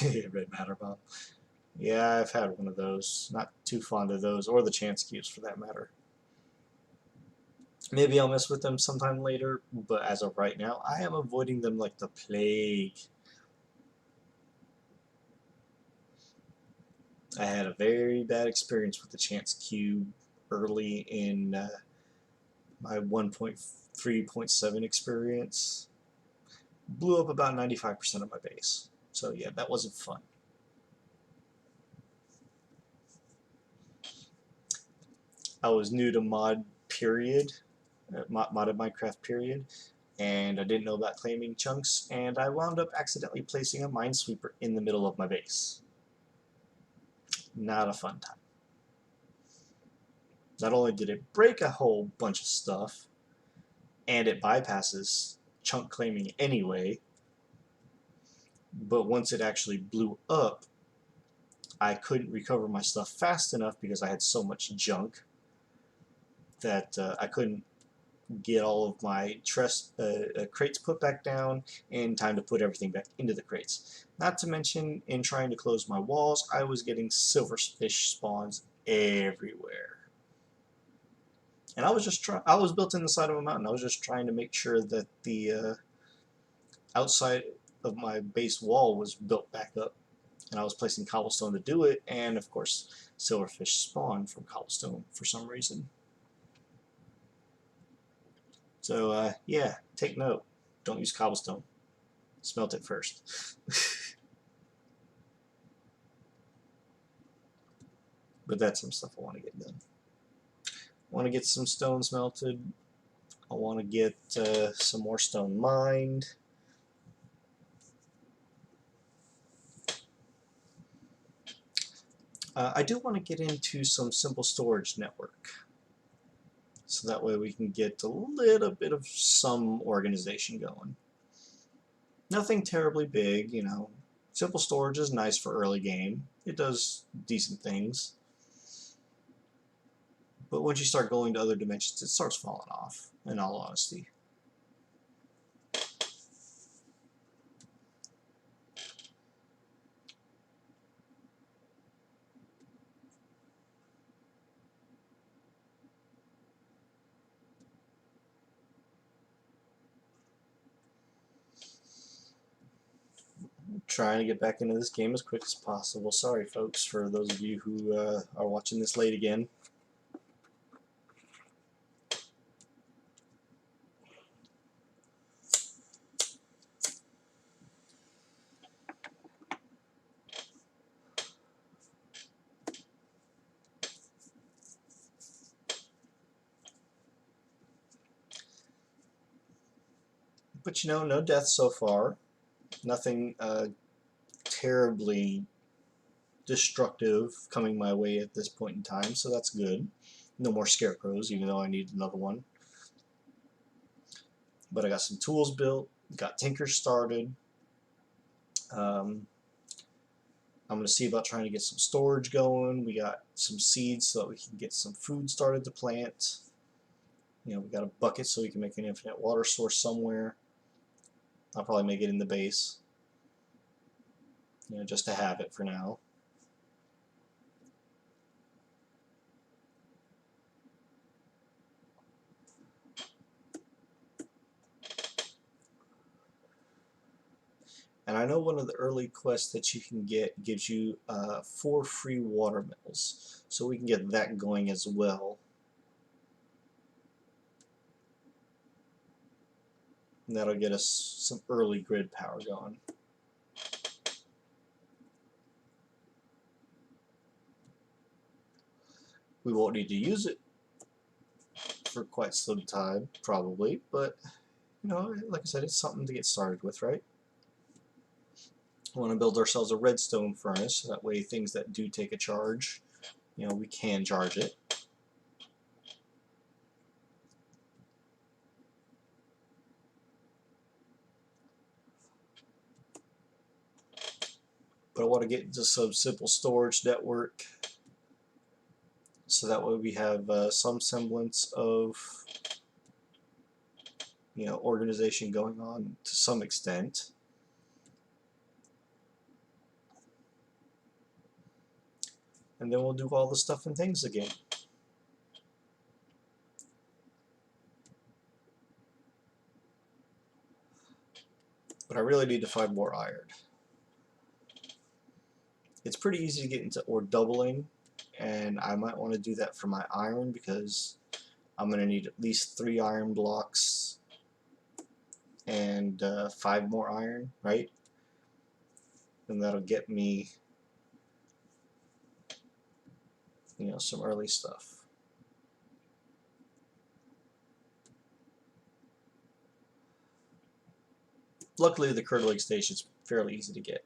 Red matter bomb. Yeah, I've had one of those. Not too fond of those, or the chance cubes for that matter. Maybe I'll mess with them sometime later, but as of right now, I am avoiding them like the plague. I had a very bad experience with the chance cube early in my 1.3.7 experience. Blew up about 95% of my base. So yeah, that wasn't fun. I was new to modded Minecraft period, and I didn't know about claiming chunks, and I wound up accidentally placing a minesweeper in the middle of my base. Not a fun time. Not only did it break a whole bunch of stuff, and it bypasses chunk claiming anyway, but once it actually blew up, I couldn't recover my stuff fast enough because I had so much junk that I couldn't get all of my crates put back down in time to put everything back into the crates. Not to mention, in trying to close my walls, I was getting silverfish spawns everywhere. And I was built in the side of a mountain. I was just trying to make sure that the outside of my base wall was built back up. And I was placing cobblestone to do it, and of course, silverfish spawn from cobblestone for some reason. So yeah, take note. Don't use cobblestone. Smelt it first. But that's some stuff I want to get done. I want to get some stone smelted. I want to get some more stone mined. I do want to get into some simple storage network, so that way we can get a little bit of some organization going. Nothing terribly big, you know. Simple storage is nice for early game. It does decent things. But once you start going to other dimensions, it starts falling off, in all honesty. Trying to get back into this game as quick as possible. Sorry, folks, for those of you who are watching this late again. But you know, no deaths so far. Nothing terribly destructive coming my way at this point in time, so that's good. No more scarecrows, even though I need another one. But I got some tools built, got Tinker started. I'm going to see about trying to get some storage going. We got some seeds so that we can get some food started to plant. You know, we got a bucket so we can make an infinite water source somewhere. I'll probably make it in the base, you know, just to have it for now. And I know one of the early quests that you can get gives you 4 free water mills, so we can get that going as well. And that'll get us some early grid power going. We won't need to use it for quite some time, probably, but you know, like I said, it's something to get started with, right? We want to build ourselves a redstone furnace, so that way things that do take a charge, you know, we can charge it. But I want to get into some simple storage network, so that way we have some semblance of, you know, organization going on to some extent. And then we'll do all the stuff and things again. But I really need to find more iron. It's pretty easy to get into ore doubling, and I might want to do that for my iron because I'm going to need at least 3 iron blocks and 5 more iron, right? And that'll get me, you know, some early stuff. Luckily, the curdling station is fairly easy to get.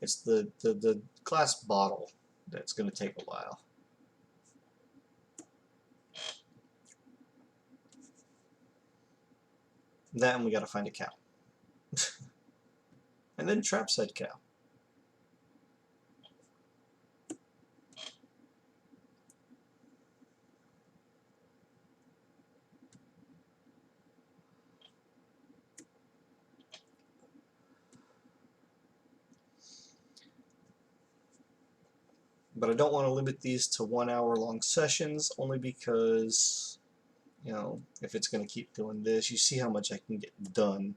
It's the glass bottle that's going to take a while. Then we got to find a cow. And then trap said cow. But I don't want to limit these to 1 hour long sessions, only because, you know, if it's going to keep doing this, you see how much I can get done.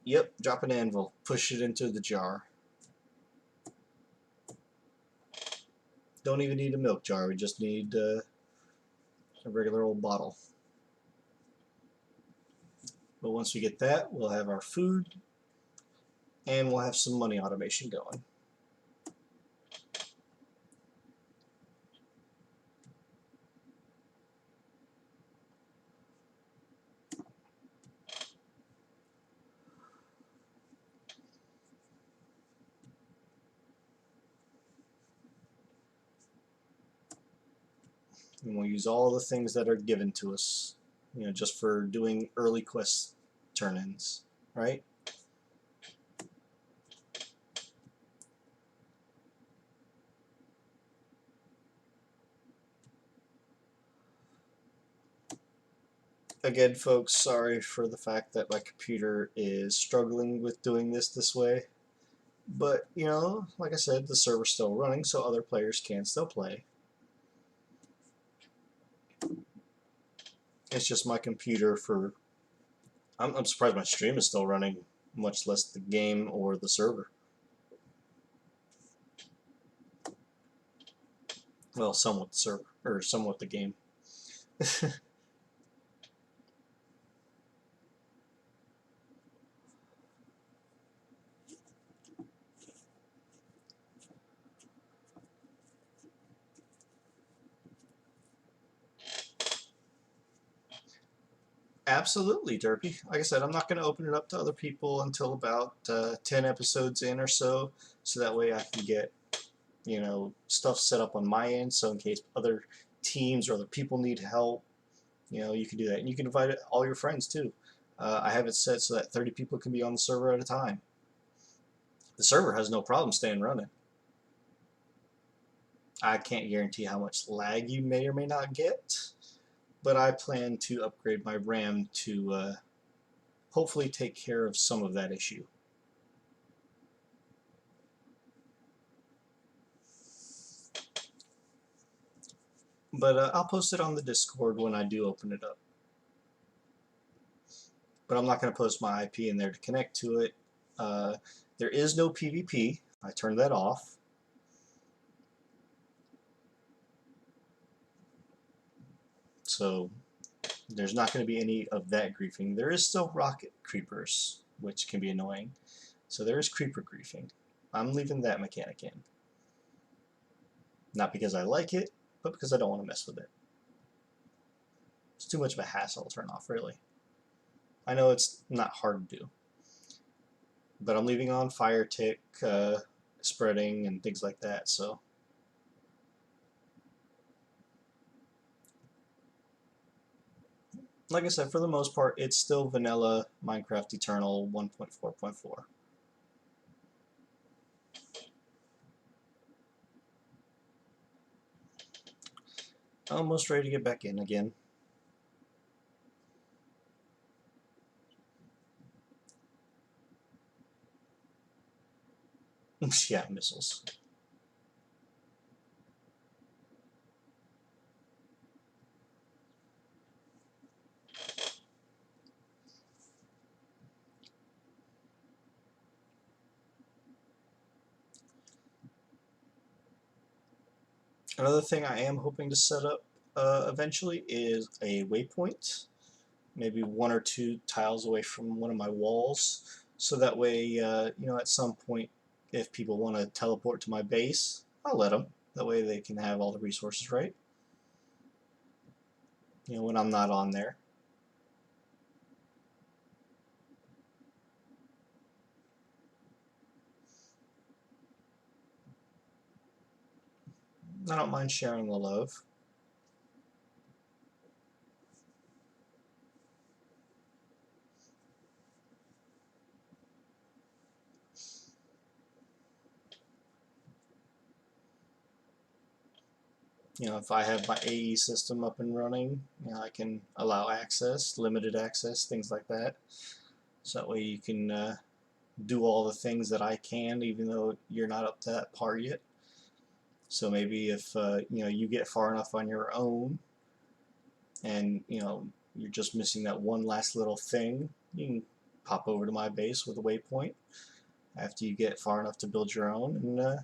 Yep, drop an anvil, push it into the jar. Don't even need a milk jar, we just need a regular old bottle. But once we get that, we'll have our food, and we'll have some money automation going. And we'll use all the things that are given to us, you know, just for doing early quest turn-ins, right? Again, folks, sorry for the fact that my computer is struggling with doing this way. But, you know, like I said, the server's still running, so other players can still play. It's just my computer for... I'm surprised my stream is still running, much less the game or the server. Well, somewhat the server, or somewhat the game. Absolutely, Derpy. Like I said, I'm not going to open it up to other people until about 10 episodes in or so that way I can get, you know, stuff set up on my end, so in case other teams or other people need help, you know, you can do that. And you can invite all your friends too. I have it set so that 30 people can be on the server at a time. The server has no problem staying running. I can't guarantee how much lag you may or may not get, but I plan to upgrade my RAM to hopefully take care of some of that issue. But I'll post it on the Discord when I do open it up. But I'm not going to post my IP in there to connect to it. There is no PvP. I turned that off. So there's not going to be any of that griefing. There is still rocket creepers, which can be annoying. So there is creeper griefing. I'm leaving that mechanic in. Not because I like it, but because I don't want to mess with it. It's too much of a hassle to turn off, really. I know it's not hard to do. But I'm leaving on fire tick, spreading, and things like that, so... Like I said, for the most part, it's still vanilla Minecraft Eternal 1.4.4. Almost ready to get back in again. Yeah, missiles. Another thing I am hoping to set up eventually is a waypoint, maybe 1 or 2 tiles away from one of my walls, so that way, you know, at some point, if people want to teleport to my base, I'll let them. That way they can have all the resources, right? You know, when I'm not on there. I don't mind sharing the love. You know, if I have my AE system up and running, you know, I can allow access, limited access, things like that. So that way you can do all the things that I can, even though you're not up to that par yet. So maybe if you know, you get far enough on your own, and you know, you're just missing that one last little thing, you can pop over to my base with a waypoint after you get far enough to build your own, and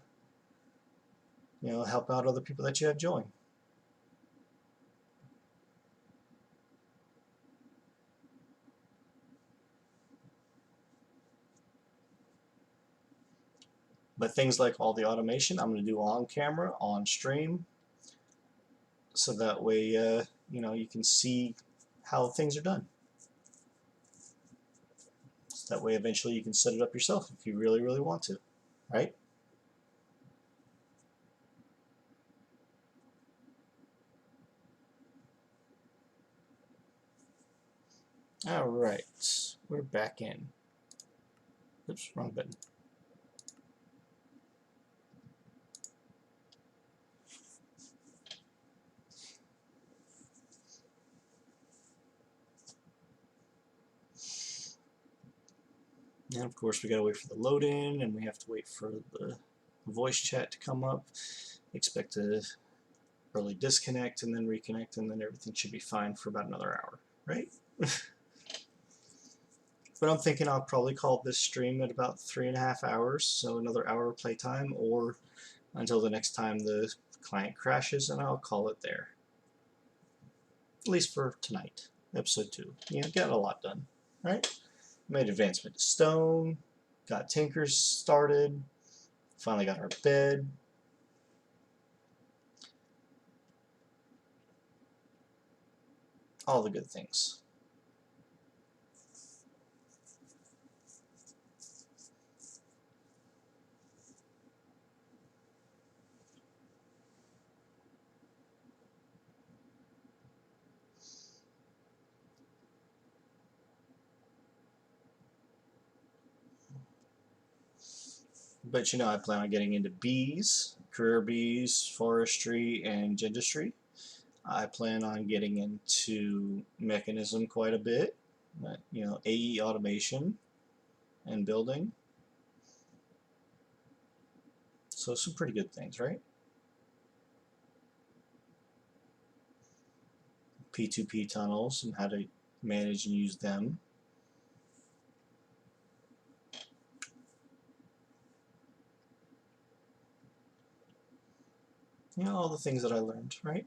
you know, help out other people that you have join. But things like all the automation, I'm going to do on camera, on stream, so that way you know, you can see how things are done. So that way eventually you can set it up yourself if you really, really want to, right? Alright, we're back in. Oops, wrong button. And of course we gotta wait for the load in, and we have to wait for the voice chat to come up. Expect a early disconnect and then reconnect, and then everything should be fine for about another hour, right? But I'm thinking I'll probably call this stream at about 3.5 hours, so another hour of playtime, or until the next time the client crashes, and I'll call it there. At least for tonight, episode 2. You know, got a lot done, right? Made advancement to stone, got tinkers started, finally got our bed. All the good things. But you know, I plan on getting into bees, career bees, forestry, and dentistry. I plan on getting into mechanism quite a bit, you know, AE automation and building. So some pretty good things, right? P2P tunnels and how to manage and use them. You know, all the things that I learned, right?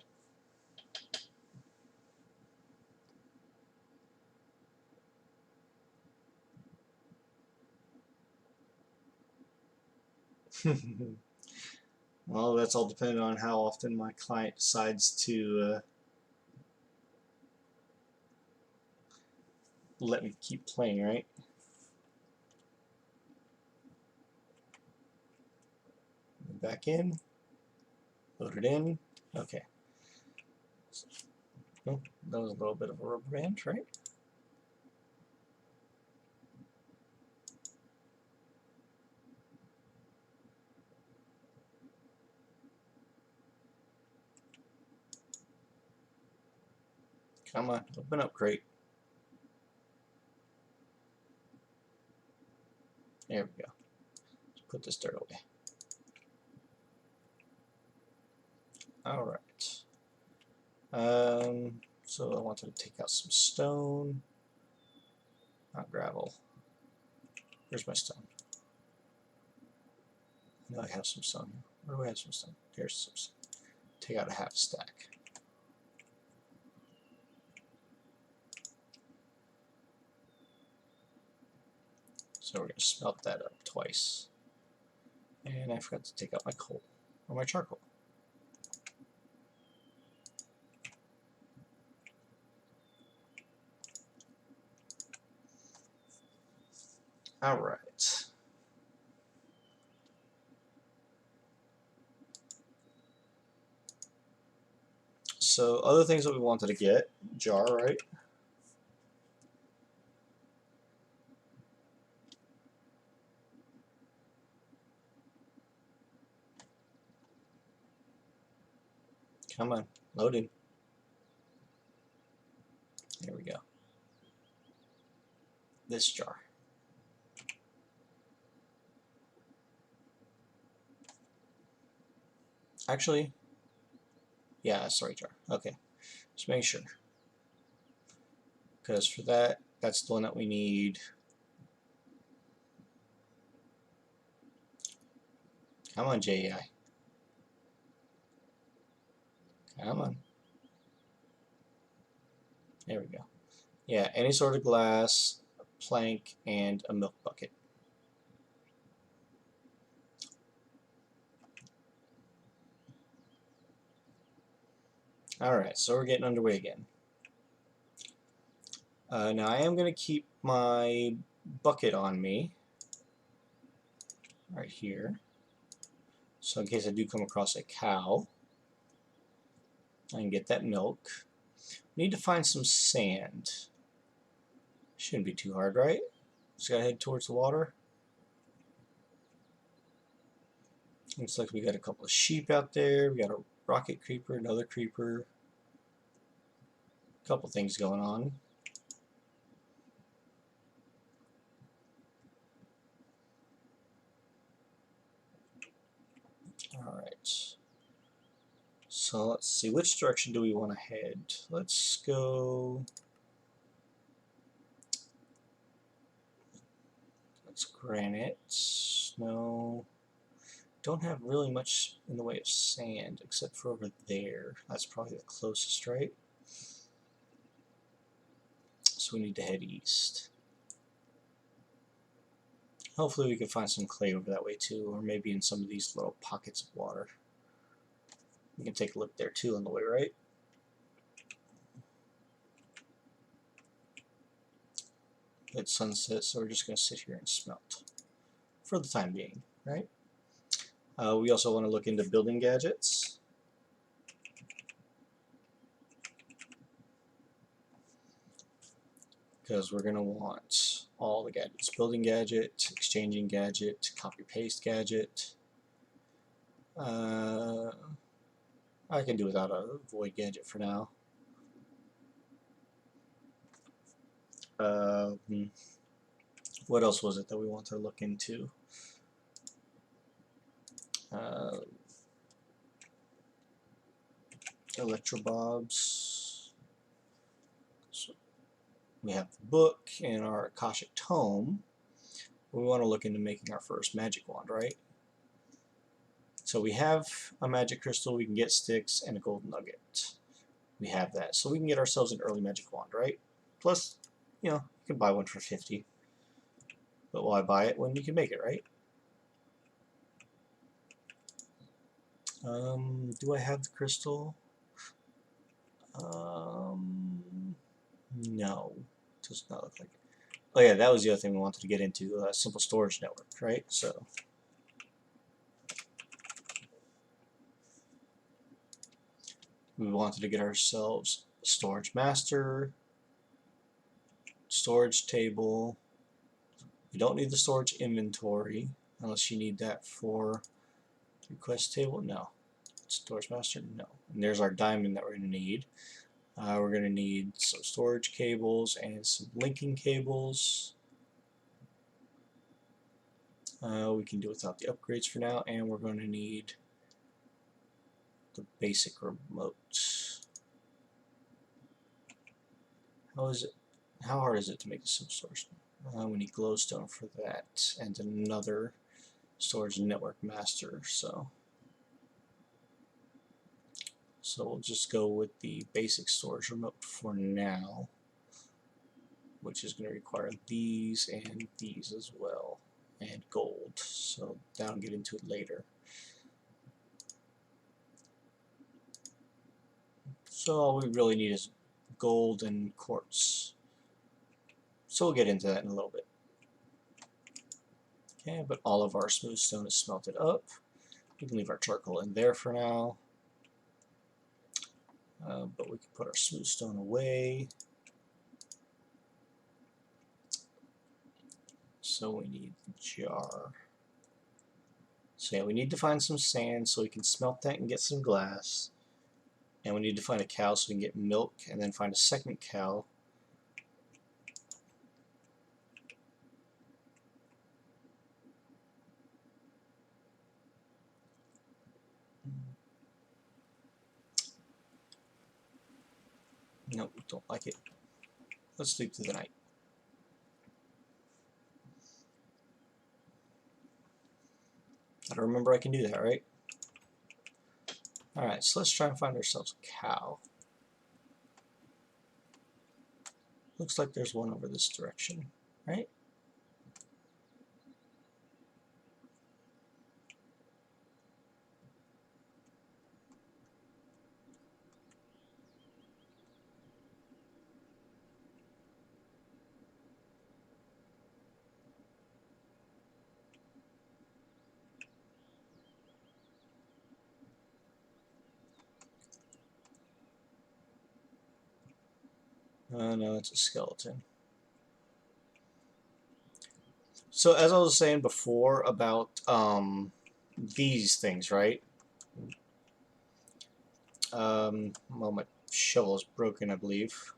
Well, that's all dependent on how often my client decides to let me keep playing, right? Back in, load it in. Okay. Oh, that was a little bit of a rubber band, right? Come on, open up crate. There we go. Let's put this dirt away. Alright. So I wanted to take out some stone. Not gravel. Where's my stone? I know I have some stone here. Where do I have some stone? There's some stone. Take out a half stack. So we're going to smelt that up twice. And I forgot to take out my coal, or my charcoal. Alright. So other things that we wanted to get, jar, right? Come on, loading. There we go. This jar. Actually, yeah, sorry, jar. Okay, just make sure. Because for that, that's the one that we need. Come on, JEI. Come on. There we go. Yeah, any sort of glass, a plank, and a milk bucket. Alright, so we're getting underway again. Now I am going to keep my bucket on me right here, so in case I do come across a cow I can get that milk. We need to find some sand. Shouldn't be too hard, right? Just gotta head towards the water. Looks like we got a couple of sheep out there. We got a rocket creeper, another creeper. A couple things going on. Alright. So let's see, which direction do we want to head? Let's go... That's granite. No. Don't have really much in the way of sand except for over there. That's probably the closest, right? So we need to head east. Hopefully we can find some clay over that way too, or maybe in some of these little pockets of water. We can take a look there too on the way, right? It's sunset, so we're just going to sit here and smelt for the time being, right? We also want to look into building gadgets. Because we're going to want all the gadgets. Building gadget, exchanging gadget, copy-paste gadget. I can do without a void gadget for now. What else was it that we want to look into? Electrobobs. So we have the book and our Akashic Tome. We want to look into making our first magic wand, right? So we have a magic crystal, we can get sticks, and a golden nugget. We have that. So we can get ourselves an early magic wand, right? Plus, you know, you can buy one for 50. But why buy it when you can make it, right? Do I have the crystal? No. Does not look like it. Oh yeah, that was the other thing we wanted to get into, simple storage network, right? So we wanted to get ourselves a storage master, storage table. We don't need the storage inventory unless you need that for request table. No. Storage master, no. And there's our diamond that we're going to need. We're going to need some storage cables and some linking cables. We can do without the upgrades for now, and we're going to need the basic remote. How hard is it to make a simple storage? We need glowstone for that, and another storage network master. So we'll just go with the basic storage remote for now, which is going to require these and these as well, and gold. So that'll get into it later. So all we really need is gold and quartz. So we'll get into that in a little bit. Okay, but all of our smooth stone is smelted up. We can leave our charcoal in there for now. But we can put our smooth stone away. So we need the jar. So yeah, we need to find some sand so we can smelt that and get some glass. And we need to find a cow so we can get milk, and then find a second cow. Nope, don't like it. Let's sleep through the night. Gotta remember I can do that, right? Alright, so let's try and find ourselves a cow. Looks like there's one over this direction, right? Oh no, it's a skeleton. So as I was saying before about these things, right? Well, my shovel is broken, I believe.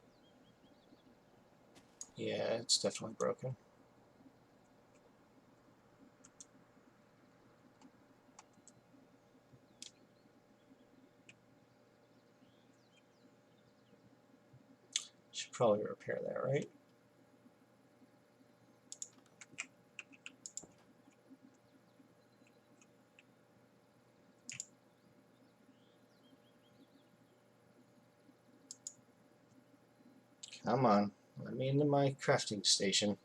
Yeah, it's definitely broken. Should probably repair that, right? Come on, let me into my crafting station.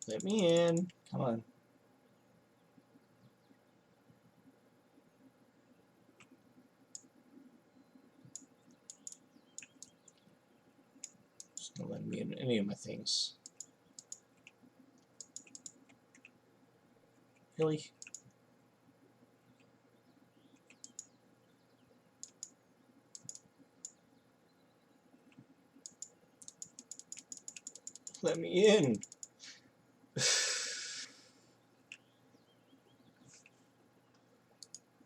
Let me in. Come on. Just don't let me in any of my things. Really? Let me in.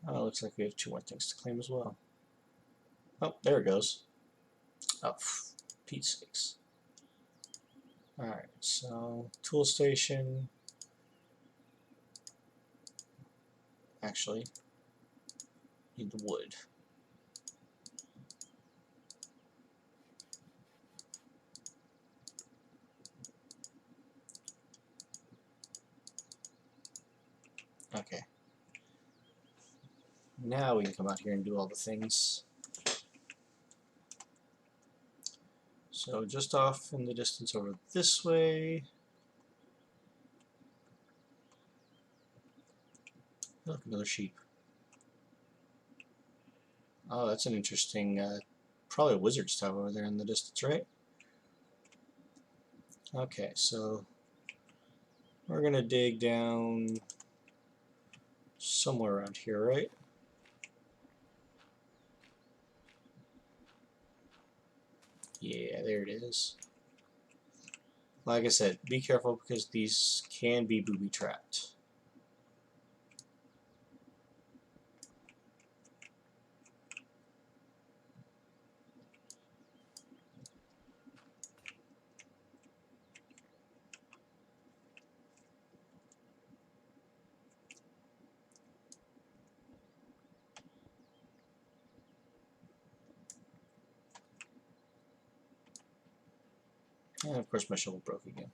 Oh, looks like we have 2 more things to claim as well. Oh, there it goes. Oh, Pete's sakes. Alright, so tool station. Actually, need the wood. Okay. Now we can come out here and do all the things. So just off in the distance over this way. Look, another sheep. Oh, that's an interesting, probably a wizard's tower over there in the distance, right? Okay, so we're gonna dig down somewhere around here, right? Yeah, there it is. Like I said, be careful because these can be booby-trapped. And of course my shovel broke again.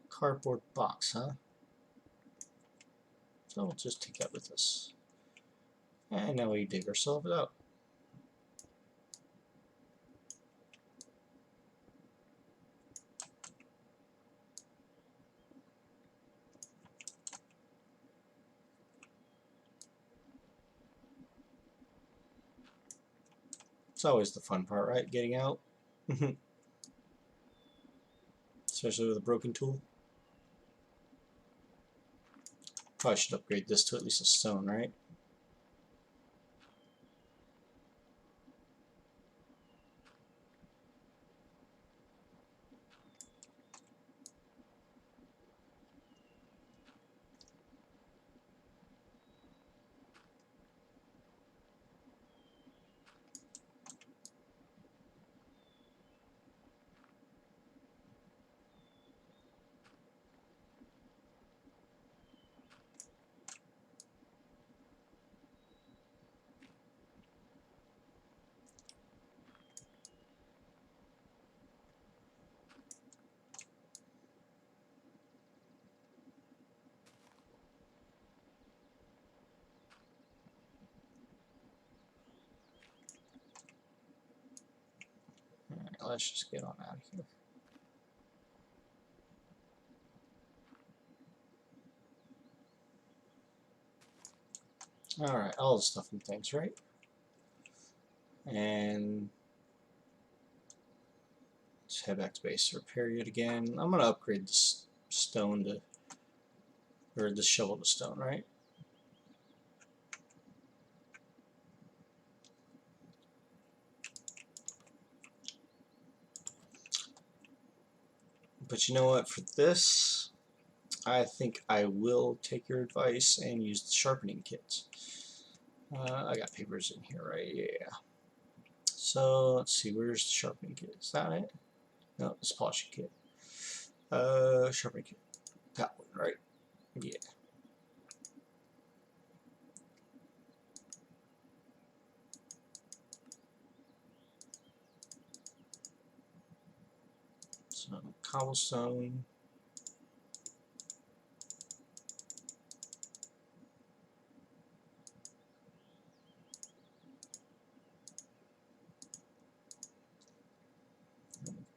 Cardboard box, huh? So we'll just take that with us. And now we dig ourselves out. It's always the fun part, right? Getting out. Especially with a broken tool. Probably should upgrade this to at least a stone, right? Alright, let's just get on out of here. Alright, all the stuff and things, right? And Let's head back to base to repair it again. I'm gonna upgrade this stone to, or the shovel to stone, right? But you know what? For this, I think I will take your advice and use the sharpening kit. I got papers in here, right? Yeah. So let's see, where's the sharpening kit? Is that it? No, it's polishing kit. Sharpening kit. That one, right? Yeah. So cobblestone.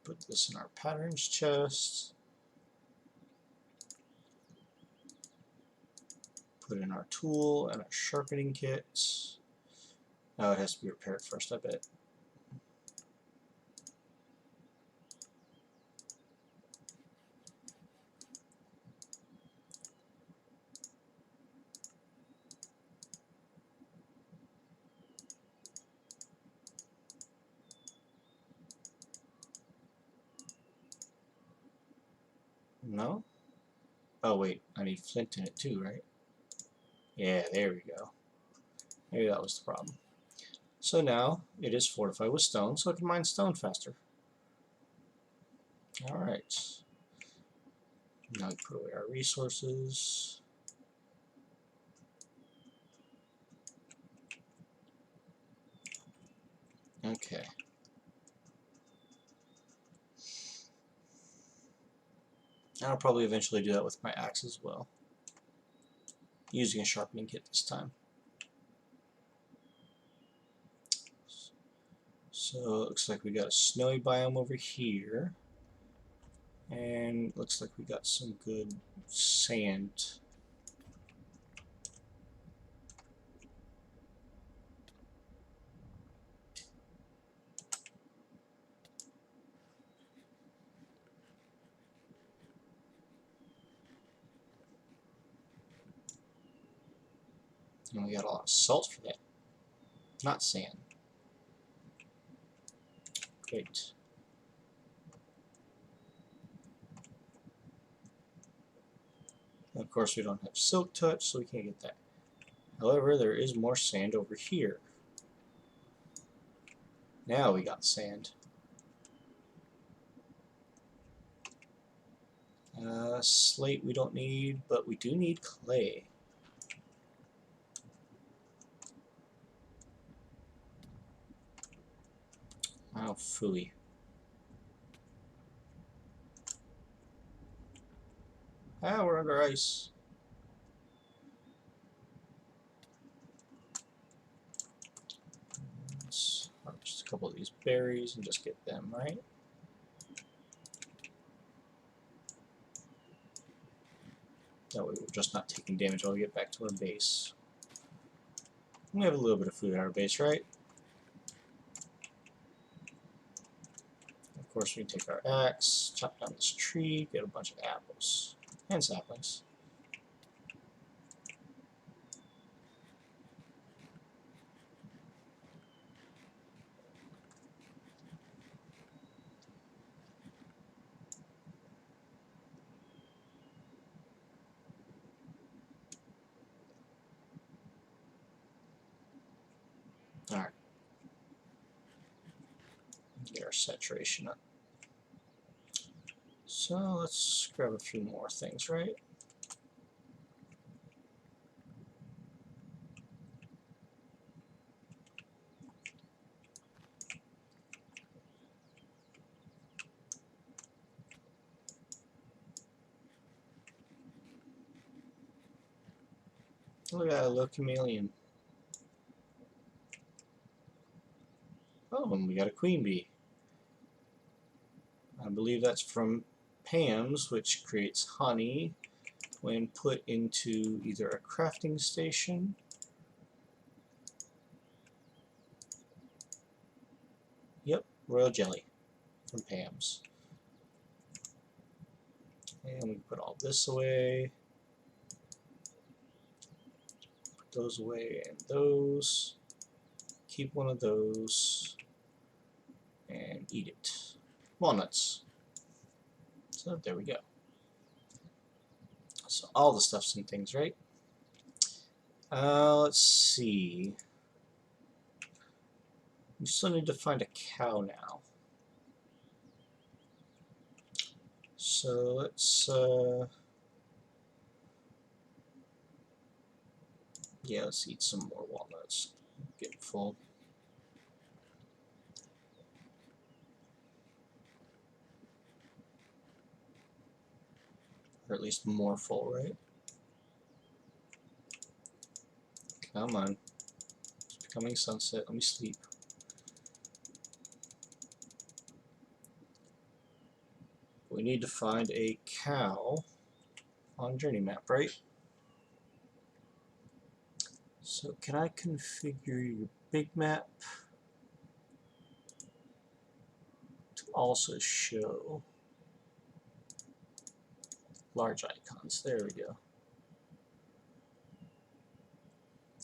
Put this in our patterns chest. Put in our tool and our sharpening kit. Oh, it has to be repaired first, I bet. No? Oh wait, I need flint in it too, right? Yeah, there we go. Maybe that was the problem. So now it is fortified with stone, so it can mine stone faster. Alright. Now we put away our resources. Okay. I'll probably eventually do that with my axe as well. Using a sharpening kit this time. So it looks like we got a snowy biome over here. And looks like we got some good sand. And we got a lot of salt for that. Not sand. Great. And of course we don't have silk touch, so we can't get that. However, there is more sand over here. Now we got sand. Slate we don't need, but we do need clay. Oh, phooey. Ah, we're under ice. Let's harvest a couple of these berries and just get them, right? That way we're just not taking damage while we get back to our base. We have a little bit of food at our base, right? Of course, we can take our axe, chop down this tree, get a bunch of apples and saplings. Alright. Get our saturation up. So let's grab a few more things, right? Look at that little chameleon. Oh, and we got a queen bee. I believe that's from Pam's, which creates honey when put into either a crafting station Yep, royal jelly. from Pam's. And we put all this away. Put those away and those. Keep one of those. And eat it. Walnuts. So there we go. So all the stuff's in things, right? Let's see. We still need to find a cow now. So let's yeah, let's eat some more walnuts. Get full. Or at least more full, right? Come on. It's becoming sunset. Let me sleep. We need to find a cow on journey map, right? So can I configure your big map to also show large icons? There we go.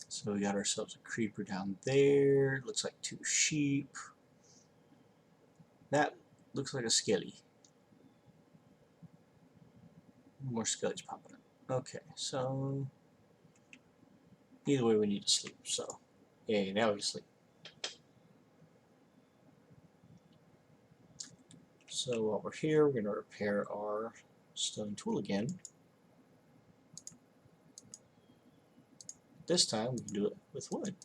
So we got ourselves a creeper down there. Looks like 2 sheep. That looks like a skelly. More skellies popping up. Okay, so either way we need to sleep. So yeah, now we can sleep. So while we're here, we're going to repair our stone tool again. This time we can do it with wood.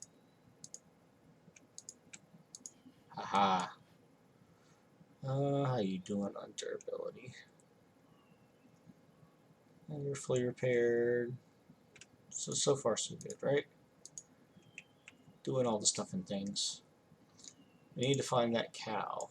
Haha. How you doing on durability? And you're fully repaired. So far so good, right? Doing all the stuff and things. We need to find that cow.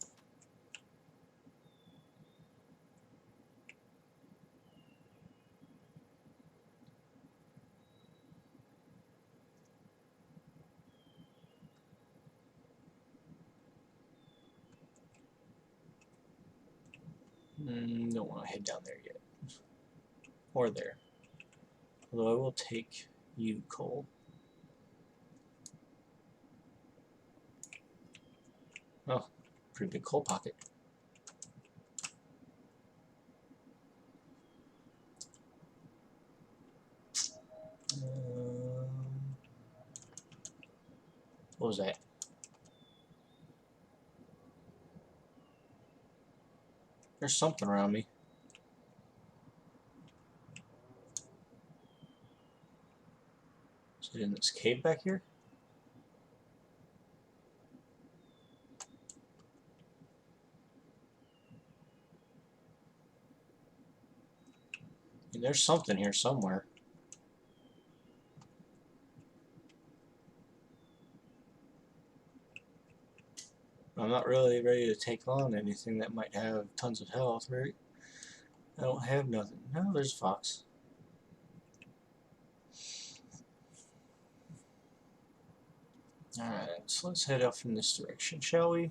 Don't want to head down there yet. Or there. Although I will take you, coal. Oh, pretty big coal pocket. What was that? There's something around me. Is it in this cave back here? I mean, there's something here somewhere. I'm not really ready to take on anything that might have tons of health, right? I don't have nothing. No, there's a fox. Alright, so let's head off in this direction, shall we?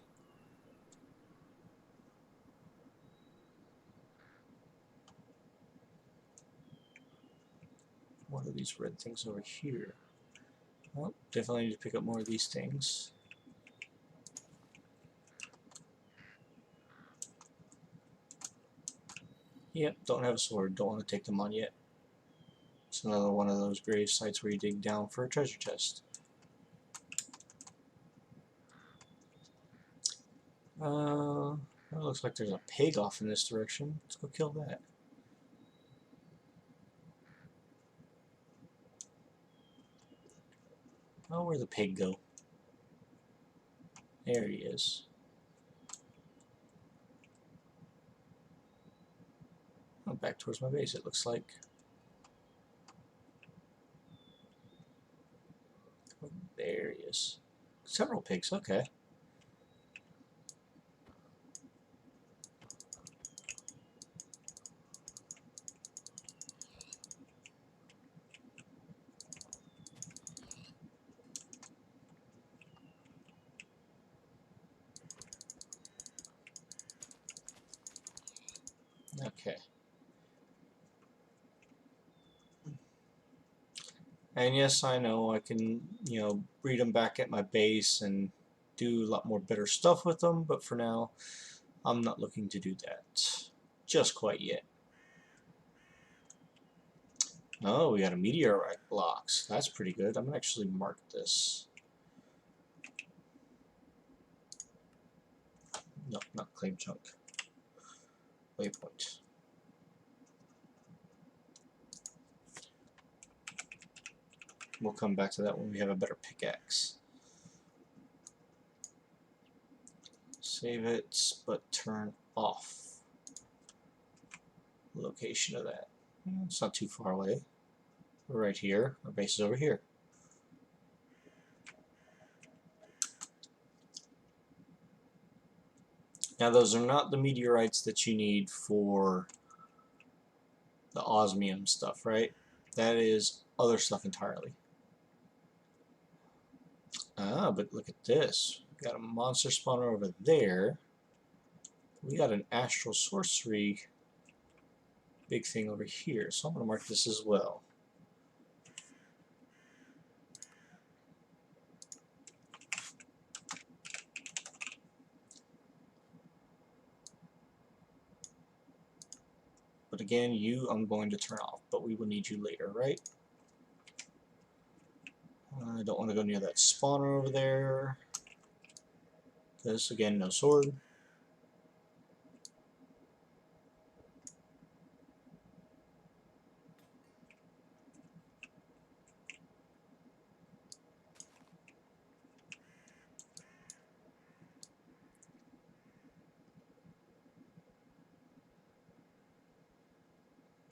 What are these red things over here? Well, definitely need to pick up more of these things. Yep, don't have a sword. Don't want to take them on yet. It's another one of those grave sites where you dig down for a treasure chest. It looks like there's a pig off in this direction. Let's go kill that. Oh, where'd the pig go? There he is. Oh, back towards my base, it looks like. Oh, there he is. Several pigs, okay. Okay. And yes, I know I can, breed them back at my base and do a lot more better stuff with them, but for now, I'm not looking to do that. Just quite yet. Oh, we got a meteorite blocks. That's pretty good. I'm gonna actually mark this. No, not claim chunk. Waypoint. We'll come back to that when we have a better pickaxe. Save it, but turn off the location of that. It's not too far away. We're right here. Our base is over here. Now those are not the meteorites that you need for the osmium stuff, right? That is other stuff entirely. Ah, but look at this. We got a monster spawner over there. We got an astral sorcery big thing over here. So I'm going to mark this as well. But again, you I'm going to turn off, but we will need you later, right? I don't want to go near that spawner over there. Because, again, no sword.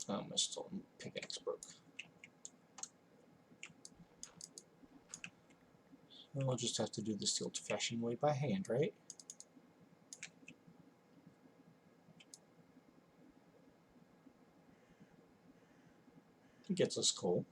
Oh, my stolen pickaxe broke. So we'll just have to do this the old-fashioned way by hand, right? It gets us coal.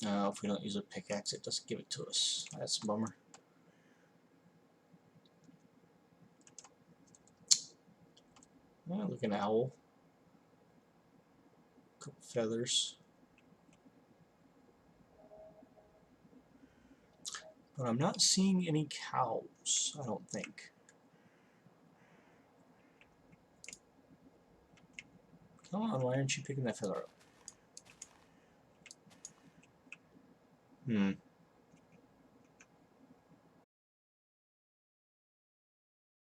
If we don't use a pickaxe, it doesn't give it to us. That's a bummer. Oh, look, an owl. Couple feathers. But I'm not seeing any cows, I don't think. Come on, why aren't you picking that feather up?